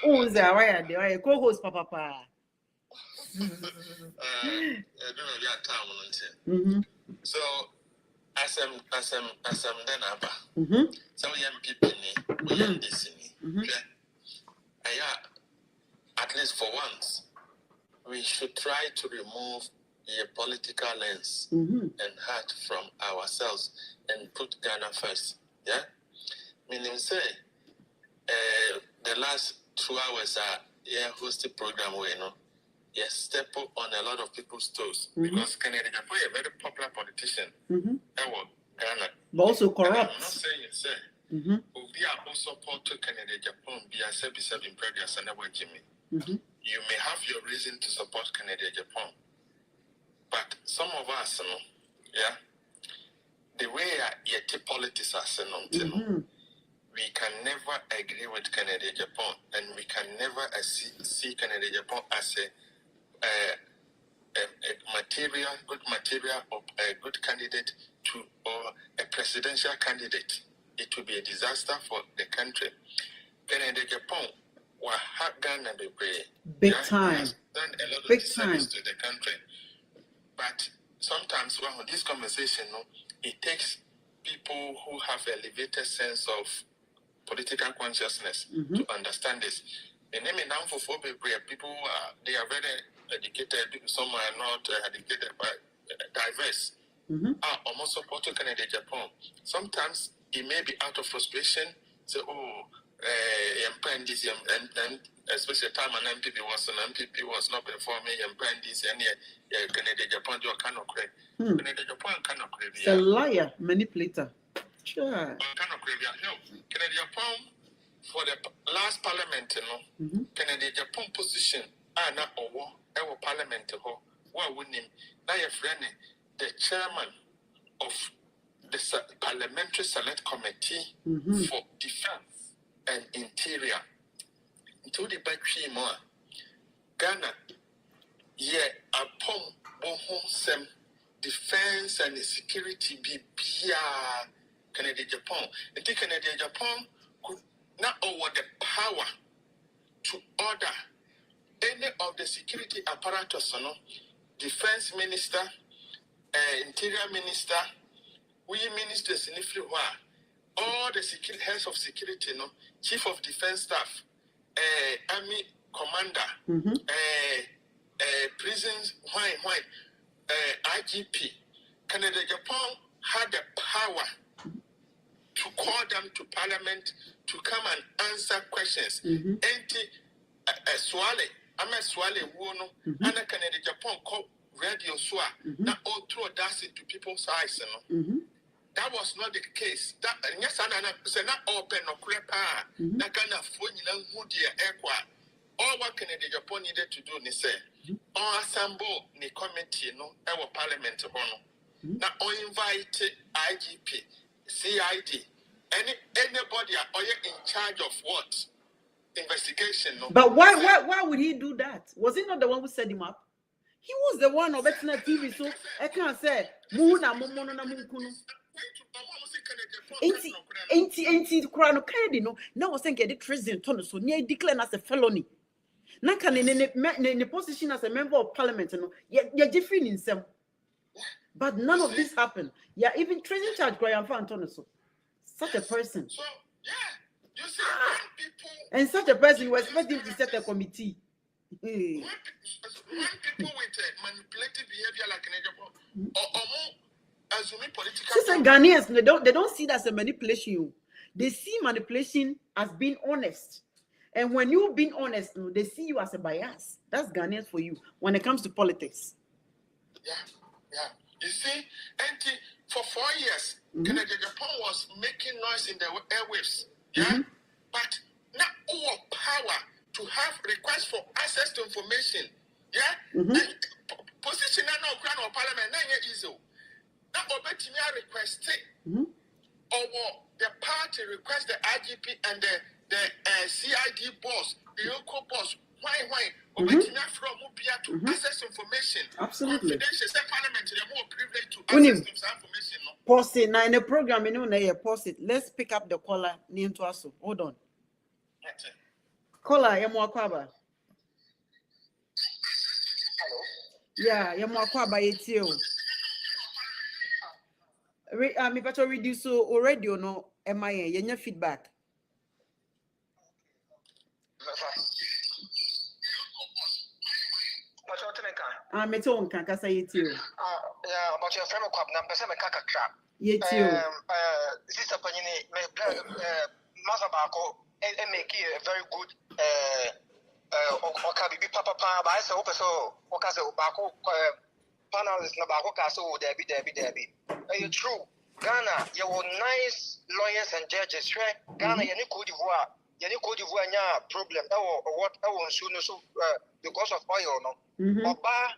Oh, there, why are they? Co-host, Papa. So, as I'm then about some young people, at least for once, we should try to remove a political lens and heart from ourselves and put Ghana first. Yeah, meaning say the last 2 hours are hosted program where step on a lot of people's toes because Kennedy Agyapong a very popular politician. Ghana, but also corrupt. I'm not saying you say. We are also support to Kennedy Agyapong. Be a seven previous and Jimmy. You may have your reason to support Kennedy Agyapong, but some of us, the way yet politics are we can never agree with Kennedy Agyapong, and we can never see Kennedy Agyapong as good material or a good candidate or a presidential candidate. It will be a disaster for the country. Kennedy Agyapong Ghana big time. Has done a lot of big service time to the country. But sometimes when this conversation, it takes people who have an elevated sense of political consciousness to understand this. The name now for people they are very educated, some are not educated, but diverse. Are almost supporting Kennedy Agyapong. Sometimes it may be out of frustration, say, and especially time an MPP was not performing, and Kennedy Agyapong cannot create. Kennedy Agyapong cannot create. It's a liar, manipulator. Sure. Cannot create. Kennedy Agyapong for the last parliament, Kennedy Agyapong position not our parliament what would name now your friend the chairman of the Parliamentary Select Committee for Defense and Interior. To the battery more Ghana, upon bohom defense and security be Kennedy Agyapong. And the Kennedy Agyapong could not over the power to order any of the security apparatus, defense minister, interior minister, we ministers in all the heads of security, chief of defense staff, army commander, prisons, IGP. Kennedy Agyapong had the power to call them to parliament to come and answer questions. I'm a swale wono, and a Kennedy Agyapong called radio swa, that all throw that into people's eyes. That was not the case. That yes, I say not open or crepa, that kind of phone who dear equa. All what Kennedy Agyapong needed to do, they say, all assemble the committee, our parliament, now invite IGP, CID, anybody are in charge of what? Investigation. But why would he do that? Was he not the one who set him up? He was the one of Bettina TV, so I can't say Muna Momono Mukunu. Ain't the crown of Kennedy, no. Now I was saying get the treason ton so near declared as a felony. Now can in the position as a member of parliament, you're different in some. But none of this happened. Yeah, even treason charge Graham Antonio. Such a person. So yeah, you see people. And such a person, you expect him to set a committee. When people with manipulative behavior like an or more assuming political. Sister Ghanaians, they don't see that as a manipulation. They see manipulation as being honest. And when you're being honest, they see you as a bias. That's Ghanaians for you when it comes to politics. Yeah. You see, and for 4 years, Kennedy Agyapong was making noise in the airwaves. Yeah, but not all power to have requests for access to information. Yeah, and position now ground of parliament not easy. Now obey me request or the party request the IGP and the CID boss, the local boss. Why? Obey me from Mubia to access information. Absolutely. Parliament they are more privileged to access to information. Pause it now in the program. Pause it. Let's pick up the caller. Hold on. Kola, Yamuakwaba. Hello. Yeah, Yamuakwaba, it's you. Me better reduce so radio no MIA, your feedback. Me too can say it you. Yeah, but your friend club number some kaka crap. Yet you. Sister Panini, Mother Bako, and make a very good Okabi Papa, but I saw so Okazo Bako panels Nabako Castle, Debbie. True. Ghana, you were nice lawyers and judges, right? Ghana, you need Cote d'Ivoire. You need Cote d'Ivoire problem. What I want to know because of oil, no. Oba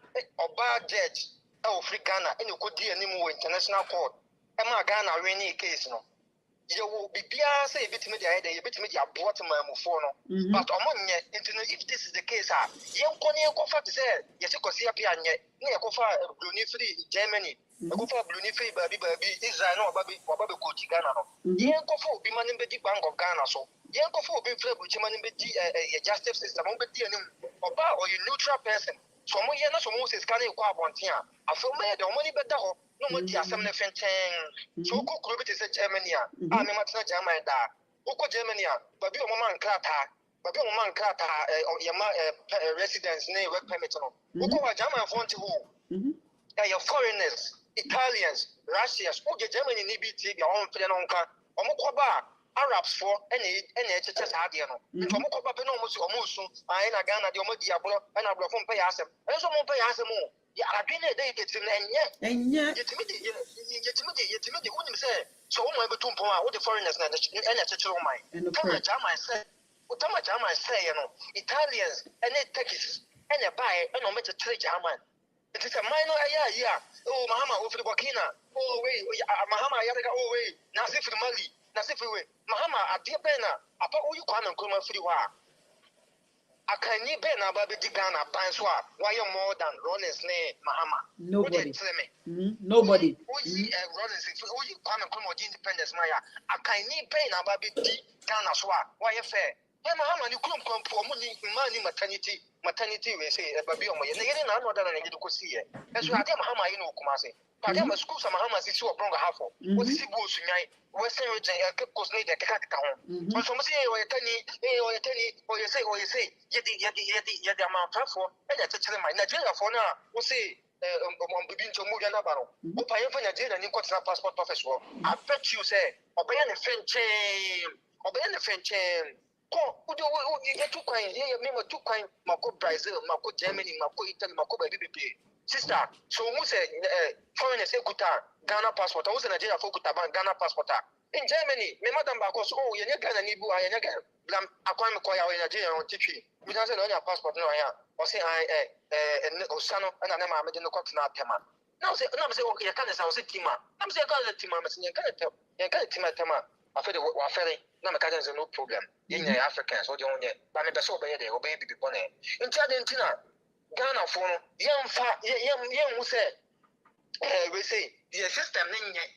judge, free Ghana, and you could deal anymore international court. Emma Ghana, rainy case, no. You will be say a bit media, a bit media bottom mofono. But among if this is the case, young Konya Kofa said, yes, you could see a piano, near Kofa, Bruni free Germany, Kofa Bruni free baby, Israel, no, Baby Coach Ghana. Young Kofa be manning the Bank of Ghana, so young Kofa be played with a justice system, or you neutral person. So, my yana so Moses can you qua bontia. I feel made the money better. No more the assembly fenting. So, cook is a Germany. I'm not German. Oko Germany, but be a man crata, but be a man crata, your residence name work permit. Oko German phone to who? Your foreigners, Italians, Russians, who get Germany need be your own Fenonka, Omokoba. Arabs for any HHS Hadiano. Tomokoba almost I ain't a Ghana, the Omodiablo, and I will pay us. And some pay us more. Yeah, I've been a day getting and yet, yet wouldn't say, so I'm able to point out the foreigners and a mind. And the Jama say, what Jama say, Italians and they take it and a buy and no matter trade German. It is a minor, yeah. Oh, Mahama over the Burkina. Oh, wait, Mahama Yaka, oh, wait, Nasif Mali. Nasifiwe, Mahama, a dear Bena, about who you come and come free war. I can need Bena, Baby Digana, Banswa, why you more than Ronnie's name, Mahama. Nobody. Nobody. Ronnie's, who you come and come with independence, Maya. I can need Bena, Baby Digana, Swa, why you fair. Hey, Mahama, you couldn't come for money, maternity, we say, a baby on my name, I'm not than I need to see it. That's why I tell Mahama, you know, Kumasi. But I'm a school, some Mahama is so wrong, half of what's the bush, Western region, course, need a cat count. So, some say, or you say, yet the amount for, and that's a my Nigeria for now, we'll say, begin to move an abaro. Who pay for Nigeria and you got a passport office for? I bet you say, obey the French chain. Who do you get too kind? Here, remember too kind, Mako Brazil, Mako Germany, Mako Italy, Mako BBP. Sister, so who said foreigners say Ghana passport? Who's in Nigeria for Ghana passport? In Germany, my madam Bakos, oh, you're not gonna need Blam, I can't acquire in Nigeria on TV. We don't say on your passport, no, yeah. Or say Osano, and I'm a medical not Tema. Now say, okay, I can't say Tima. I'm saying, I can't Tima, you can't Tima Tema. I feel the warfare, no, no problem. In the Africans, or the only, but I'm so bad, obey people. In Argentina, Ghana for young who said, we say, the system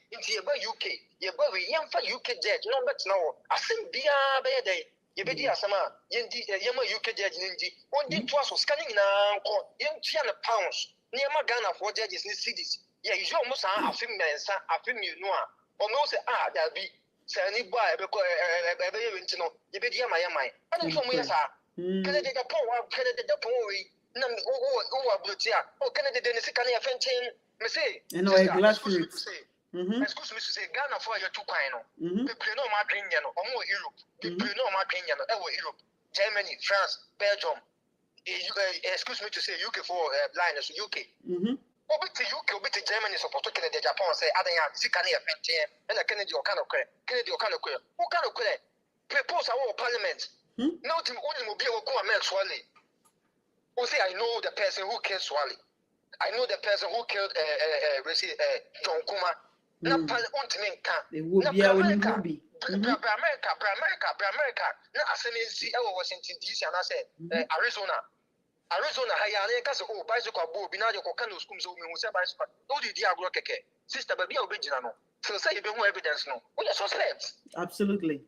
into UK, you're very young for UK judge, no, but no, I think be a day. You be dear summer, Yama UK judge in Indy, one did twice was scanning in young £200 near my Ghana for judges in cities. Yeah, you almost a film, you know, or no, say, there'll be. Sani boy, because you be dear my. I don't know where, sir. Canada, the poor, Canada, the poor. No, Canada, Dennis, can I offend say? And no, glass fruit. Excuse me to say, Ghana for your two kind. The Plano Madrian or more Europe. The Plano Madrian or Europe, Germany, France, Belgium. Excuse me to say, UK for blindness, UK. Over to UK, over to Germany, so particularly the Japan say, I don't have Zikani offend and a Kennedy or kind of credit. Kennedy or kind of credit. Who kind of credit? Propose our parliament. Not him only will be able to go and make Swally. Who say, I know the person who killed Swally. I know the person who killed John Kuma. Not Parliament camp. It would be our movie. America. Now, I said, Washington, D.C., and I said, Arizona, Hayane, oh, bicycle, Binadio, Cano, schools, who say bicycle. No, the Diagro Keke. Sister, but be original. So say you don't have evidence, no. We are suspects. Absolutely.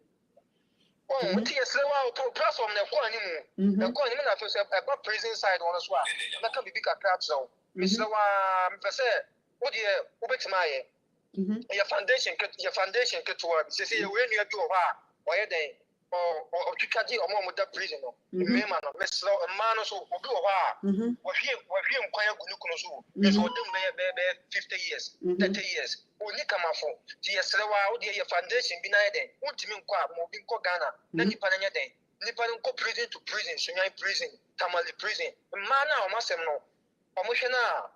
Oh, what is the platform? The one the one na first about prison side on as well. That can be big crowd so. Mr. Mpese, what do you ubetimaye? Your foundation get to work. Say when you do why they or to catch or more that prison. Remember, Mr. Man so obi wa him kwaya gunukuno so. Yes, for them be 50 years, 30 years. Only come afọ ti yesrewa wo de your foundation bi na yeden wontimi nkọ mo bi nkọ Ghana na nipa na nyeden nipa nkọ prison to prison sunyan prison tamale prison man na o masem no o mo hwe na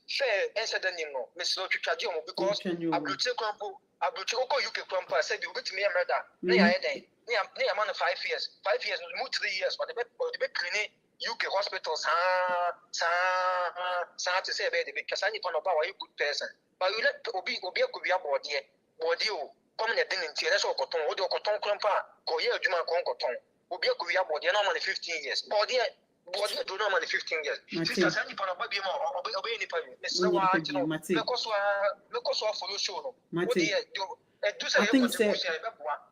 share enseda nim no meslo twitwaje o mo because abroche kwampo abroche oko UK kwampo say bi obetimi ya murder na ya yeden na ya man 5 years no mo 3 years but the be clean UK hospitals sa to say be the kasani pa no ba wa good person. But you let Obi could be a body, come in a thing in Tienes or Cotton, or Cotton Crampa, Koya Juma Concoton, Obi could be a body normally 15 years. Body do normally 15 years. Sister Sandy Panababi or obey any party. Mr. Because of the show. I think so.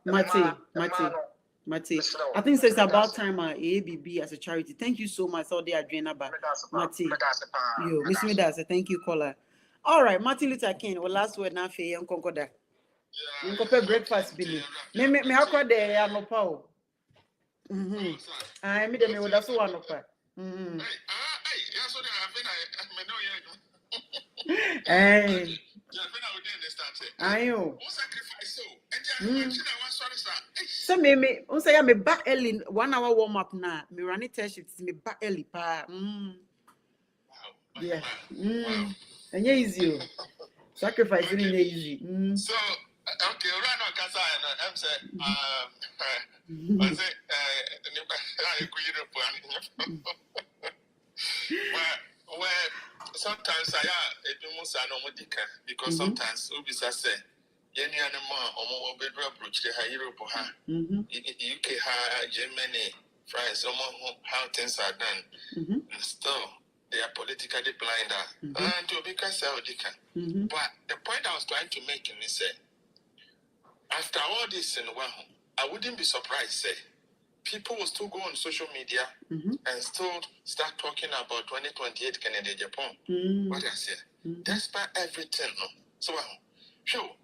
Mate, I think it's about time ABB as a charity. Thank you so much. All the Adrena back. Mate, yo, Miss Midasa, thank you, caller. All right, Martin Luther King. Well, last word now for you, Concorda. You can prepare breakfast, Billy. Me how there? I'm no power. I made them with us one of her. Hey, I know. So me, say I'm back early. 1 hour warm up now. Me running test shifts. Me back early, pa. Yeah. And yeah, easy. Sacrificing is easy. So, okay, right now, Kasa and I'm saying, where sometimes I because sometimes Ubisa say, any animal or bedroom approach the high Europe, UK, Germany, France, how things are done, and still. They are politically blind, and to be But the point I was trying to make is that after all this in Wahoo, I wouldn't be surprised, say, people will still go on social media and still start talking about 2028 Canada, Japan. What I say, despite everything, no. So, sure,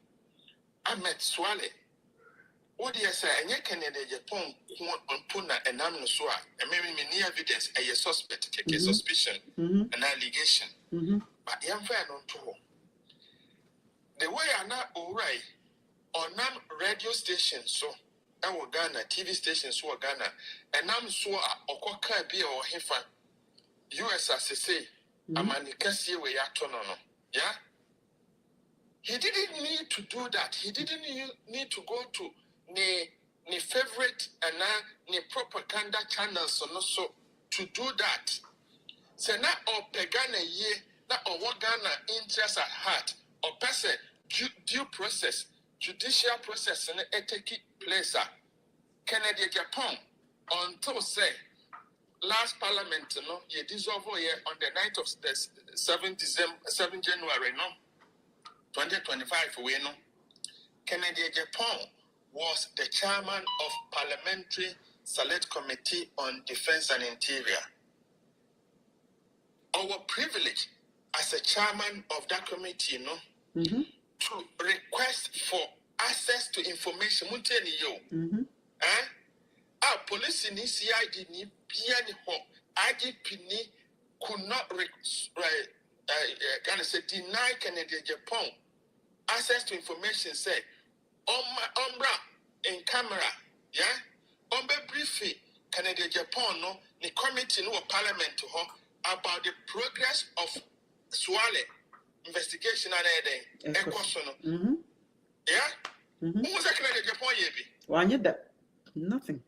I met Swale. What do you say? And you Canada, Japan, on Puna and Amnusua, and maybe any evidence, a suspect, a suspicion, an allegation. But I'm fair on to the way I not all right on nam radio stations, so our Ghana, TV stations, so Ghana, and I'm so a coca beer or hefa. US as I say, I'm an Cassia way at Tonono. Yeah? He didn't need to do that. He didn't need to go to ni favorite and ni propaganda channels or so to do that. So now or pegana ye na or what Ghana interest at heart or person due process, judicial process and take place Canada Japan until say last parliament ye dissolve here on the night of the 7 January 2025 we know Canada Japan was the chairman of Parliamentary Select Committee on Defense and Interior. Our privilege as a chairman of that committee, to request for access to information. Our police in CID IGP could not deny Canada Japan access to information. Say. Ombra in camera, yeah. Ombe briefing Canada Japan the committee parliament to her about the progress of Swale investigation and everything. Yeah. Who was that Canada Japan yebi? Why need that? Nothing.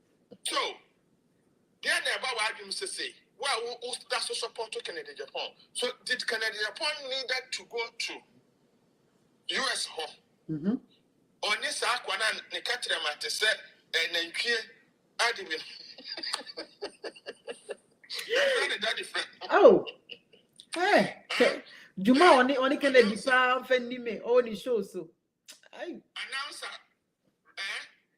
So then about what you say. Well, that's to support to Canada Japan. So did Canada Japan need that to go to US home? On this aquana, the Catrama to say, and then clear Adivin. Oh, hey, Juma only can be found, Fendi me, only show so. Announcer,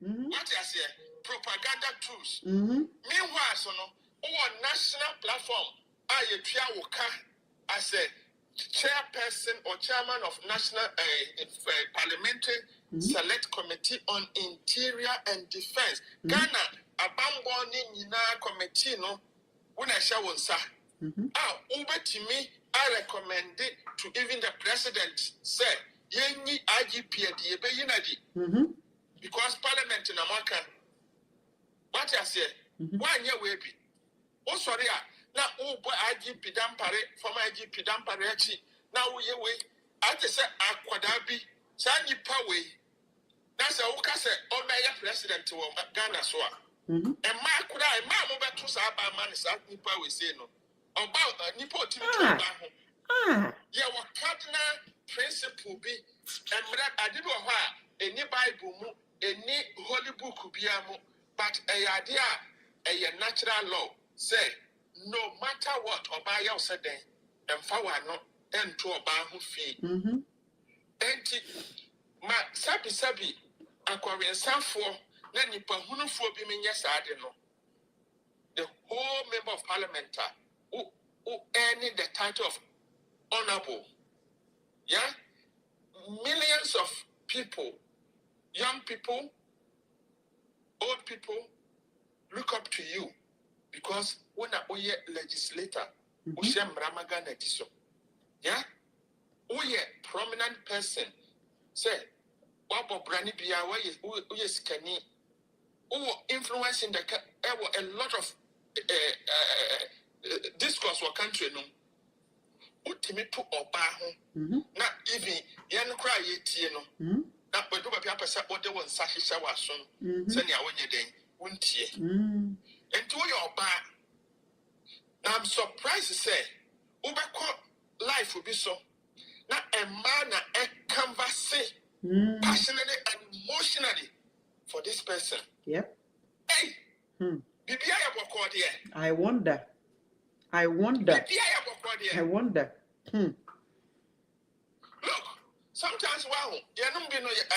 What I say, propaganda tools. Meanwhile, so no, our national platform, I as a chairperson or chairman of National Parliamentary Select Committee on Interior and Defense. Ghana, a bamboni nina committee no, when I shall one sa. Over to me, I recommend it to even the president say, Yenni IGP at the Bayinadi. Because Parliament in America, what I say, 1 year will be. Oh, sorry, now, oh, boy, IGP Dampare, former IGP Dampare, now we away. I just said, Aquadabi, Sandy Poway. That's a Okasa, or Mayor President to Ghana Soa. And my could I, Mamma to Saba man is at Nipa, we say no. About Nipo to yeah, what cardinal principle be, and I did any Bible, any holy book be but a idea, a natural law, say, no matter what, or by your said, and forward not, and to a bar who fee. And my sabi, acquiring some for, then you put who for being yes, I don't know. The whole member of parliament who earning the title of honorable. Yeah? Millions of people, young people, old people, look up to you because when a legislator, yeah? We prominent person say, Wabo Brani Bia, who is Kenny, who influencing the a lot of discourse or country no. Ultimate to Oba, not even Yan cry yet, not but do a paper sat what they want Sashi Sawason, send ya when you day, won't ye? And to your bar. Now I'm surprised to say, Uber life will be so. Now a man a canvassing passionately and emotionally for this person. Yep. Hey, I wonder. Look, sometimes wow, you know, I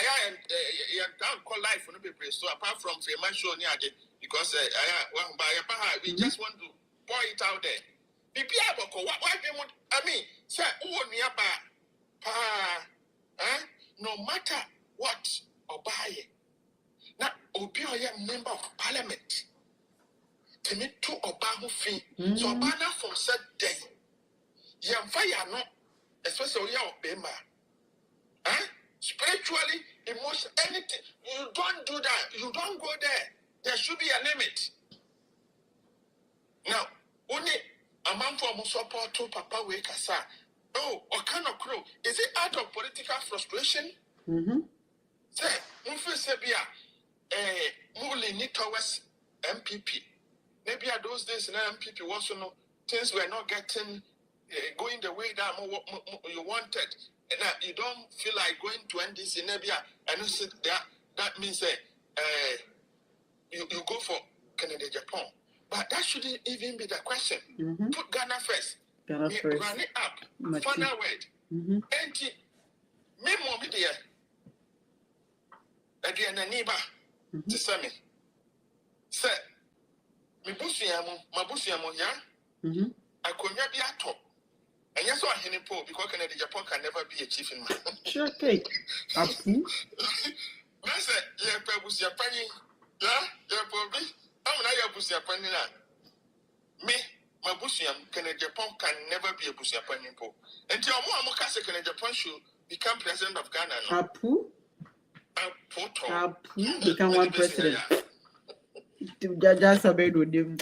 don't call life for no people. So apart from famous show because we just want to pour it out there. I mean, sir, no matter what or buy it. Now, be a member of parliament. To me, to Obama fee. So, Obama from said day. Yam fire no, especially your Bema. Spiritually, emotion, anything. You don't do that. You don't go there. There should be a limit. Now, only a man from support to Papa Wekasa. Oh, or kind of crow. Is it out of political frustration? Say, Mufu Sebia, Muli Nitowas MPP. Maybe at those days, now MPP was to know things were not getting going the way that you wanted. And now you don't feel like going to NDC Nebia and you said that means you go for Canada, Japan. But that shouldn't even be the question. Put Ghana first. Run it up. Final word. And me mommy dear. Again, a neighbor to say me. Say, my busiamo, yeah? I could not be at top. And yes, I hear Paul because Canada, Japan can never be a chief in my. Sure, okay. Master, yeah, Busia Penny. Yeah, probably. I'm not your Busia Penny. Me, my Busiam, Canada, Japan can never be a Busia Penny. Until more Mokasa Canada, Japan should become president of Ghana. Apu? Become one president. Just a bed with him.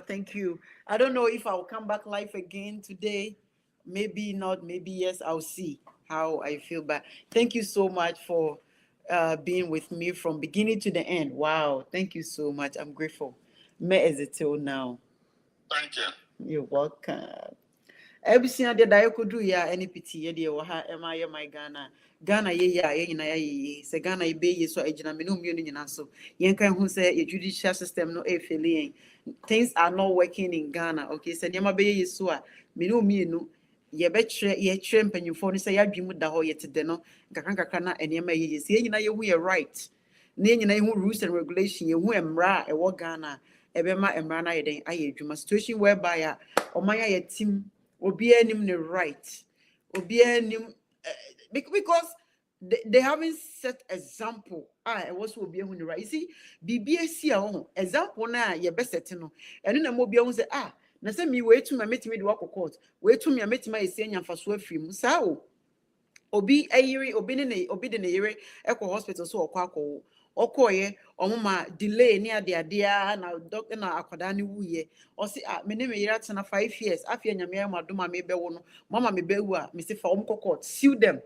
Thank you. I don't know if I'll come back live again today. Maybe not, maybe yes. I'll see how I feel. But thank you so much for being with me from beginning to the end. Wow. Thank you so much. I'm grateful. Me as it till now. Thank you. You're welcome. Everything that I could do, yeah, any pity, yeah, am I my Ghana, ye, say Ghana, ye, so a generaminum union, so Yanka who say a judicial system no a feeling. Things are not working in Ghana. Okay, so Yama be so minu no ye betray ye tramp and you phone say ya dream with the whole yet deno, Kakana and Yama ye say, you know, we are right. na nyina hu rules and regulation ye hu emra e wo Ghana ebema emra na yeden aye adwuma situation whereby omanya ye team obi anim ne right obi anim because they haven't set example it was obi hu ne right. You see BBAC example na ye be set no eno na mo obi hu say na say me wait to me metimi de work court wait to me metimi esi anyamfaso afim sa o obi ayiri obi de ne yire ekọ hospital so okọ okoye omuma delay ni ade na doctor na akwada ni wuye o si me ne me yira tena 5 years afia nyame amadoma me be wo no mama me be wu a me se fa court sue them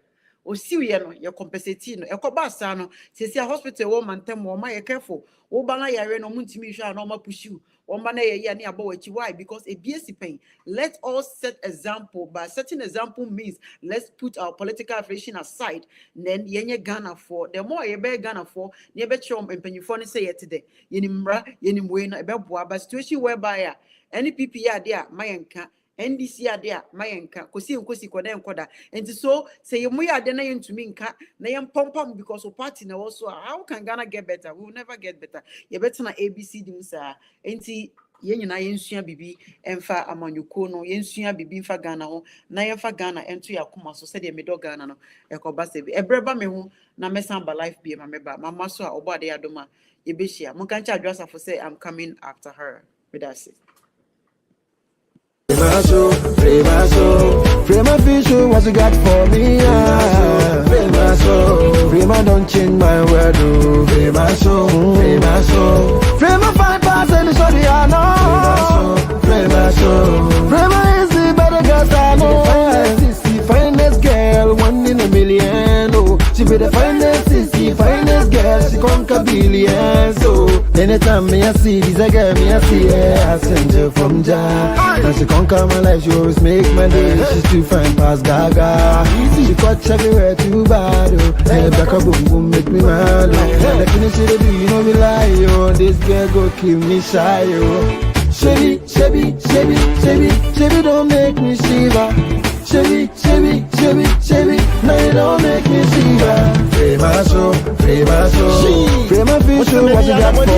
o sue ye no ye compensate no ekọ ba sa no se hospital wo mantem wo ma ye careful wo ba na yare no muntimi hwa na o ma push you why? Because a BSc pain. Let us set example. By setting example means let's put our political affiliation aside. Then yenye Ghana for the more you be Ghana for you be chom and penny for say today. Yenimra yenimwena ebe boa but situation whereby any PP there mayenka NDC there mayenka kosi nkosi koda enkoda. And so say you moya de na yentumi nka na yem pompam because of party na also how can Ghana get better? We will never get better. You better na ABC dim sa enti yenyina yensua bibi emfa amanyuko no yensua bibi mfa Ghana ho na yemfa Ghana ento yakoma so se de medo Ghana no ekoba se bi ebreba me ho na mesan ba life bi ma meba mama so a obo ade adoma ye behia mo kan cha adwasa for say I'm coming after her with us. Frema fish, what you got for me? Frema don't change my word. Frema 5% is what I know. Frema is the better girl I know. Finest girl, 1 in a million. Oh, she be the finest girl, she conquer billions. Oh, anytime me I see this girl, me I see her. I send her from Jah. Now she conquer my life, she always make my day. She's too fine past Gaga. She cut everywhere too bad. Oh, hey, back a boom boom make me mad. Oh, the finish it do you know me lie. Oh, this girl go kill me shy. Oh, Chevy, don't make me shiver. Chevy, now you don't make me shiver. Frema so, Frema fish, what you got for me?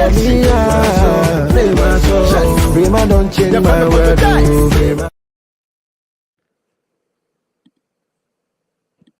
Frema don't change my word.